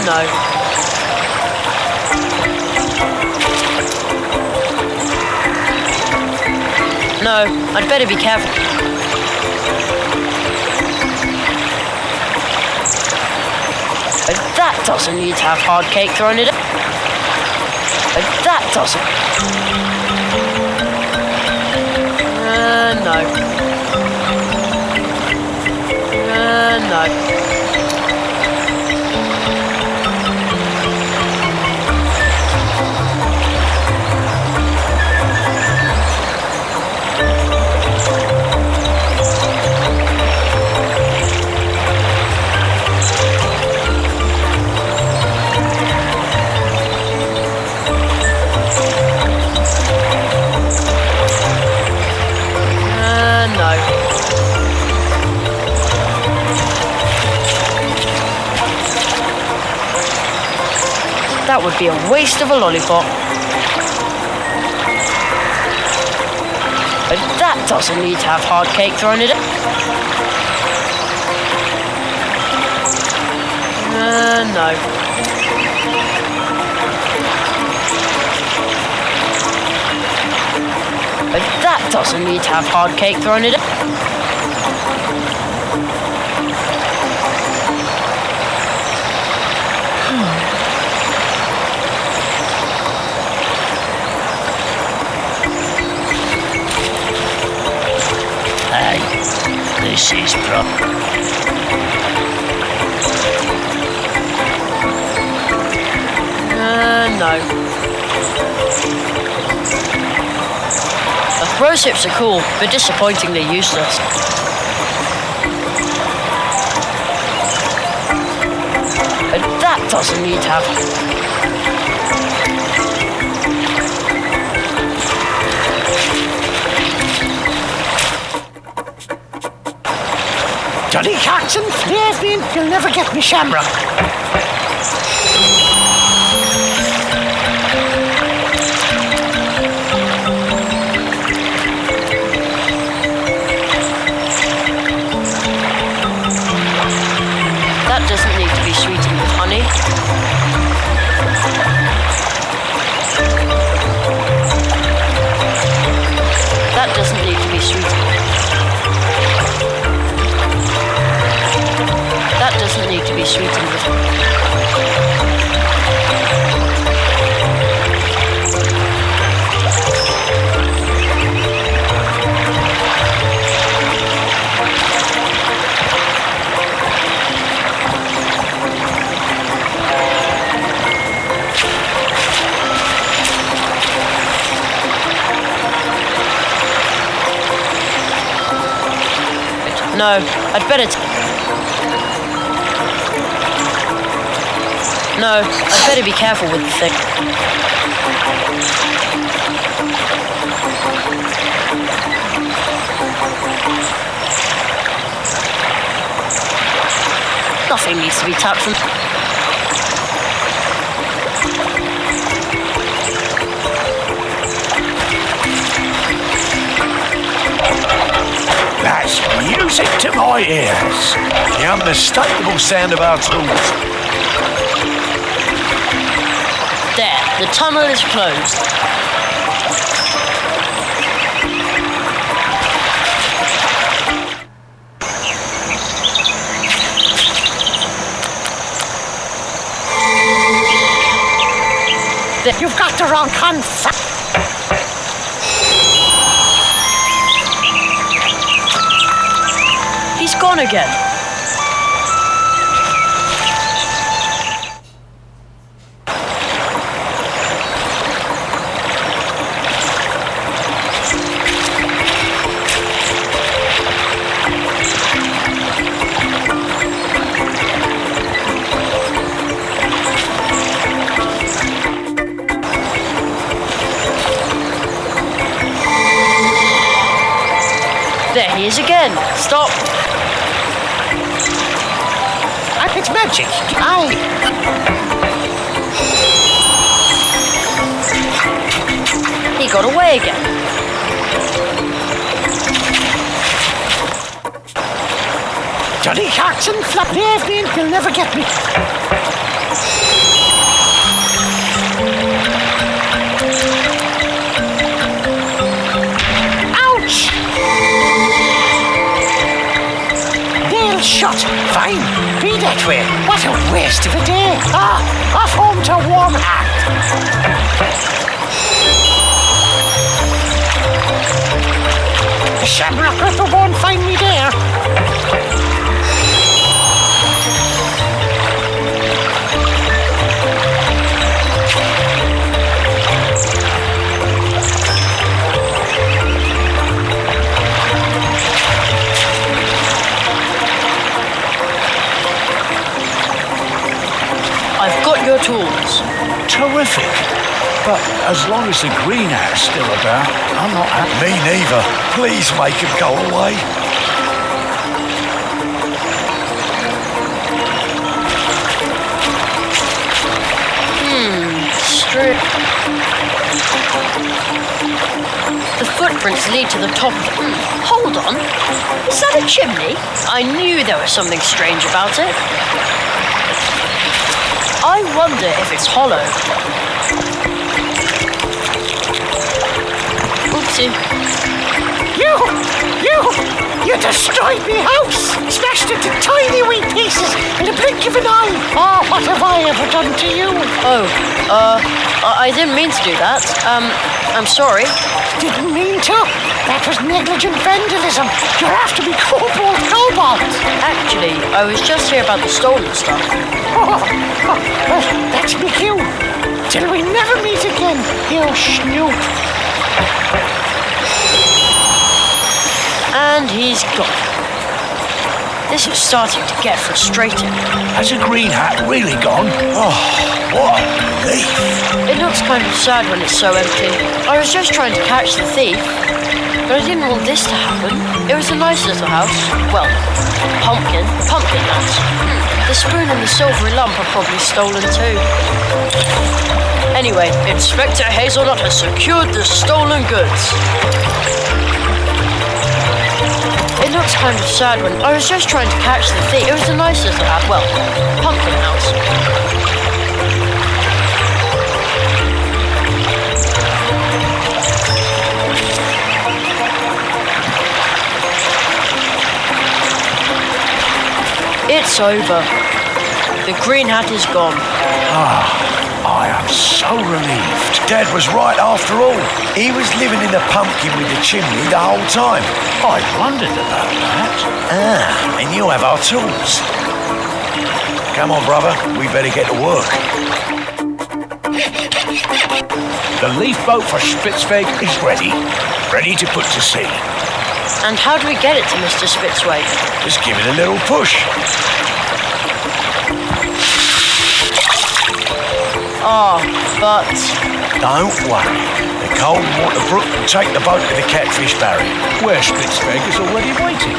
no. No, I'd better be careful. That doesn't need to have hard cake thrown in it. That doesn't. No. No. That would be a waste of a lollipop. But that doesn't need to have hard cake thrown in it. No. But that doesn't need to have hard cake thrown in it. This is no. Rose hips are cool, but disappointingly useless. But that doesn't need to have. Johnny Jackson, leave me, you'll never get me shamrock. That doesn't need to be sweetened with honey. That doesn't need to be sweetened. That doesn't need to be sweetened with. No, I'd better. No, I'd better be careful with the thing. Nothing needs to be touched. That's music to my ears. The unmistakable sound of our tools. There, the tunnel is closed. You've got the wrong hand. He's gone again. There he is again. Stop. It's magic. He got away again. Johnny Jackson, flap, leave me, you'll never get me. shot. Fine, be that way. What a waste of a day. Off home to warm heart. The shamrock ripper won't find me there. I've got your tools. Terrific. But as long as the green hat's still about, I'm not happy. Me neither. Please make him go away. Straight. The footprints lead to the top of it. Hold on. Is that a chimney? I knew there was something strange about it. I wonder if it's hollow. Oopsie. You destroyed me house! Smashed it to tiny wee pieces in a blink of an eye! Oh, what have I ever done to you? I didn't mean to do that. I'm sorry. Didn't mean to? That was negligent vandalism. You're after me cobalt. Actually, I was just here about the stolen stuff. Well, that's me cue. Till we never meet again, you snoop. And he's gone. This is starting to get frustrating. Has a green hat really gone? Oh, what a relief. It looks kind of sad when it's so empty. I was just trying to catch the thief, but I didn't want this to happen. It was a nice little house. Well, pumpkin house. The spoon and the silvery lump are probably stolen too. Anyway, Inspector Hazelnut has secured the stolen goods. It looks kind of sad when I was just trying to catch the thief. It was a nice little house. Well, pumpkin house. It's over. The green hat is gone. I am so relieved. Dad was right after all. He was living in a pumpkin with a chimney the whole time. I wondered about that. And you have our tools. Come on, brother. We better get to work. The leaf boat for Spitzweg is ready. Ready to put to sea. And how do we get it to Mr. Spitzweg? Just give it a little push. But... Don't worry. The cold water brook will take the boat to the catfish barrier. Where Spitzweg is already waiting.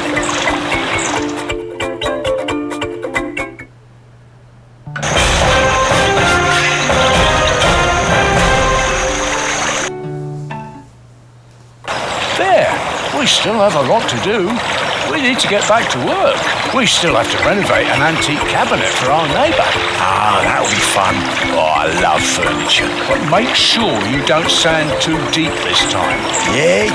There. We still have a lot to do. We need to get back to work. We still have to renovate an antique cabinet for our neighbour. That'll be fun. I love furniture. But make sure you don't sand too deep this time. Yeah.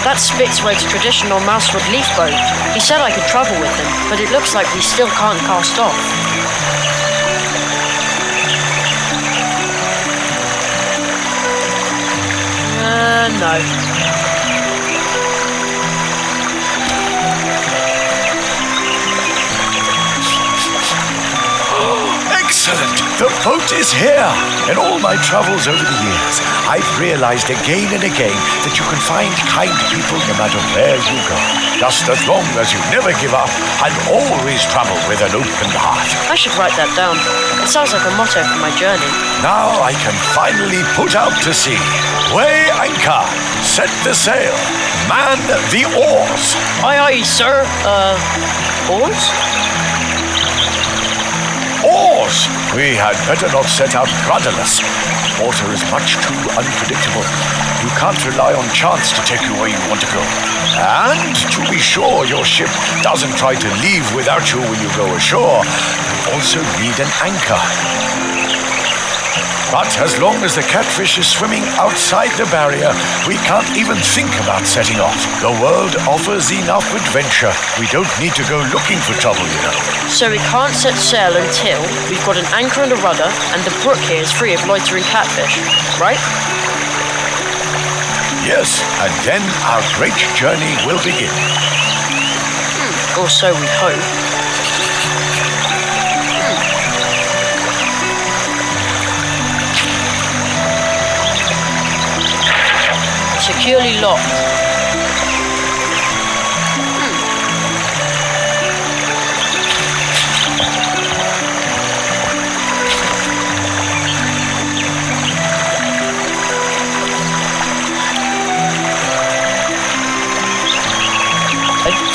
That's Spitzweg's traditional mousewood leaf boat. He said I could travel with him, but it looks like we still can't cast off. No. Excellent! The boat is here! In all my travels over the years, I've realized again and again that you can find kind people no matter where you go. Just as long as you never give up and always travel with an open heart. I should write that down. It sounds like a motto for my journey. Now I can finally put out to sea. Weigh anchor, set the sail, man the oars. Aye, aye, sir. Oars? Oars! We had better not set out rudderless. Water is much too unpredictable. You can't rely on chance to take you where you want to go. And to be sure your ship doesn't try to leave without you when you go ashore, you also need an anchor. But as long as the catfish is swimming outside the barrier, we can't even think about setting off. The world offers enough adventure. We don't need to go looking for trouble, you know. So we can't set sail until we've got an anchor and a rudder, and the brook here is free of loitering catfish, right? Yes, and then our great journey will begin. Or so we hope. Securely locked.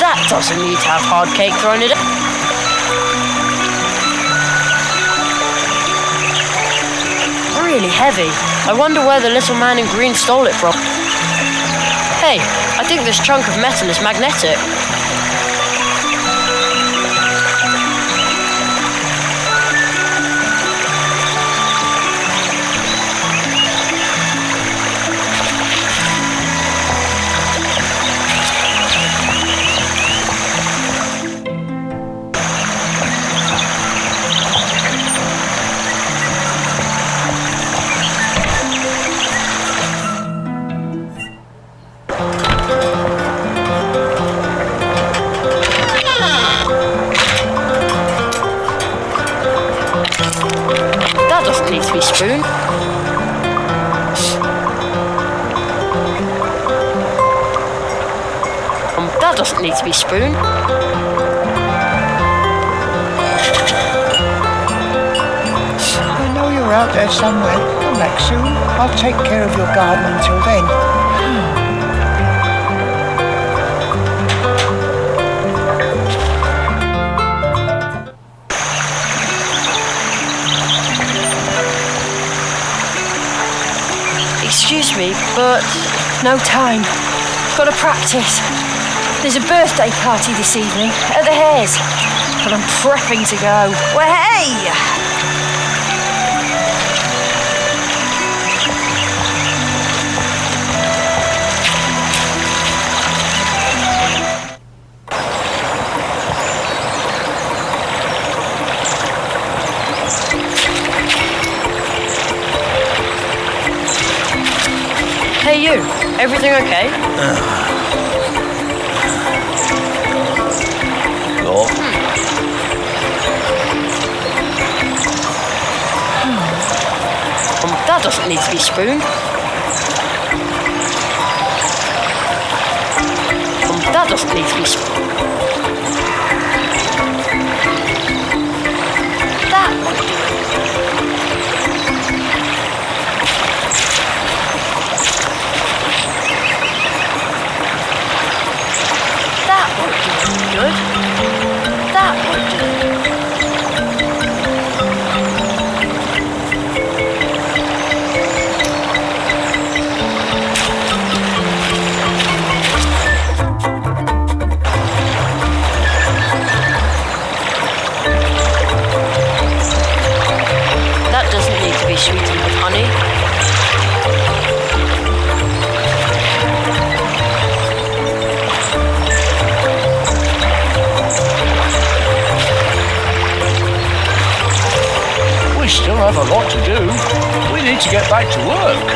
That doesn't need to have hard cake thrown in it. Really heavy. I wonder where the little man in green stole it from. Hey, I think this chunk of metal is magnetic. Spoon. That doesn't need to be spoon. I know you're out there somewhere. Come back soon. I'll take care of your garden until then. Excuse me, but no time. Got to practice. There's a birthday party this evening at the Hares, and I'm prepping to go. Well, hey! Hey you, everything okay? That doesn't need to be spooned. That doesn't need to be spooned. That would do. That would do good. That would do. Sweetened with honey. We still have a lot to do. We need to get back to work.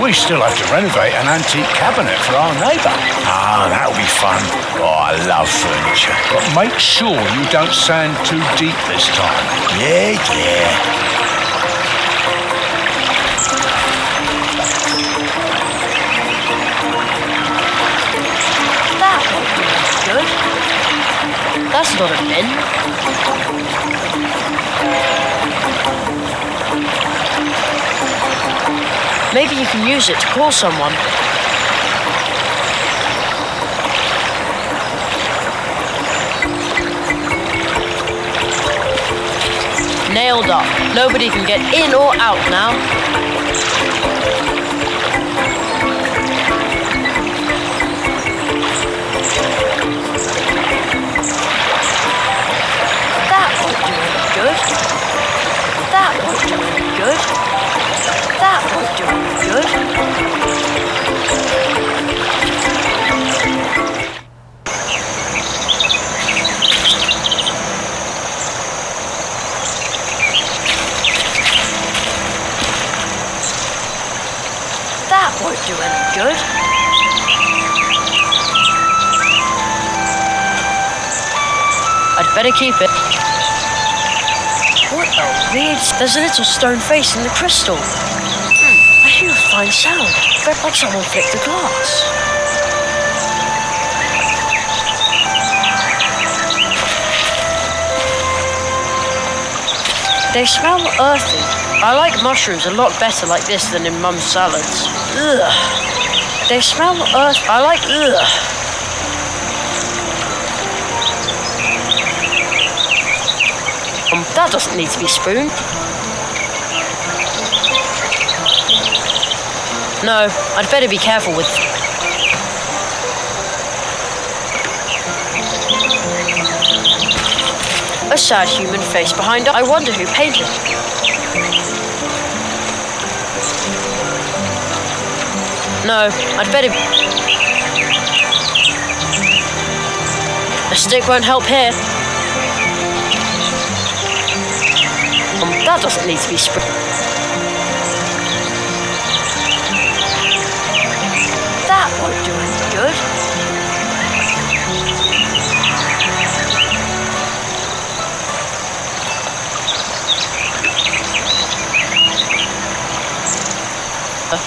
We still have to renovate an antique cabinet for our neighbour. Ah, that'll be fun. Oh, I love furniture. But make sure you don't sand too deep this time. Yeah. That won't do much good. That's not a bin. Maybe you can use it to call someone. Nailed up. Nobody can get in or out now. That won't do any good. That won't do any good. That won't do any good. That won't do any good. I'd better keep it. What a weird... There's a little stone face in the crystal. I hear a fine sound. Like someone flicked the glass. They smell earthy. I like mushrooms a lot better like this than in Mum's salads. Ugh. They smell earthy. I like... Ugh. That doesn't need to be spooned. No, I'd better be careful with... A sad human face behind it. I wonder who painted it. No, I'd better... A stick won't help here. That doesn't need to be sprayed. That won't do any good.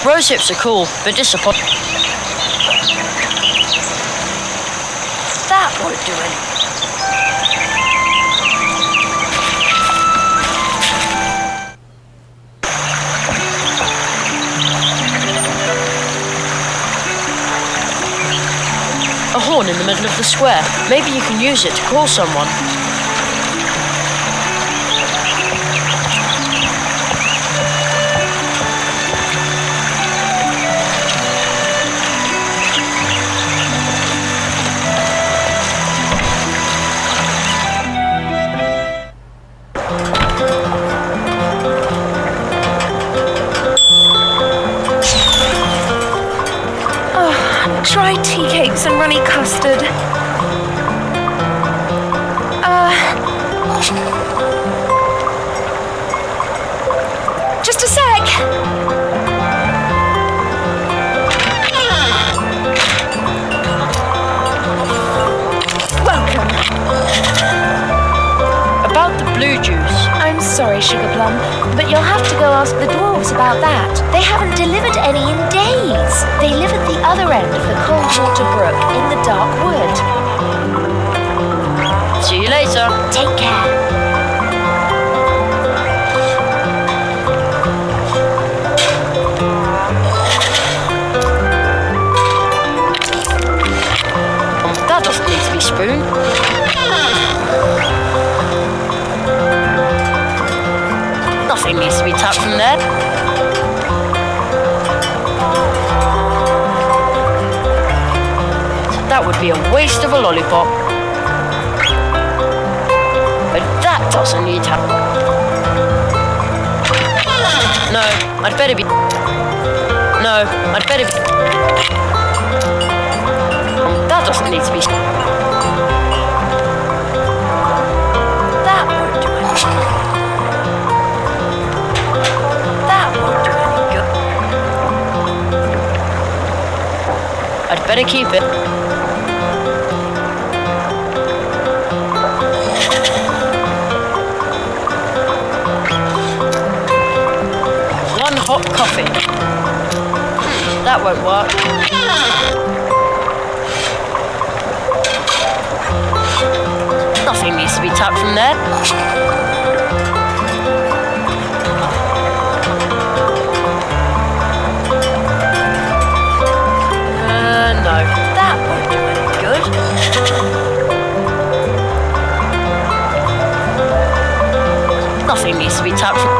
Rose hips are cool, but disappointing. That won't do any. A horn in the middle of the square. Maybe you can use it to call someone. Dry tea cakes and runny custard. Just a sec. Welcome. About the blue juice. I'm sorry, Sugar Plum, but you'll have to go ask the dwarves about that. They haven't delivered any in days. They live at the other end of the Coldwater Brook in the dark wood. See you later. Take care. That doesn't need to be spooned. Nothing needs to be tapped from there. That would be a waste of a lollipop. But that doesn't need to happen. No, I'd better be... No, I'd better be... That doesn't need to be... That won't do anything. That won't do any good. better keep it. One hot coffee. That won't work. Nothing needs to be tapped from there. No, that won't do any good. Nothing needs to be tapped from...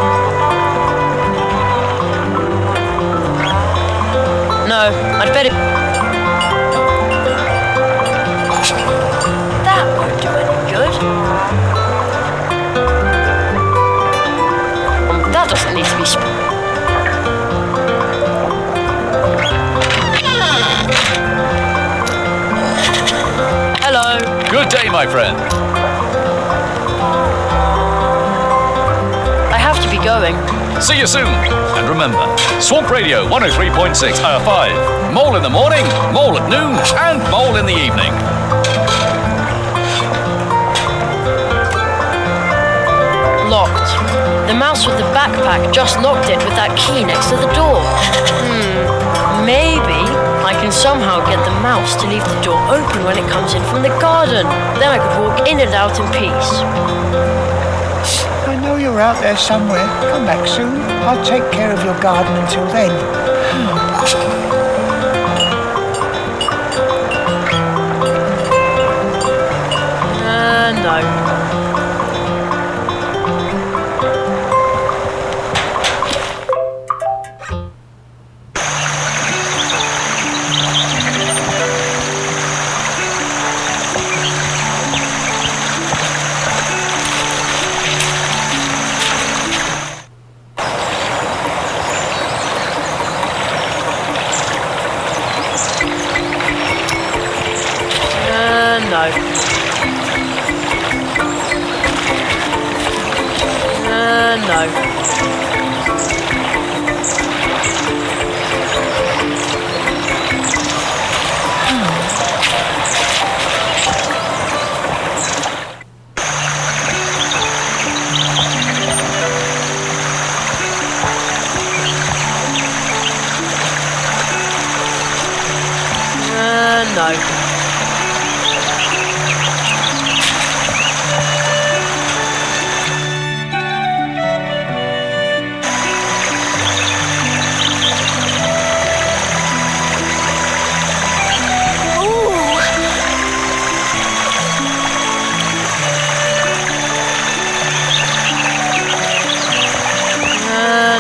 No, I'd better... That won't do any good. That doesn't need to be... Hello. Good day, my friend. I have to be going. See you soon. And remember, Swamp Radio 103.6 Hour 5. Mole in the morning, mole at noon, and mole in the evening. Locked. The mouse with the backpack just locked it with that key next to the door. Maybe I can somehow get the mouse to leave the door open when it comes in from the garden. Then I could walk in and out in peace. I know you're out there somewhere. Come back soon. I'll take care of your garden until then.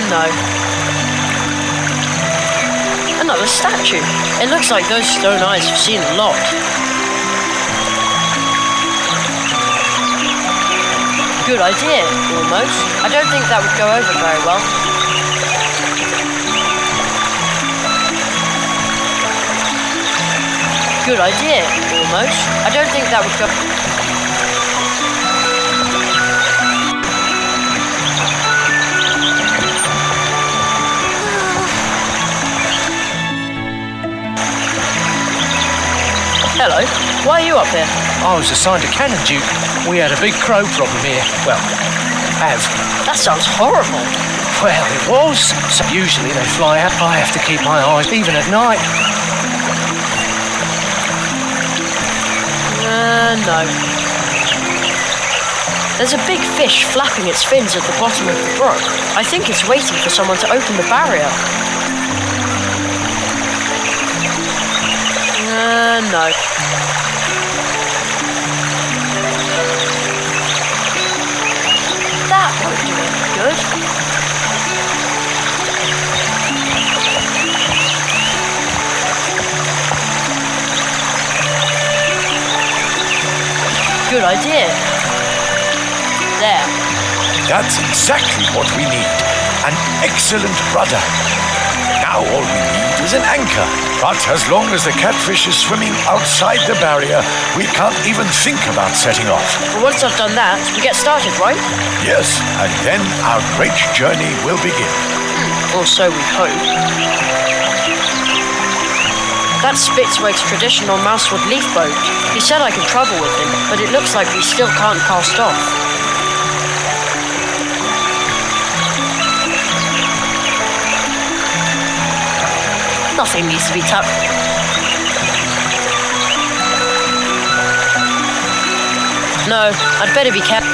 No. Another statue. It looks like those stone eyes have seen a lot. Good idea, almost. I don't think that would go over very well. Good idea, almost. I don't think that would go... Hello, why are you up here? I was assigned to cannon duty. We had a big crow problem here. Well, have. That sounds horrible. Well, it was. So usually they fly out. I have to keep my eyes even at night. No. There's a big fish flapping its fins at the bottom of the brook. I think it's waiting for someone to open the barrier. No. That won't do any good. Good idea. There. That's exactly what we need. An excellent rudder. Now all we need is an anchor. But as long as the catfish is swimming outside the barrier, we can't even think about setting off. But once I've done that, we get started, right? Yes, and then our great journey will begin. Or so we hope. That's Spitzweg's traditional mousewood leaf boat. He said I could travel with him, but it looks like we still can't cast off. Nothing needs to be tapped. No, I'd better be careful.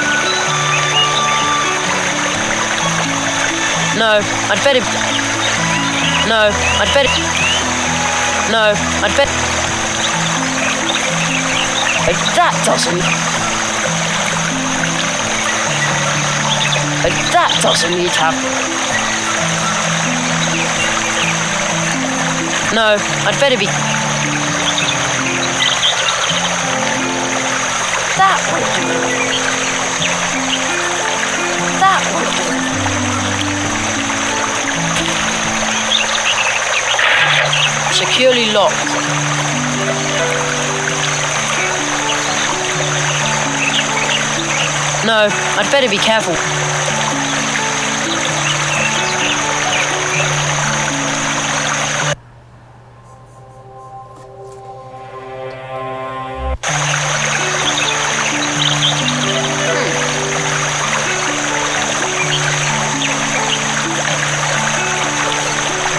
No, I'd better. No, I'd better. No, I'd better. That doesn't. That doesn't need to happen. No, I'd better be. That would do it. That would do it. Securely locked. No, I'd better be careful.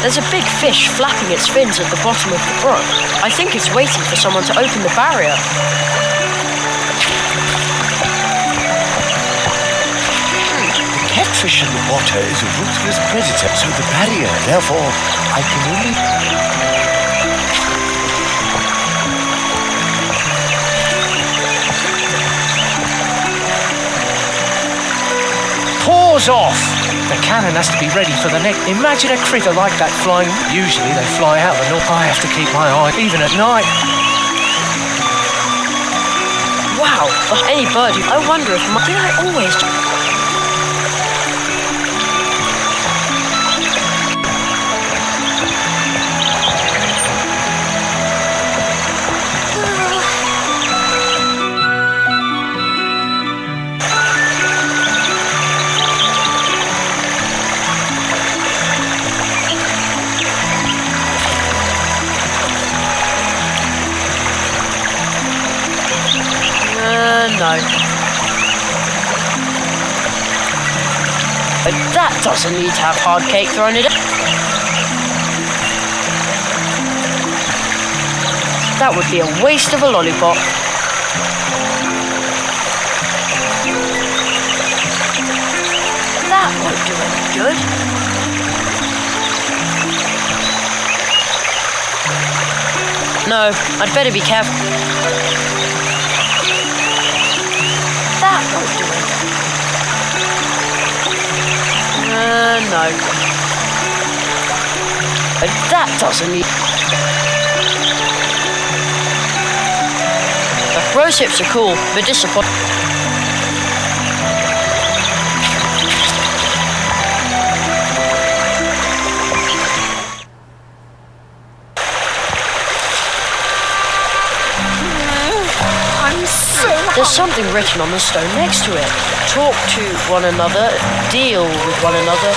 There's a big fish flapping its fins at the bottom of the brook. I think it's waiting for someone to open the barrier. The catfish in the water is a ruthless predator, so the barrier, therefore, I can only... Paws off! The cannon has to be ready for the next. Imagine a critter like that flying. Usually they fly out the north. I have to keep my eye, even at night. Wow, any bird. I wonder if did I always... No. But that doesn't need to have hard cake thrown in it. That would be a waste of a lollipop. That would do it good. No, I'd better be careful. That would do it. No. But that doesn't need... Rose hips are cool, but disappointing. There's something written on the stone next to it. Talk to one another, deal with one another,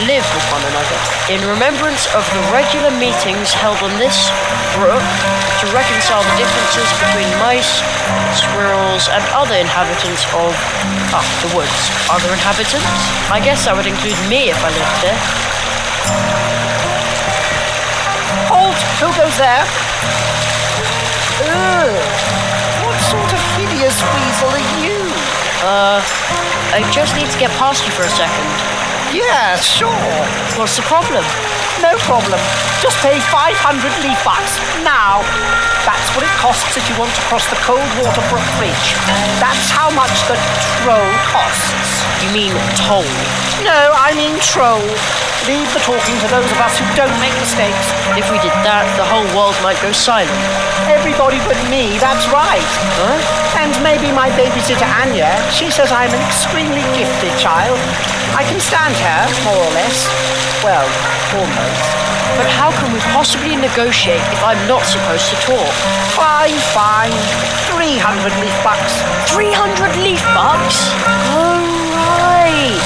live with one another. In remembrance of the regular meetings held on this brook to reconcile the differences between mice, squirrels, and other inhabitants of the woods. Other inhabitants? I guess that would include me if I lived there. Halt! Who goes there? What sort of hideous weasel are you? I just need to get past you for a second. Yeah, sure. What's the problem? No problem. Just pay 500 leaf bucks. Now. That's what it costs if you want to cross the Coldwater Brook Bridge. That's how much the troll costs. You mean toll? No, I mean troll. Leave the talking to those of us who don't make mistakes. If we did that, the whole world might go silent. Everybody but me, that's right. Huh? And maybe my babysitter Anya. She says I'm an extremely gifted child. I can stand her, more or less. Well, almost. But how can we possibly negotiate if I'm not supposed to talk? Fine. 300 leaf bucks. 300 leaf bucks? Oh, right.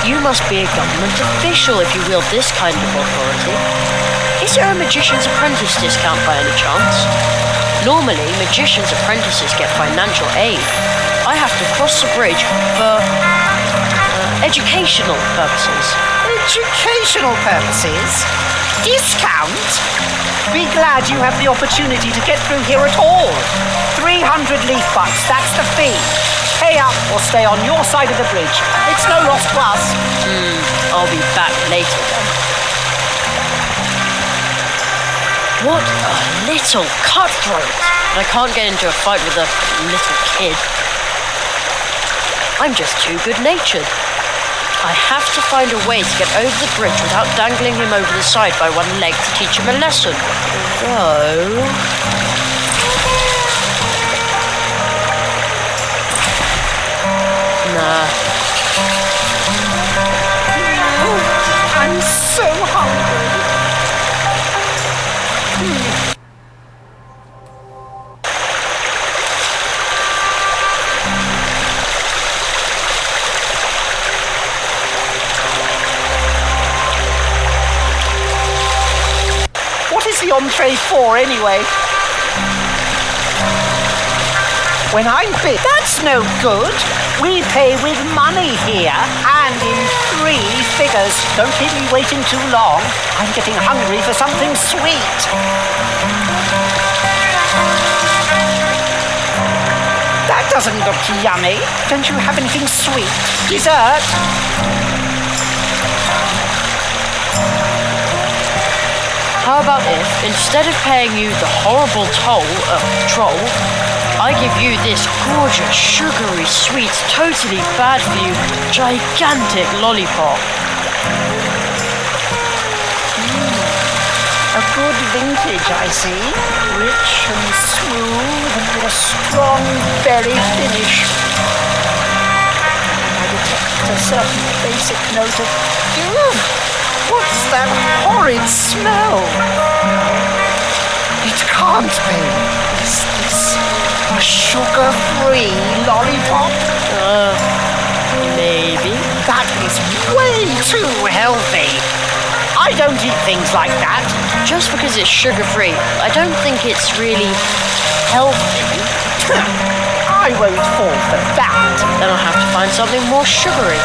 You must be a government official if you wield this kind of authority. Is there a magician's apprentice discount by any chance? Normally, magician's apprentices get financial aid. I have to cross the bridge for educational purposes. Educational purposes? Discount? Be glad you have the opportunity to get through here at all. 300 leaf bucks, that's the fee. Pay up or stay on your side of the bridge. It's no loss to us. I'll be back later then. What a little cutthroat! And I can't get into a fight with a little kid. I'm just too good-natured. I have to find a way to get over the bridge without dangling him over the side by one leg to teach him a lesson. Although... Nah. I'm so hungry. What is the entree for, anyway? When I'm big, that's no good. We pay with money here, and in 3 figures. Don't keep me waiting too long. I'm getting hungry for something sweet. That doesn't look yummy. Don't you have anything sweet? Dessert? How about if, instead of paying you the horrible troll, I give you this gorgeous, sugary, sweet, totally bad for you, gigantic lollipop? A good vintage, I see. Rich and smooth and with a strong berry finish. I detect a certain basic note of... What's that horrid smell? It can't be. Is this a sugar-free lollipop? Maybe. That is way too healthy. I don't eat things like that. Just because it's sugar-free, I don't think it's really healthy. I won't fall for that. Then I'll have to find something more sugary.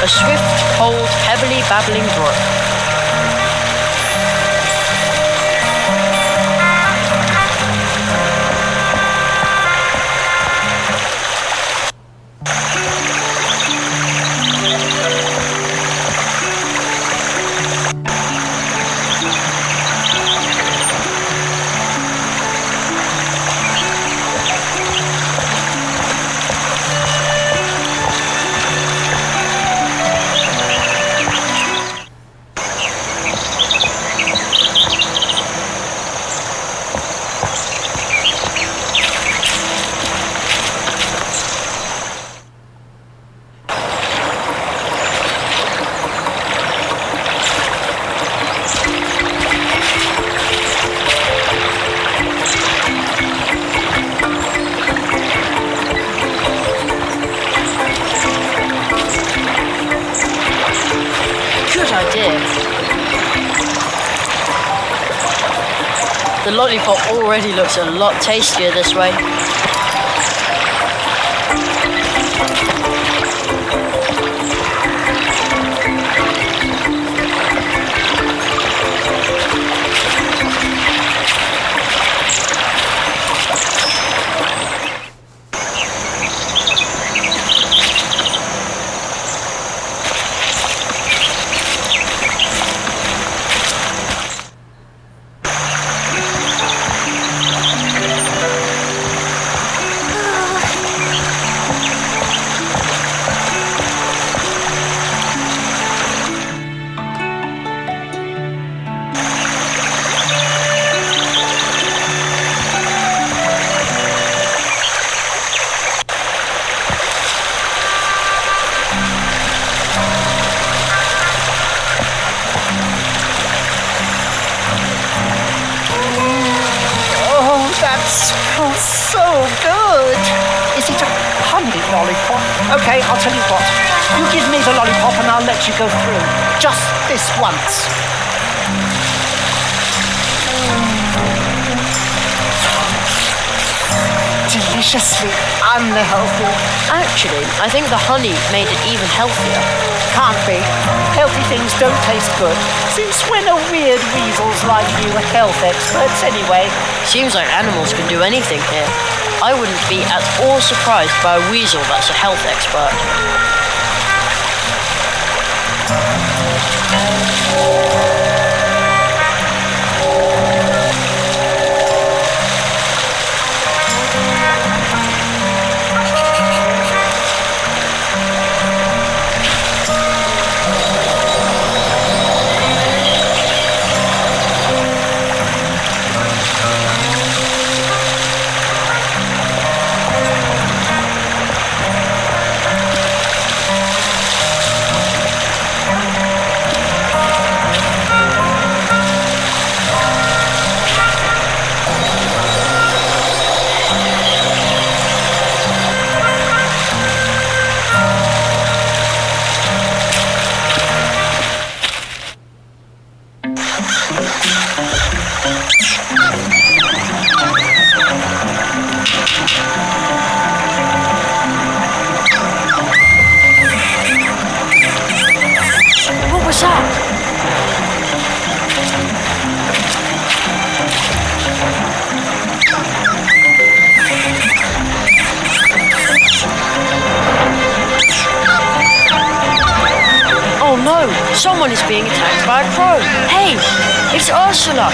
A swift, cold, heavily babbling brook. The lollipop already looks a lot tastier this way. so good. Is it a honey lollipop? Okay, I'll tell you what. You give me the lollipop and I'll let you go through. Just this once. Deliciously unhealthy. Actually, I think the honey made it even healthier. Can't be. Healthy things don't taste good. Since when are weird weasels like you health experts anyway? Seems like animals can do anything here. I wouldn't be at all surprised by a weasel that's a health expert. What was that? Oh no! Someone is being attacked by a crow! Hey! It's Ursula!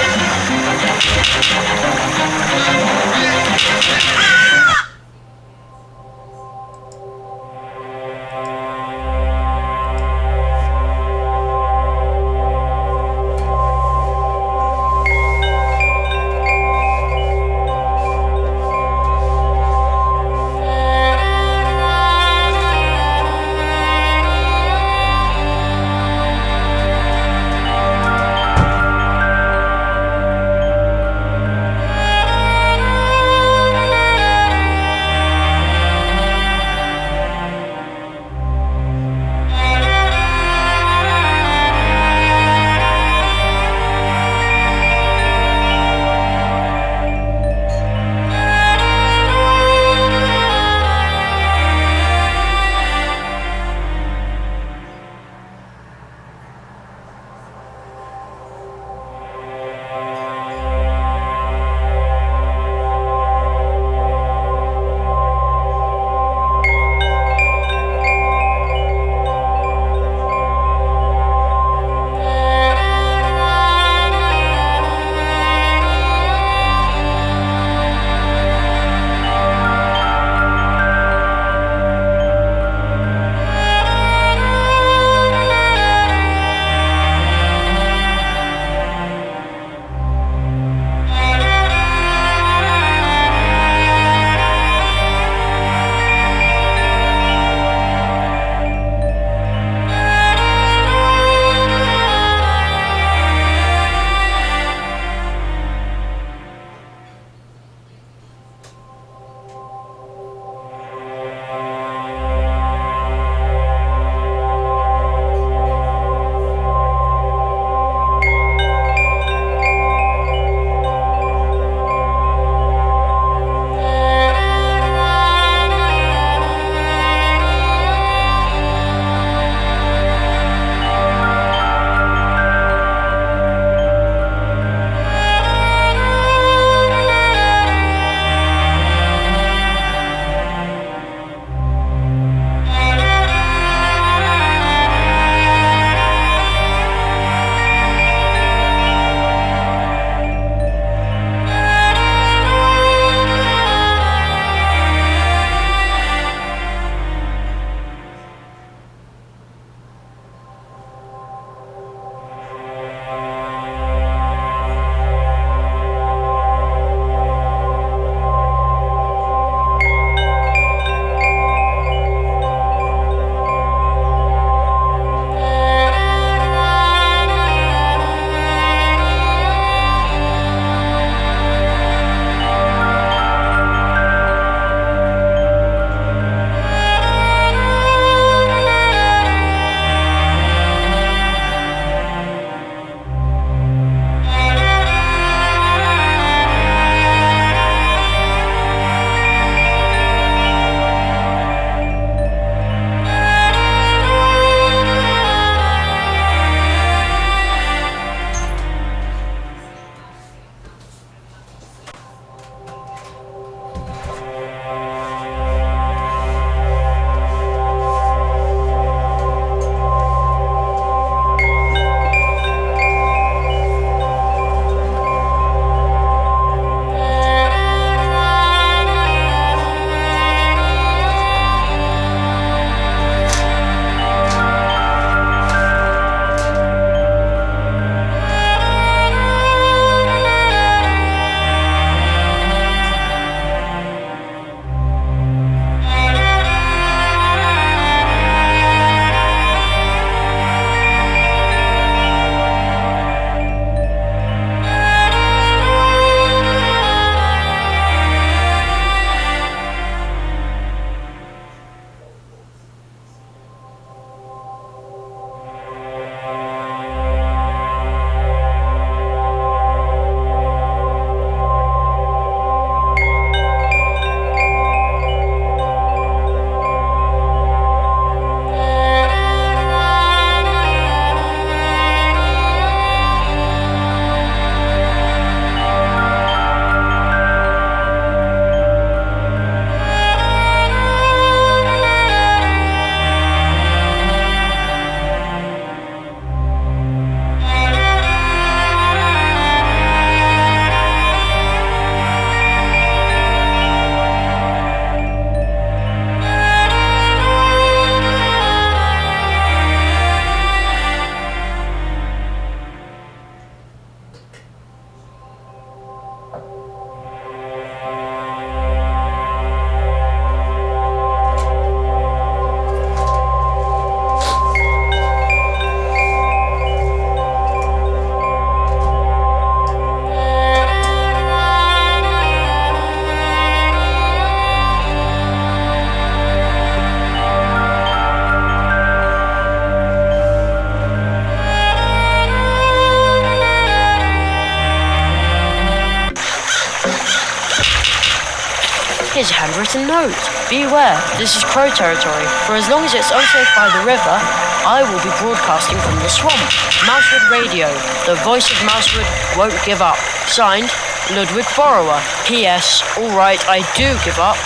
Here's a handwritten note. Beware, this is crow territory. For as long as it's unsafe by the river, I will be broadcasting from the swamp. Mousewood Radio. The voice of Mousewood won't give up. Signed, Ludwig Borrower. P.S. Alright, I do give up.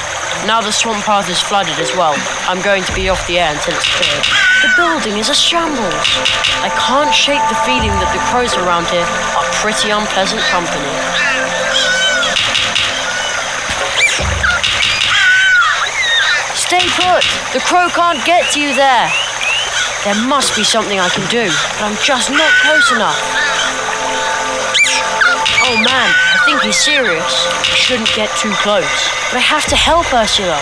Now the swamp path is flooded as well. I'm going to be off the air until it's cleared. The building is a shambles. I can't shake the feeling that the crows around here are pretty unpleasant company. Stay put! The crow can't get to you there! There must be something I can do, but I'm just not close enough. Oh man, I think he's serious. I shouldn't get too close. But I have to help Ursula.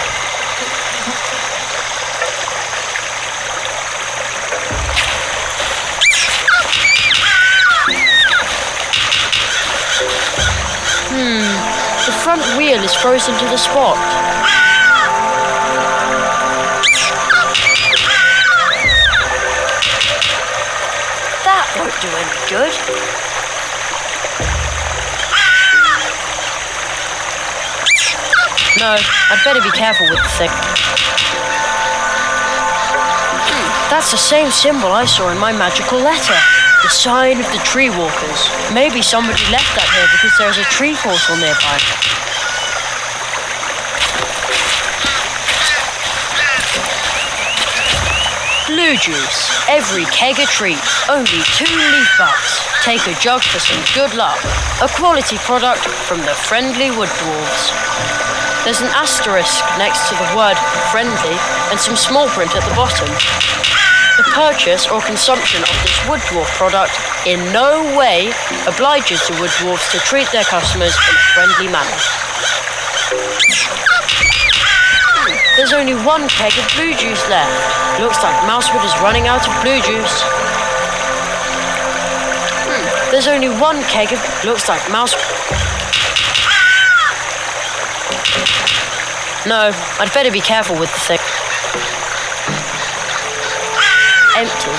The front wheel is frozen to the spot. That won't do any good. No, I'd better be careful with the thing. That's the same symbol I saw in my magical letter. The sign of the tree walkers. Maybe somebody left that here because there's a tree portal nearby. Blue juice. Every keg a treat. Only 2 leaf bucks. Take a jug for some good luck. A quality product from the friendly wood dwarves. There's an asterisk next to the word friendly and some small print at the bottom. The purchase or consumption of this wood dwarf product in no way obliges the wood dwarfs to treat their customers in a friendly manner. There's only 1 keg of blue juice left. Looks like Mousewood is running out of blue juice. There's only 1 keg of... Looks like Mousewood... No, I'd better be careful with the thing. Empty.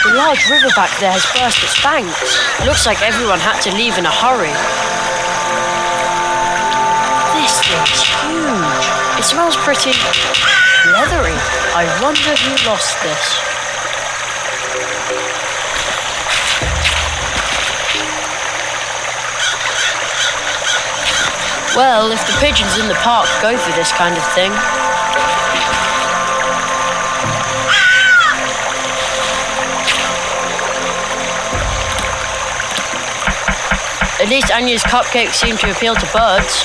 The large river back there has burst its banks. Looks like everyone had to leave in a hurry. This thing's huge. It smells pretty leathery. I wonder who lost this. Well, if the pigeons in the park go for this kind of thing. At least Anya's cupcakes seem to appeal to birds.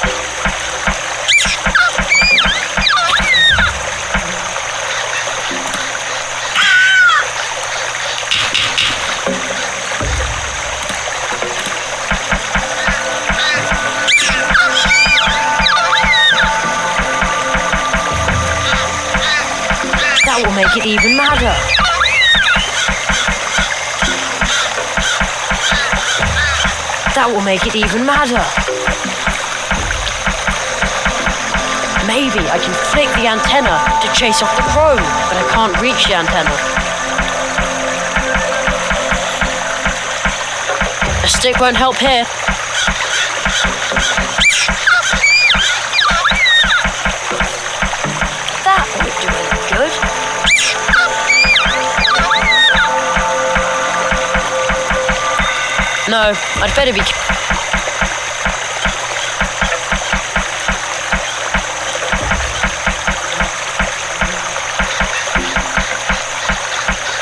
That will make it even madder. That will make it even madder. Maybe I can flick the antenna to chase off the crow, but I can't reach the antenna. A stick won't help here. That won't do any good. No, I'd better be...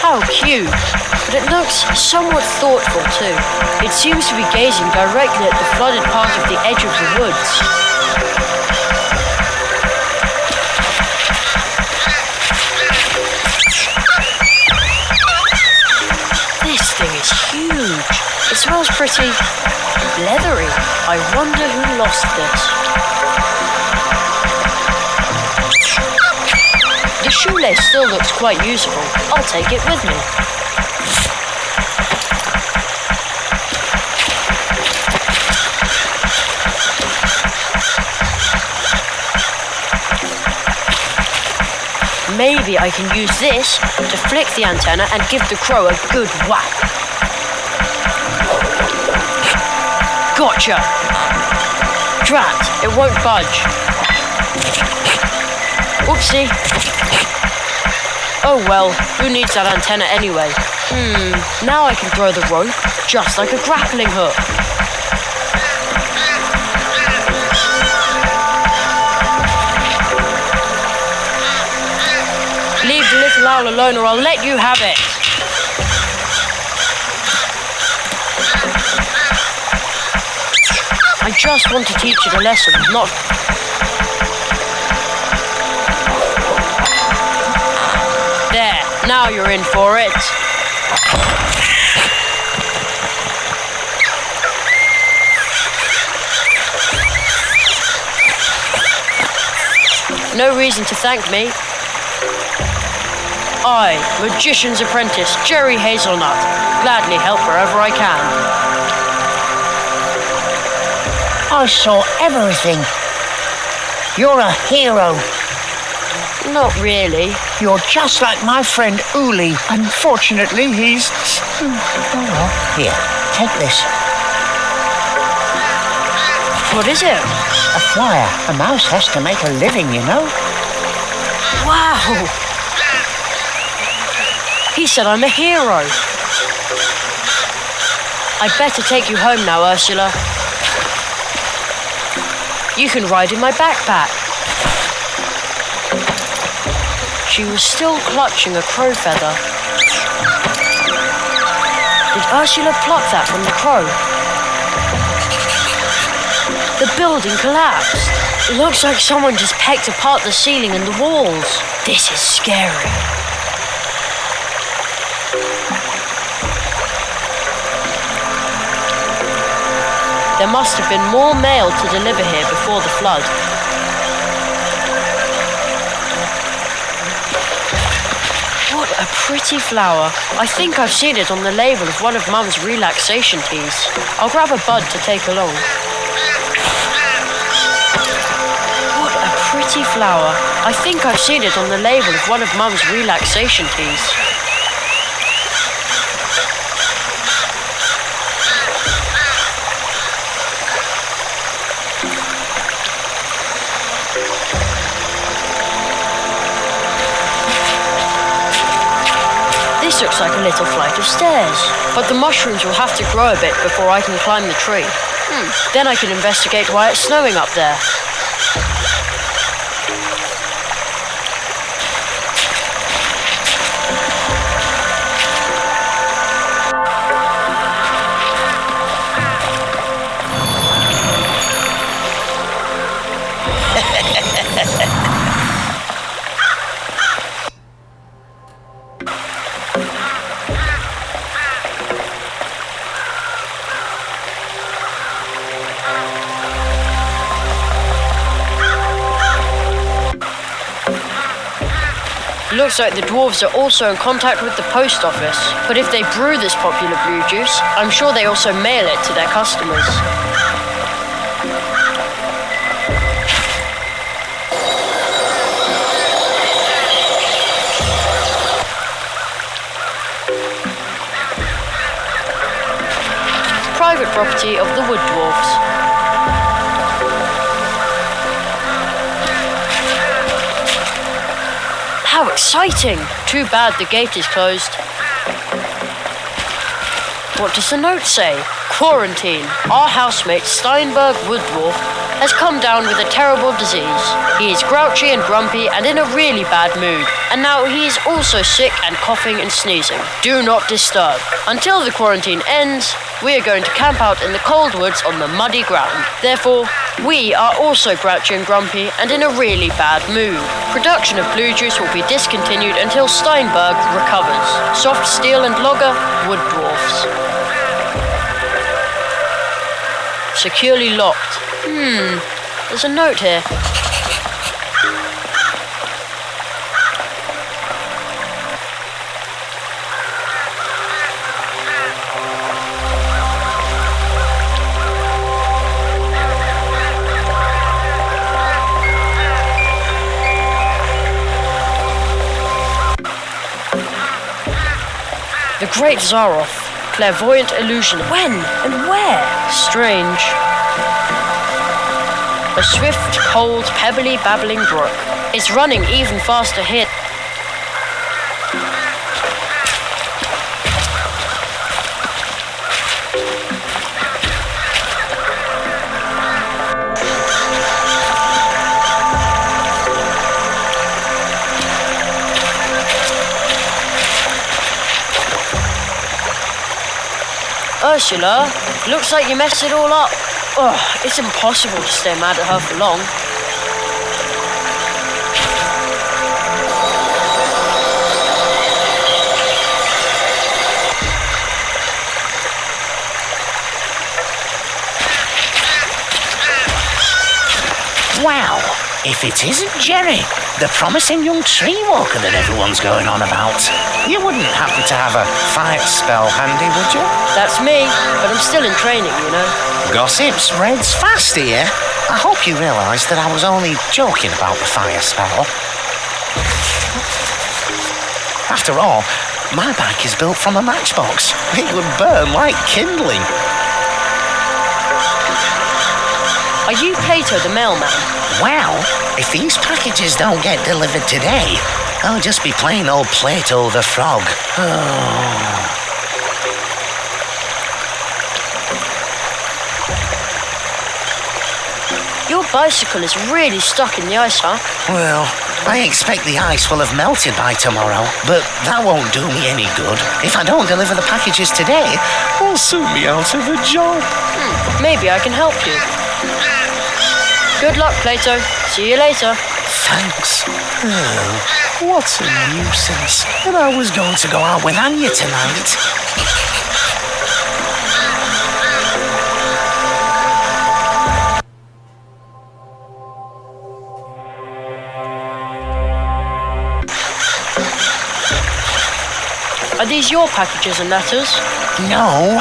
How cute. But it looks somewhat thoughtful too. It seems to be gazing directly at the flooded part of the edge of the woods. This thing is huge. It smells pretty leathery. I wonder who lost this. The shoelace still looks quite useful. I'll take it with me. maybe I can use this to flick the antenna and give the crow a good whack. Gotcha! Drat, it won't budge. Oopsie. Oh well, who needs that antenna anyway? Now I can throw the rope, just like a grappling hook. Leave the little owl alone or I'll let you have it. I just want to teach it a lesson, not... There, now you're in for it. No reason to thank me. I, Magician's Apprentice, Jerry Hazelnut, gladly help wherever I can. I saw everything. You're a hero. Not really. You're just like my friend Uli. Unfortunately, he's... Oh well. Here, take this. What is it? A flyer. A mouse has to make a living, you know. Wow! He said I'm a hero. I'd better take you home now, Ursula. You can ride in my backpack. She was still clutching a crow feather. Did Ursula pluck that from the crow? The building collapsed. It looks like someone just pecked apart the ceiling and the walls. This is scary. There must have been more mail to deliver here before the flood. What a pretty flower. I think I've seen it on the label of one of Mum's relaxation teas. I'll grab a bud to take along. What a pretty flower. I think I've seen it on the label of one of Mum's relaxation teas. This looks like a little flight of stairs, but the mushrooms will have to grow a bit before I can climb the tree. Then I can investigate why it's snowing up there. Looks like the dwarves are also in contact with the post office. But if they brew this popular blue juice, I'm sure they also mail it to their customers. Private property of the Wood Dwarfs. How exciting! Too bad the gate is closed. What does the note say? Quarantine. Our housemate Steinberg Wooddwarf has come down with a terrible disease. He is grouchy and grumpy and in a really bad mood. And now he is also sick and coughing and sneezing. Do not disturb. Until the quarantine ends, we are going to camp out in the cold woods on the muddy ground. Therefore, we are also grouchy and grumpy and in a really bad mood. Production of blue juice will be discontinued until Steinberg recovers. Soft Steel and Logger, Wood Dwarfs. Securely locked. There's a note here. great Zaroff, clairvoyant illusion. When and where? Strange. A swift, cold, pebbly, babbling brook. It's running even faster here. Ursula, looks like you messed it all up. Oh, it's impossible to stay mad at her for long. Wow, if it isn't Jerry, the promising young tree walker that everyone's going on about. You wouldn't happen to have a fire spell handy, would you? That's me, but I'm still in training, you know. Gossip spreads fast here. I hope you realise that I was only joking about the fire spell. After all, my bike is built from a matchbox. It would burn like kindling. Are you Plato the mailman? Well, if these packages don't get delivered today, I'll just be plain old Plato the frog. Oh. Your bicycle is really stuck in the ice, huh? Well, I expect the ice will have melted by tomorrow, but that won't do me any good. If I don't deliver the packages today, they'll sue me out of a job. Maybe I can help you. Good luck, Plato. See you later. Thanks. Oh, what a nuisance. And I was going to go out with Anya tonight. Are these your packages and letters? No,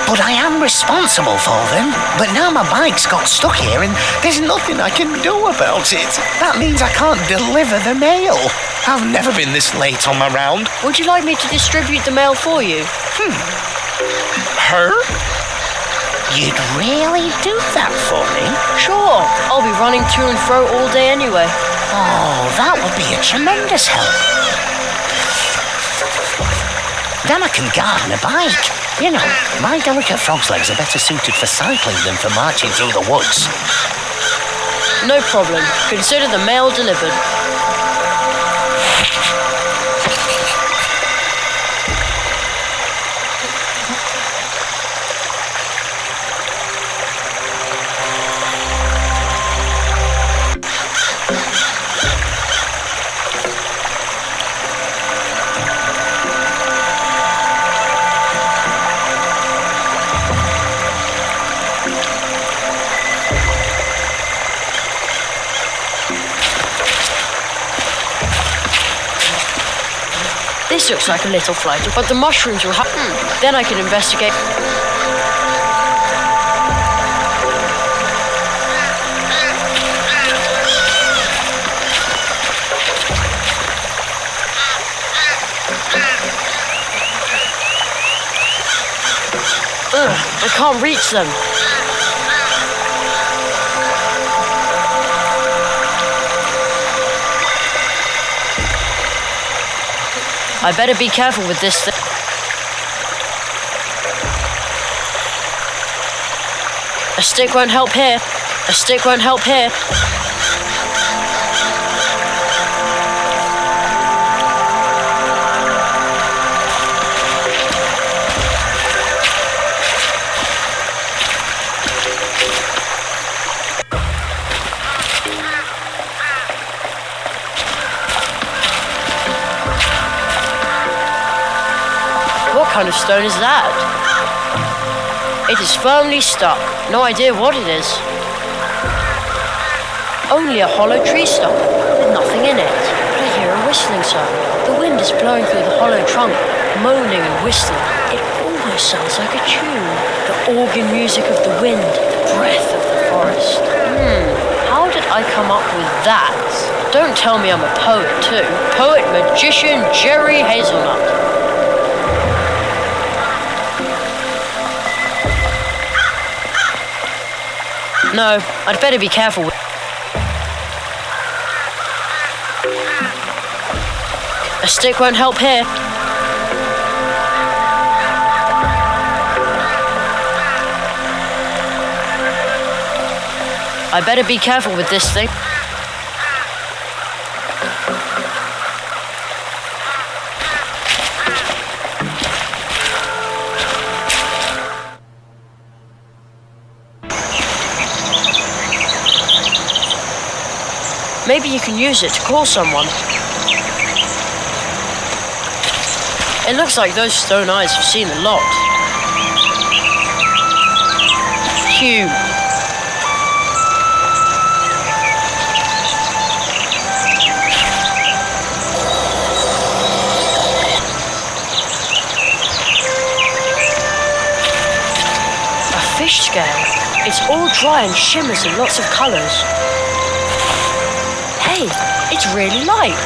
but I am responsible for them. But now my bike's got stuck here and there's nothing I can do about it. That means I can't deliver the mail. I've never been this late on my round. Would you like me to distribute the mail for you? Her? You'd really do that for me? Sure. I'll be running to and fro all day anyway. Oh, that would be a tremendous help. Then I can garden a bike. You know, my delicate frog's legs are better suited for cycling than for marching through the woods. No problem. Consider the mail delivered. This looks like a little flight, but the mushrooms will happen. Then I can investigate. I can't reach them. I better be careful with this thing. A stick won't help here. A stick won't help here. What kind of stone is that? It is firmly stuck. No idea what it is. Only a hollow tree stump with nothing in it. But I hear a whistling sound. The wind is blowing through the hollow trunk, moaning and whistling. It almost sounds like a tune. The organ music of the wind, the breath of the forest. How did I come up with that? Don't tell me I'm a poet too. Poet magician Jerry Hazelnut. No, I'd better be careful. A stick won't help here. I better be careful with this thing. Maybe you can use it to call someone. It looks like those stone eyes have seen a lot. Hugh. A fish scale. It's all dry and shimmers in lots of colours. Hey, it's really light.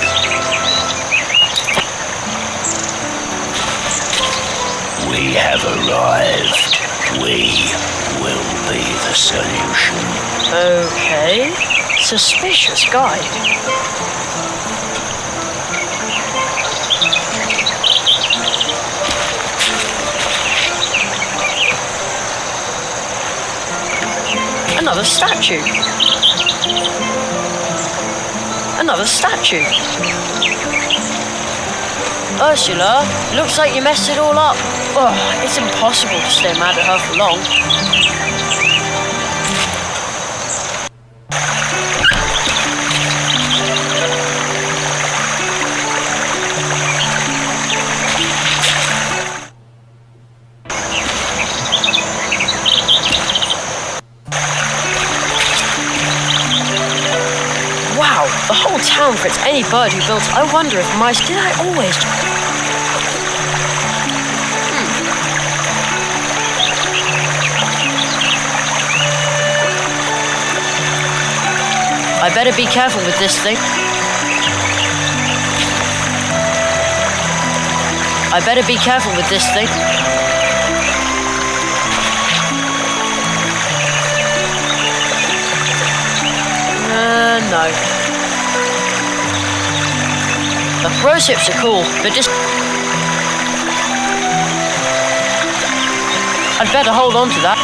We have arrived. We will be the solution. Okay. Suspicious guy. Another statue. Another statue. Ursula, looks like you messed it all up. Oh, it's impossible to stay mad at her for long. Wow, the whole town fits any bird who built it. I wonder if mice... Did I always... I better be careful with this thing. I better be careful with this thing. No. The rose hips are cool, but just... I'd better hold on to that.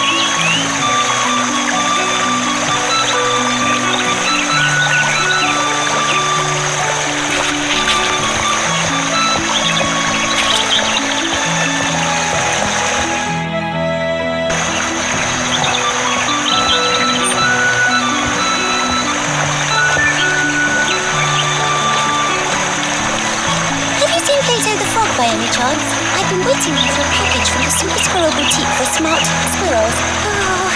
By any chance? I've been waiting here for a package from the Super Squirrel Boutique for smart squirrels. Oh,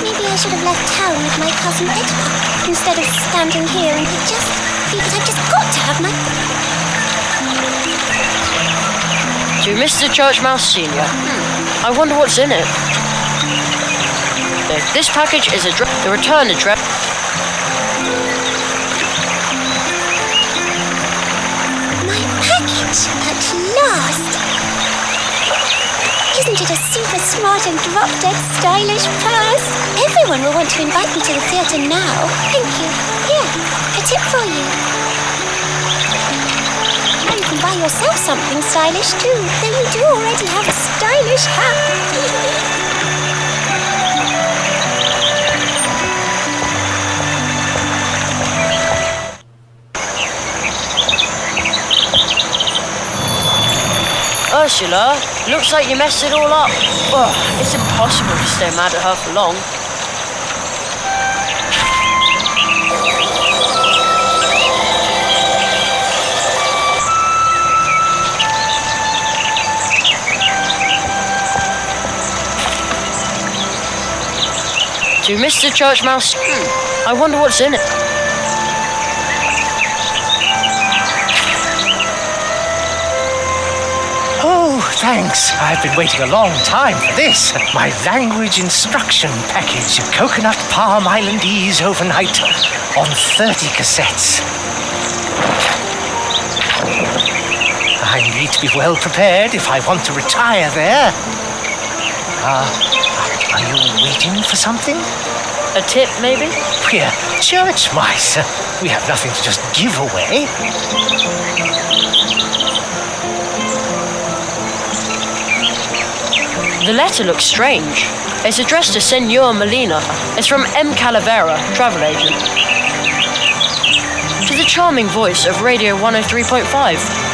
maybe I should have left town with my cousin Edgar instead of standing here and I've just got to have my... To Mr. Church Mouse Sr. I wonder what's in it. This package is the return address. At last! Isn't it a super smart and drop-dead stylish purse? Everyone will want to invite me to the theatre now. Thank you. Here, a tip for you. And you can buy yourself something stylish too, though you do already have a stylish hat. Ursula, looks like you messed it all up. Oh, it's impossible to stay mad at her for long. To Mr. Church Mouse. I wonder what's in it. Oh, thanks. I've been waiting a long time for this. My language instruction package of Coconut Palm Islandese overnight on 30 cassettes. I need to be well prepared if I want to retire there. Are you waiting for something? A tip, maybe? We're church mice. We have nothing to just give away. The letter looks strange. It's addressed to Senor Molina. It's from M. Calavera, travel agent. To the charming voice of Radio 103.5.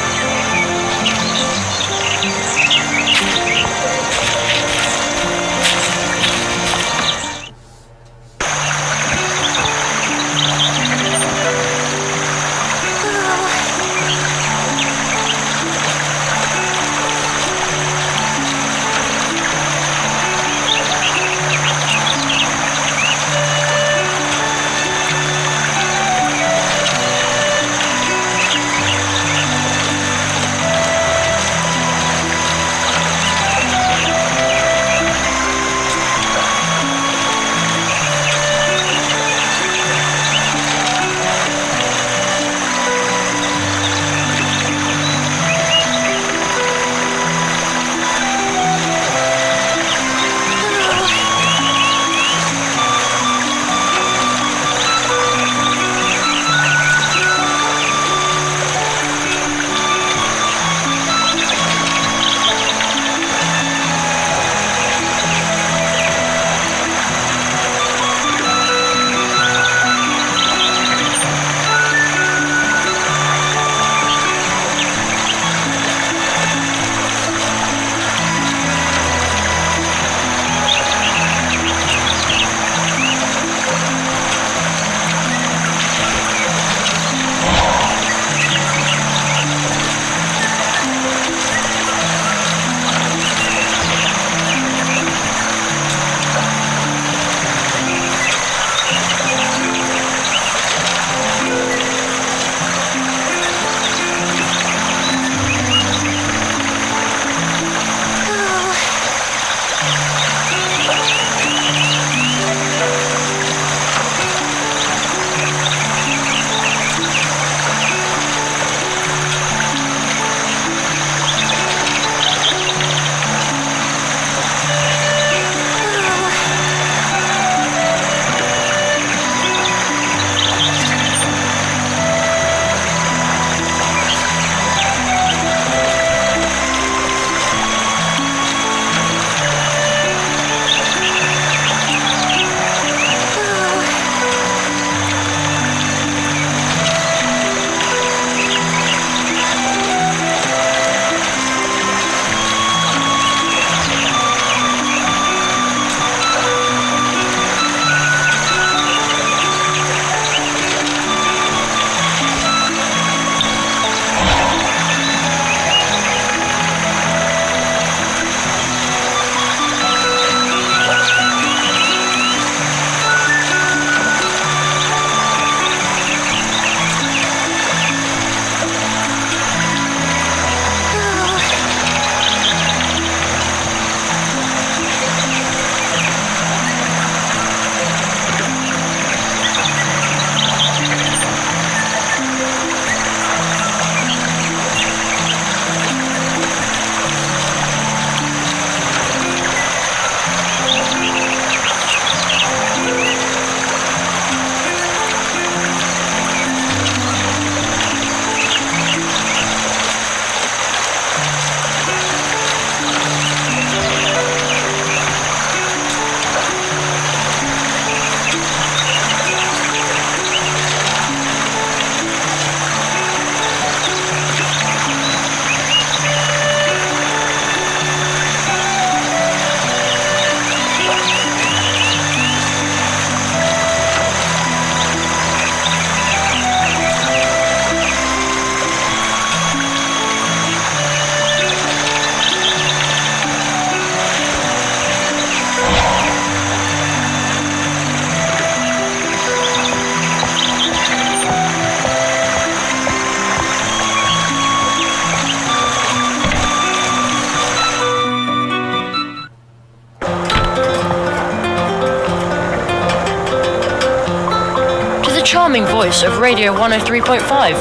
charming voice of Radio 103.5.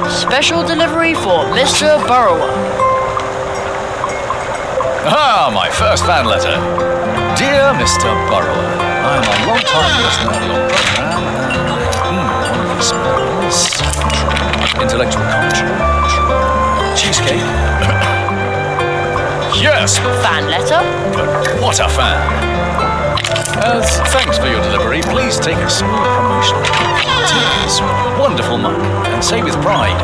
Special delivery for Mr. Burrower. Ah, my first fan letter. Dear Mr. Burrower, I'm a long-time listener of your program. Wonderful smells. Intellectual culture. Cheesecake. Yes. Fan letter? But what a fan. As thanks for your delivery, please take a small promotion. Take this wonderful mug and say with pride,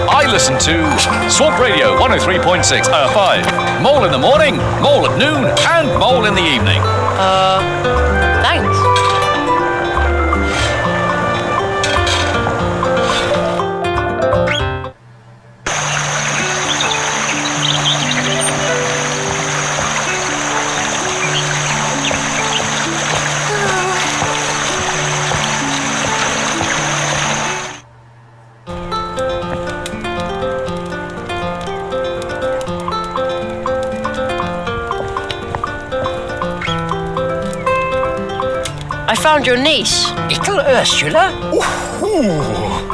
I listen to Swamp Radio 103.6, 5. Mole in the morning, Mole at noon, and Mole in the evening. Thanks. I found your niece. Little Ursula?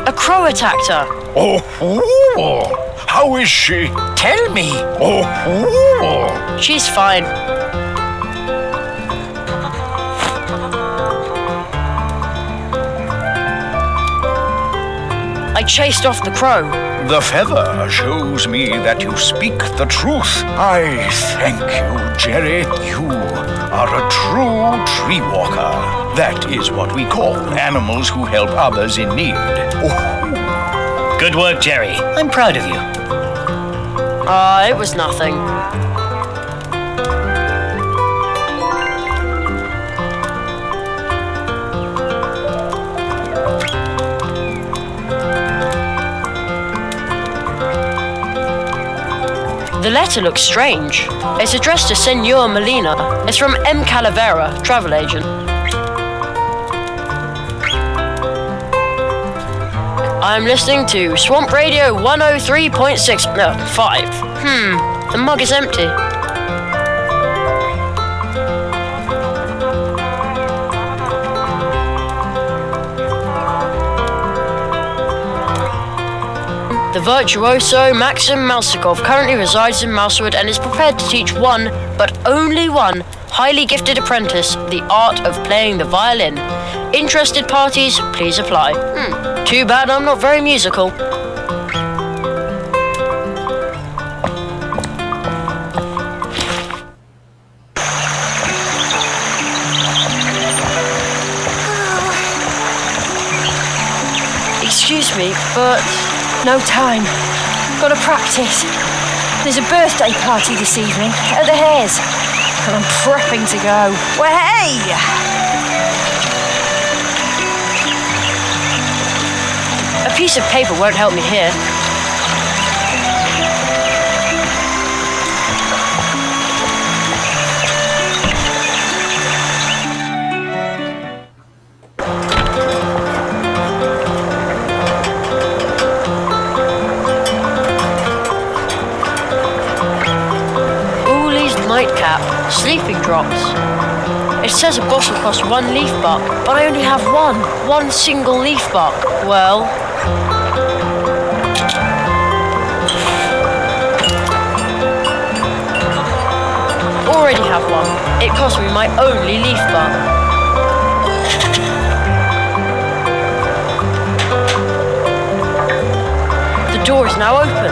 A crow attacked her. How is she? Tell me. She's fine. I chased off the crow. The feather shows me that you speak the truth. I thank you, Jerry. You are a true tree walker. That is what we call animals who help others in need. Good work, Jerry. I'm proud of you. It was nothing. The letter looks strange. It's addressed to Senor Molina. It's from M. Calavera, travel agent. I'm listening to Swamp Radio 103.6, 5. The mug is empty. The virtuoso Maxim Malsikov currently resides in Mousewood and is prepared to teach one, but only one, highly gifted apprentice the art of playing the violin. Interested parties, please apply. Too bad I'm not very musical. Excuse me, but... No time. Gotta practice. There's a birthday party this evening at the Hares, and I'm prepping to go. Well, hey! A piece of paper won't help me here. Nightcap, sleeping drops. It says a bottle costs 1 leaf buck, but I only have one single leaf buck. Well... already have one. It cost me my only leaf buck. The door is now open.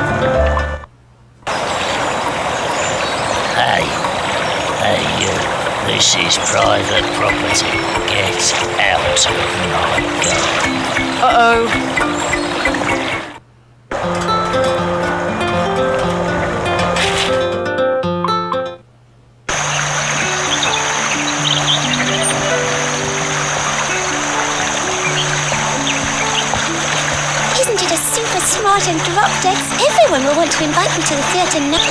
Hey, you. This is private property. Get out of my garden. Uh-oh. Isn't it a super smart and drop decks? Everyone will want to invite me to the theatre now.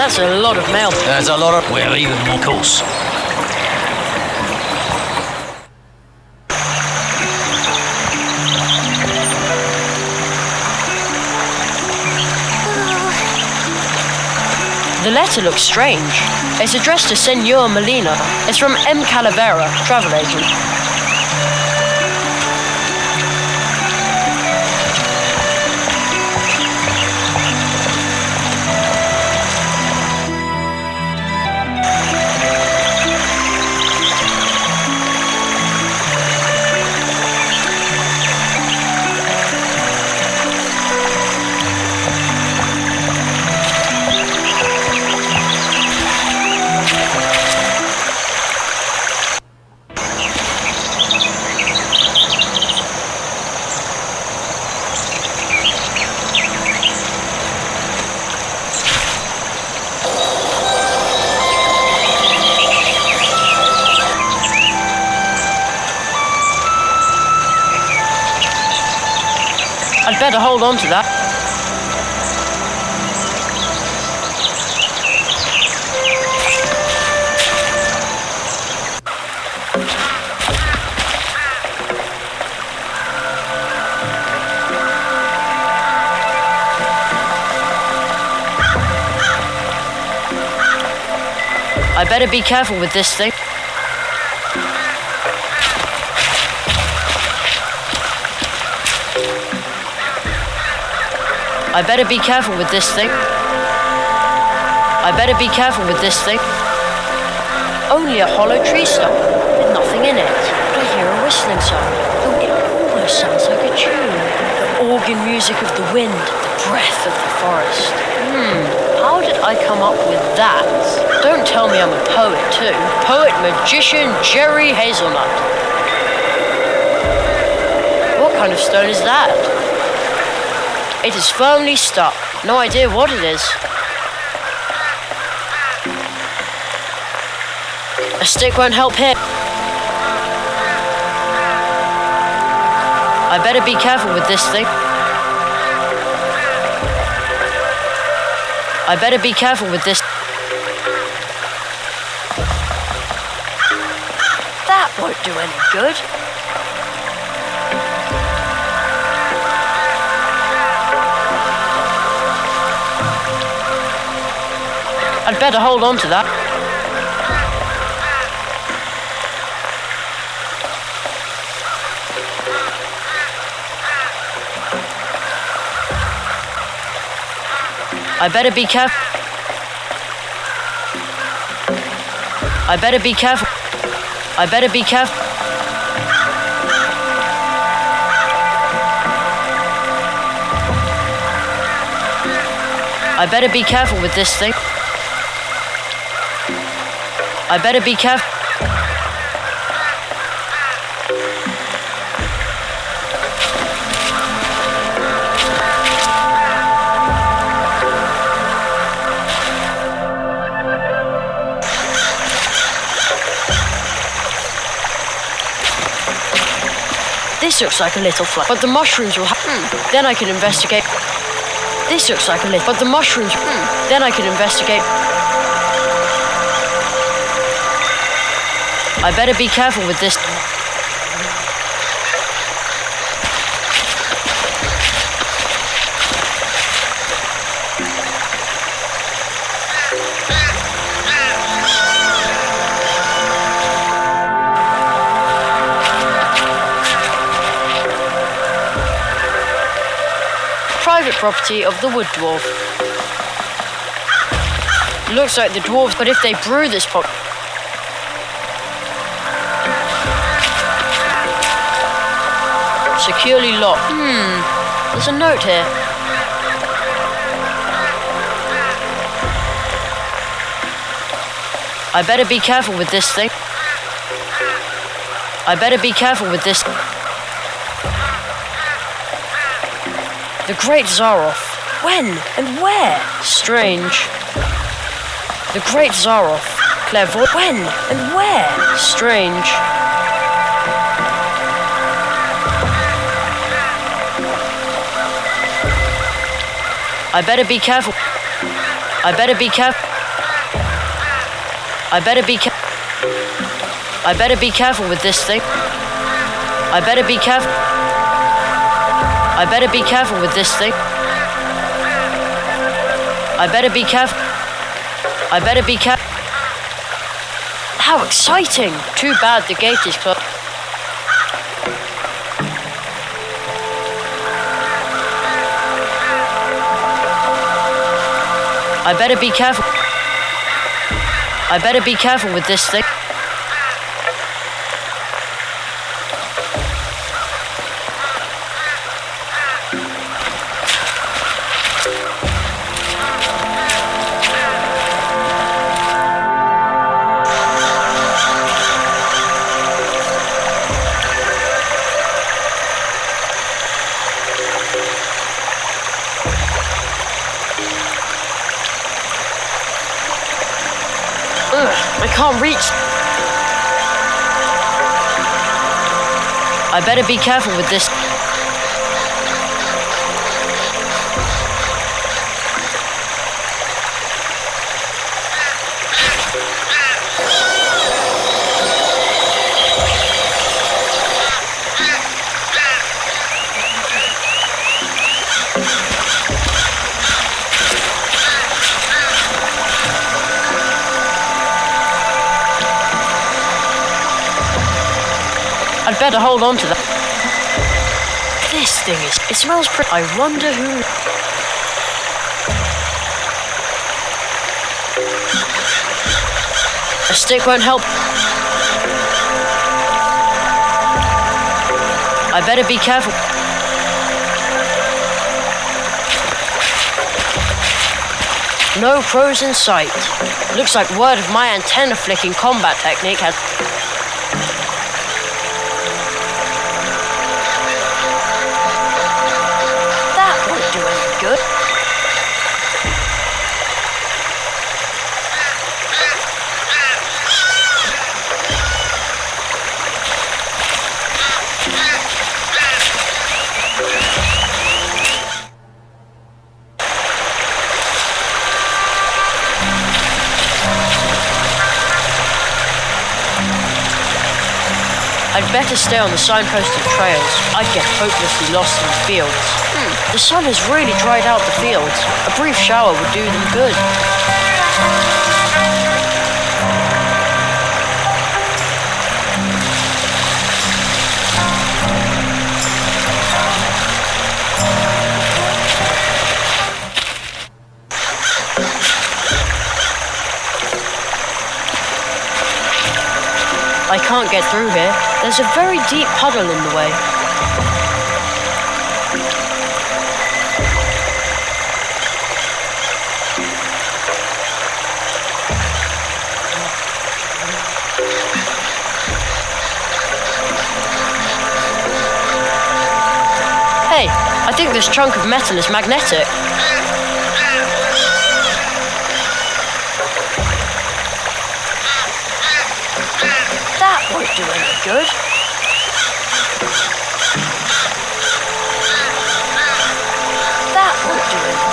That's a lot of mail. There's a lot of... We're even, of course. The letter looks strange. It's addressed to Senor Molina. It's from M. Calavera, travel agent. I'd better hold on to that. I better be careful with this thing. I better be careful with this thing. I better be careful with this thing. Only a hollow tree stump with nothing in it. But I hear a whistling sound. Oh, it almost sounds like a tune. The organ music of the wind, the breath of the forest. How did I come up with that? Don't tell me I'm a poet too. Poet magician Jerry Hazelnut. What kind of stone is that? It is firmly stuck. No idea what it is. A stick won't help here. I better be careful with this thing. I better be careful with this. That won't do any good. I'd better hold on to that. I better be careful. I better be careful. I better be careful. I better be careful with this thing. I better be careful. This looks like a little fly, but the mushrooms will then I can investigate. This looks like a little, but the mushrooms then I can investigate. I better be careful with this. Private property of the wood dwarf. Looks like the dwarves, but if they brew this pot. Securely locked. There's a note here. I better be careful with this thing. I better be careful with this. The Great Zaroff. When and where? Strange. The Great Zaroff. Clairvoyant. When and where? Strange. I better be careful. I better be careful. I better be careful with this thing. I better be careful. I better be careful with this thing. I better be careful. I better be careful. How exciting! Too bad the gate is closed. I better be careful. I better be careful with this thing. I can't reach. I better be careful with this. I'd better hold on to that. This thing it smells pretty. I wonder who. A stick won't help. I better be careful. No crows in sight. Looks like word of my antenna flicking combat technique has. Good. I'd better stay on the signposted trails. I'd get hopelessly lost in the fields. The sun has really dried out the fields. A brief shower would do them good. I can't get through here. There's a very deep puddle in the way. Hey, I think this chunk of metal is magnetic. That won't do any good. That won't do any good.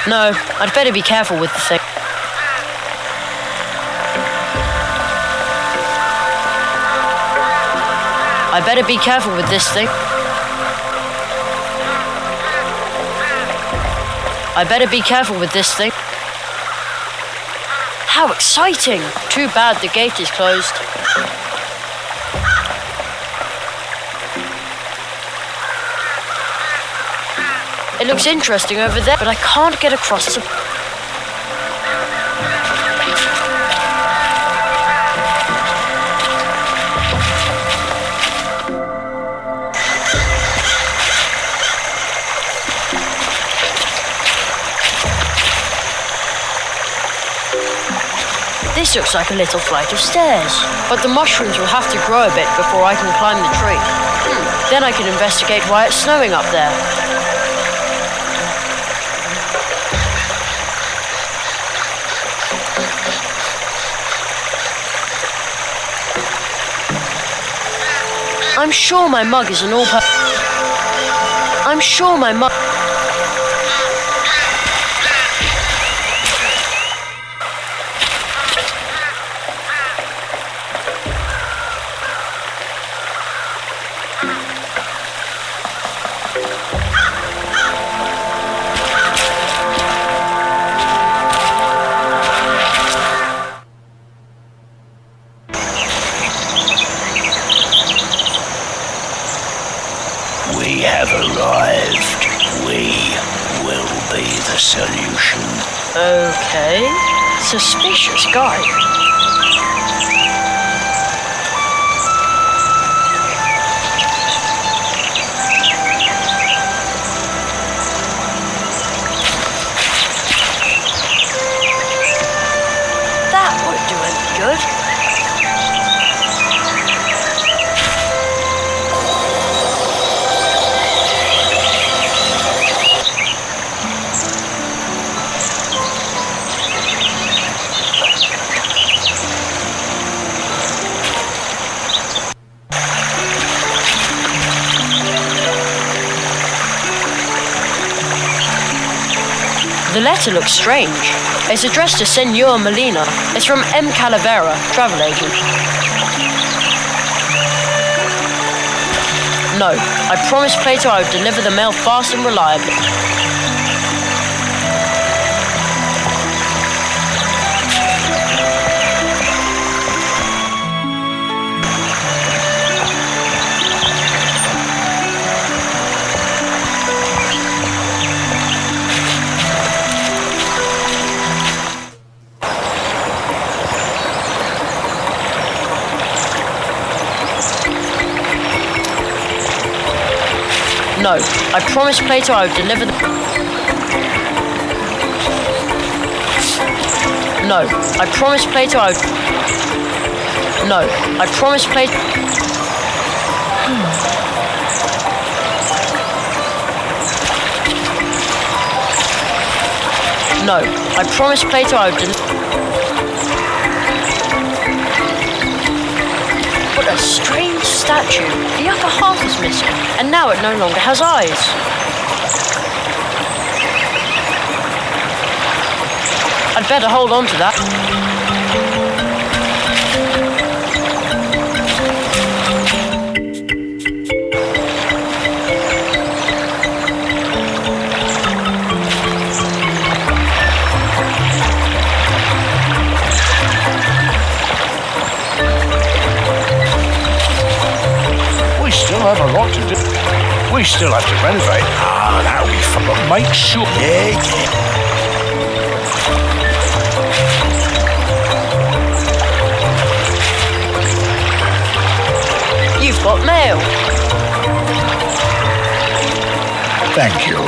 No, I'd better be careful with the thing. I better be careful with this thing. I better be careful with this thing. How exciting! Too bad the gate is closed. It looks interesting over there, but I can't get across the... This looks like a little flight of stairs, but the mushrooms will have to grow a bit before I can climb the tree. Then I can investigate why it's snowing up there. I'm sure my mug is an I'm sure my mug... We have arrived. We will be the solution. Okay. Suspicious guy. That won't do any good. The letter looks strange. It's addressed to Senor Molina. It's from M. Calavera, travel agent. No, I promised Plato I would deliver the mail fast and reliably. No, I promised Plato I would deliver the... No, I promised Plato I would... No, I promised Plato... No, I promised Plato I would deliver... What a strange statue. The upper half is missing, and now it no longer has eyes. I'd better hold on to that. Have a lot to do. We still have to renovate. Ah, that'll be fun. But make sure. Yeah. You've got mail. Thank you.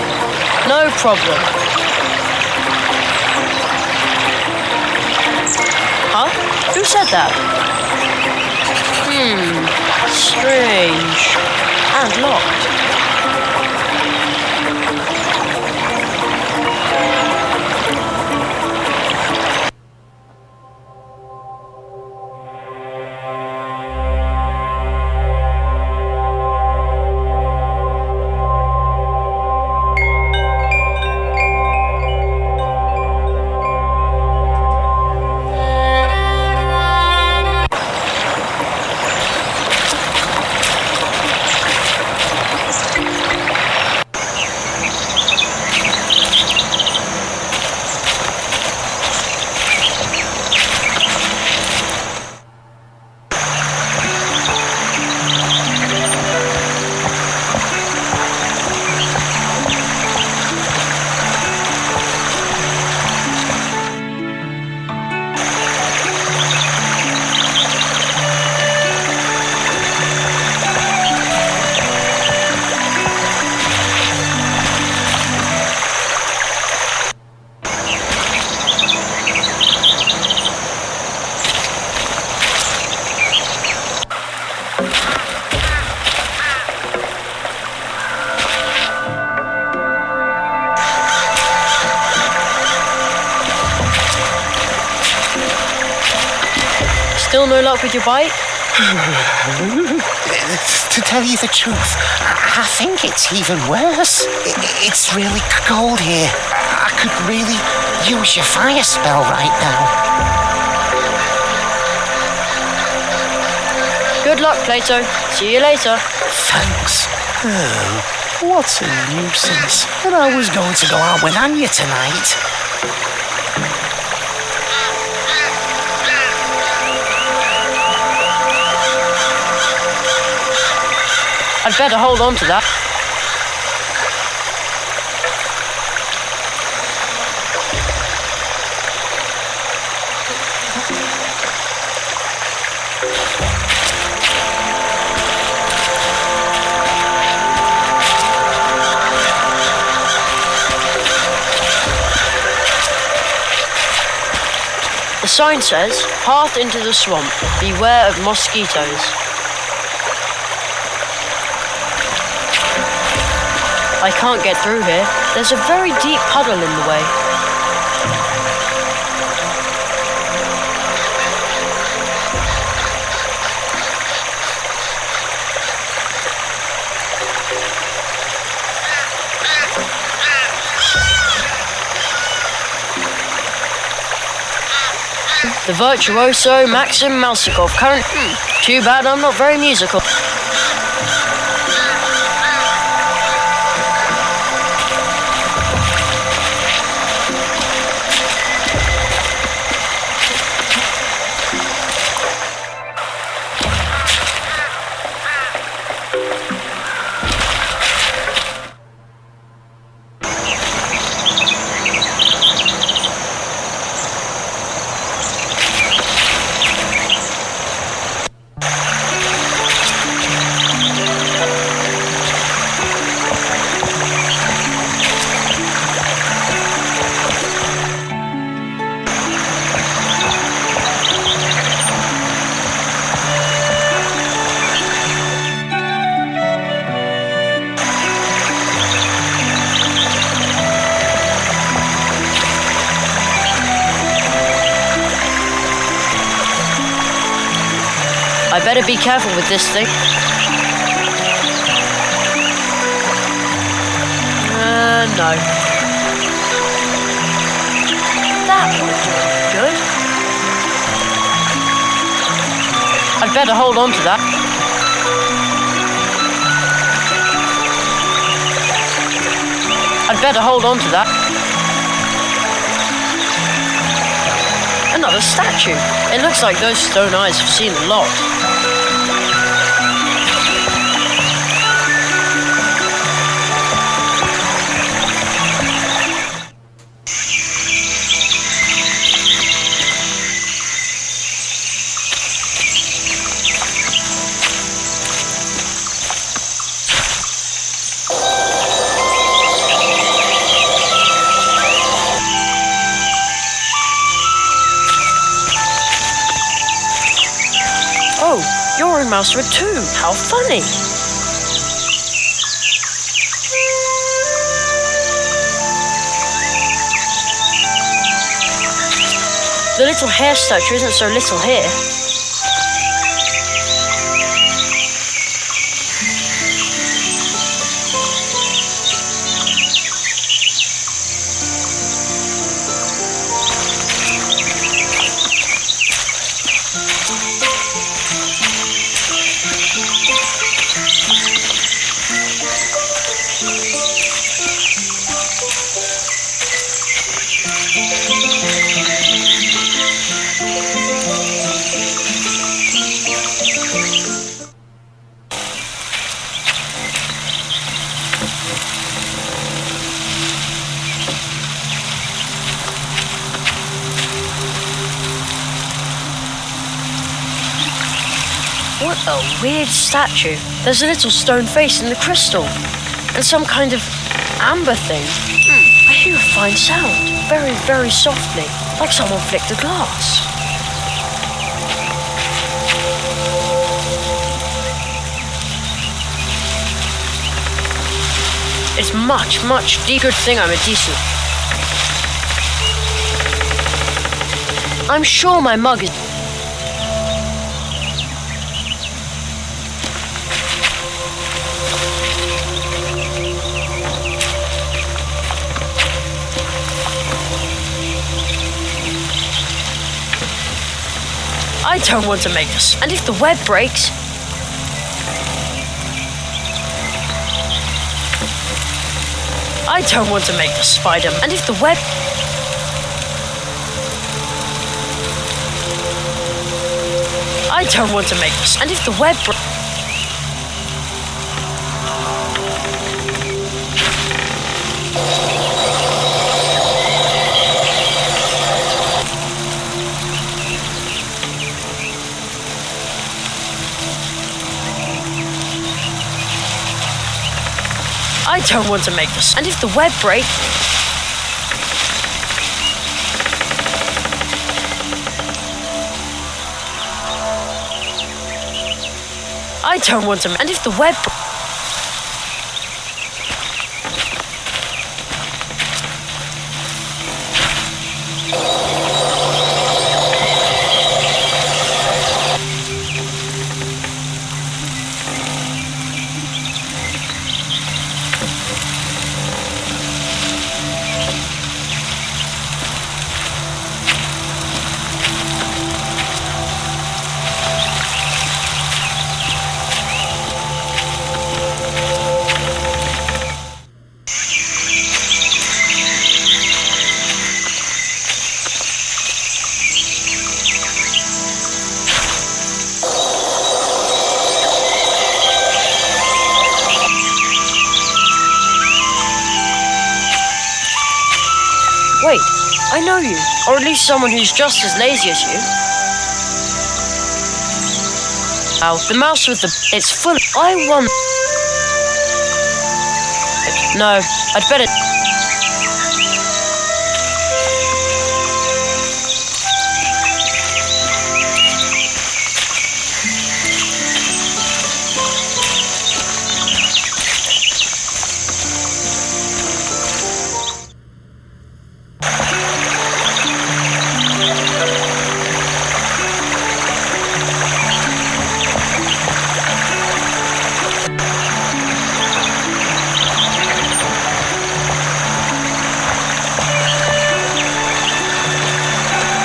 No problem. Huh? Who said that? Strange. And locked. Still no luck with your bite? To tell you the truth, I think it's even worse. It's really cold here. I could really use your fire spell right now. Good luck, Plato. See you later. Thanks. Oh, what a nuisance. And I was going to go out with Anya tonight. I'd better hold on to that. The sign says, "Path into the swamp. Beware of mosquitoes." I can't get through here. There's a very deep puddle in the way. The virtuoso Maxim Malsikov, current... Too bad I'm not very musical. I better be careful with this thing. No. That would do good. I'd better hold on to that. I'd better hold on to that. Another statue. It looks like those stone eyes have seen a lot. Oh, you're in Mousewood too. How funny. The little hare statue isn't so little here. What a weird statue. There's a little stone face in the crystal. And some kind of amber thing. I hear a fine sound. Very, very softly. Like someone flicked a glass. It's much, much deeper. Good thing I'm a decent. I'm sure my mug is... I don't want to make this. And if the web breaks? I don't want to make the spider. And if the web... I don't want to make this. And if the web... I don't want to make this. And if the web breaks... I don't want to... And if the web... Wait, I know you. Or at least someone who's just as lazy as you. Oh, the mouse with the... It's full... I want... No, I'd better...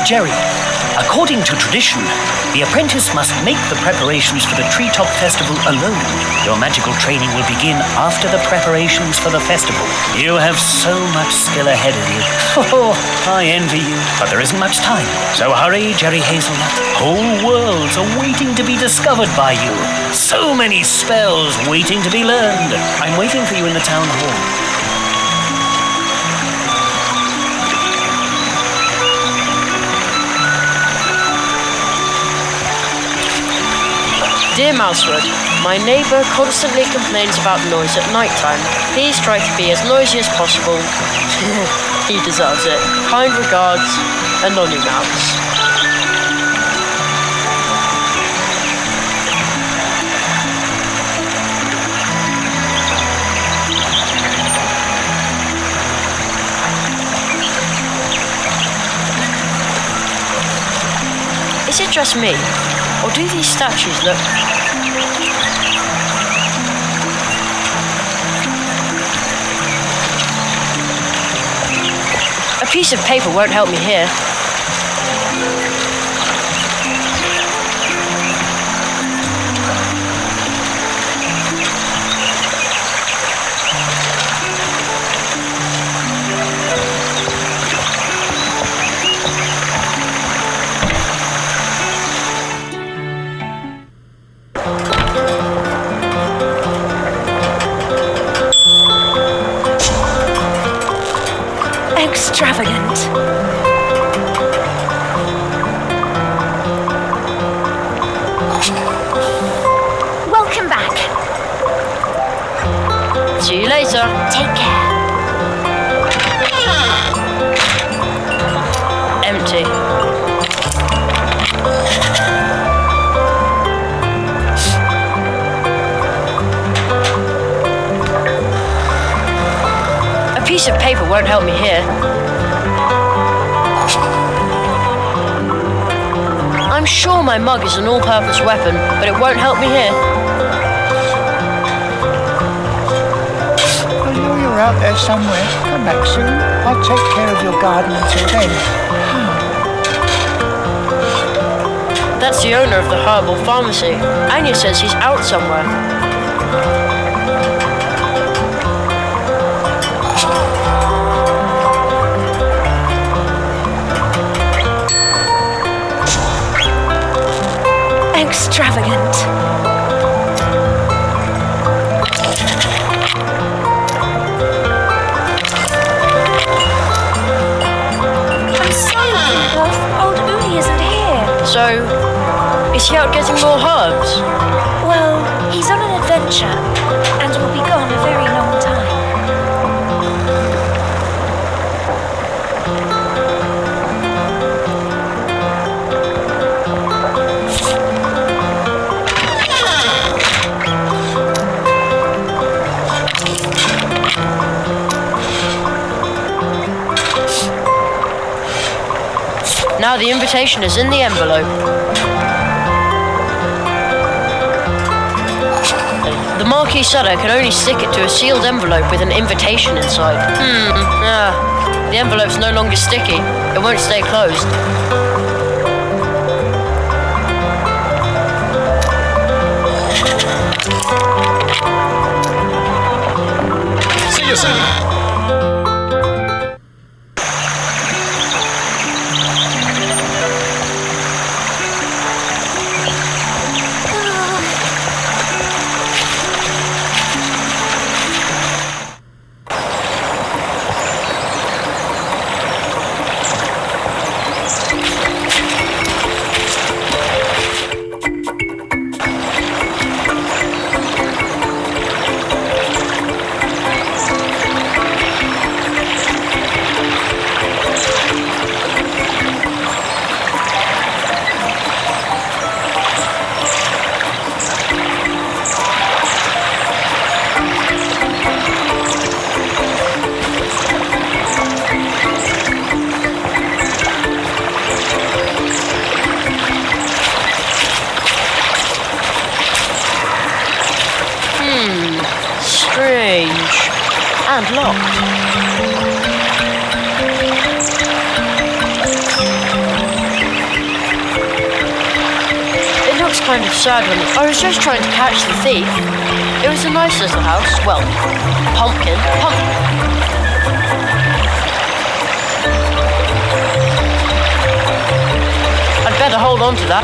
Jerry, according to tradition, the apprentice must make the preparations for the Treetop Festival alone. Your magical training will begin after the preparations for the festival. You have so much skill ahead of you. Oh, I envy you. But there isn't much time. So hurry, Jerry Hazelnut. Whole worlds are waiting to be discovered by you. So many spells waiting to be learned. I'm waiting for you in the town hall. Dear Mousewood, my neighbour constantly complains about noise at night time. Please try to be as noisy as possible. He deserves it. Kind regards, Anonymouse. Is it just me? Or do these statues look... A piece of paper won't help me here. Extravagant. Welcome back. See you later. Take care. Empty. A piece of paper won't help me here. I'm sure my mug is an all-purpose weapon, but it won't help me here. I know you're out there somewhere. Come back soon. I'll take care of your garden until then. That's the owner of the herbal pharmacy. Anya says he's out somewhere. Extravagant. I'm sorry, Rudolph. Old Uli isn't here. So, is he out getting more herbs? Well, he's on an adventure and will be gone a very long time. Now the invitation is in the envelope. The Marquis Sutter can only stick it to a sealed envelope with an invitation inside. The envelope's no longer sticky. It won't stay closed. See you soon. Strange. And locked. It looks kind of sad when I was just trying to catch the thief. It was a nice little house. Well, pumpkin. I'd better hold on to that.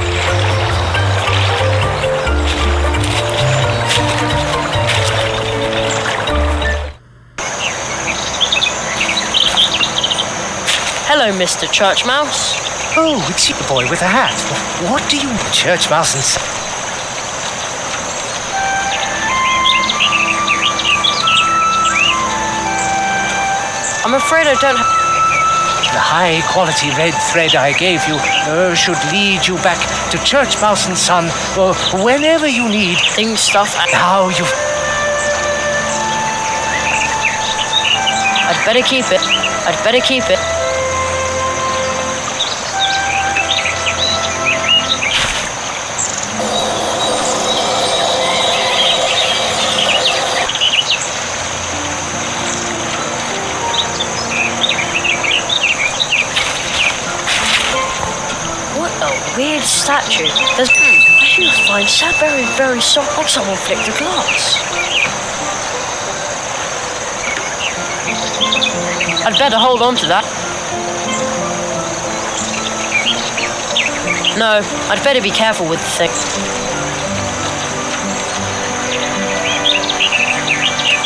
Hello, Mr. Church Mouse. Oh, it's you, the boy with the hat. What do you... Church Mouse and... I'm afraid I don't have... The high-quality red thread I gave you should lead you back to Church Mouse and Son whenever you need... Things, stuff... Now you... I'd better keep it. I'd better keep it. Weird statue. There's where you find so very, very soft, like someone flicked a glass. I'd better hold on to that. No, I'd better be careful with the thing.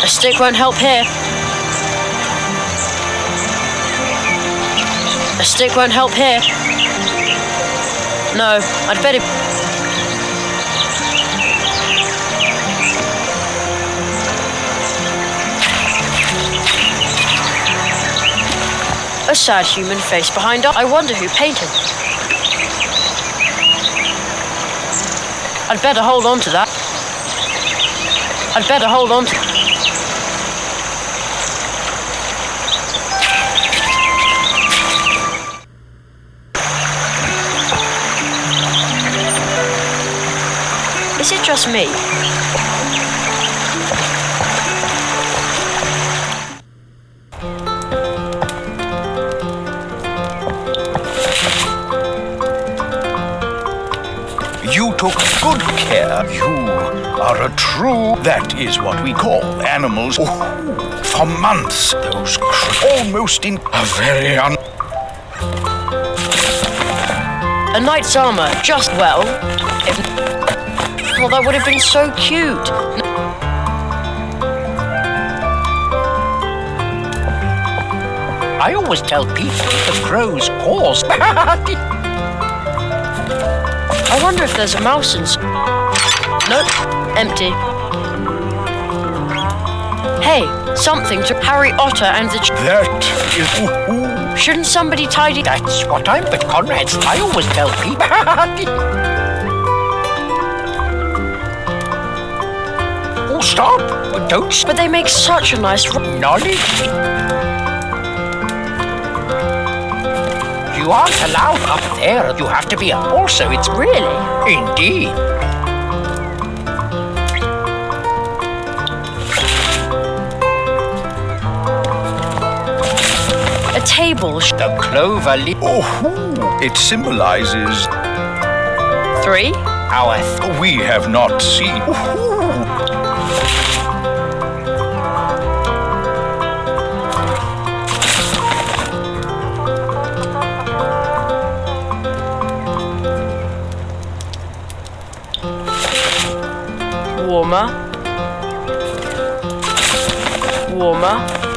A stick won't help here. A stick won't help here. No, I'd better... A sad human face behind us. I wonder who painted. I'd better hold on to that. I'd better hold on to... Is it just me? good care. You are a true... That is what we call animals. For months, those almost in... A very A knight's armor, just well. If... Well, that would have been so cute. I always tell people the crows cause. I wonder if there's a mouse in... Nope, empty. Hey, something to Harry Otter and the... That is... Shouldn't somebody tidy... That's what I'm... But Conrad's... I always tell people... Oh, stop! Don't... But they make such a nice... Knowledge... You aren't allowed up there. You have to be also. It's really? Indeed. A table. The clover leaf. Oh, it symbolizes... 3. Our... We have not seen... Warmer. Warmer.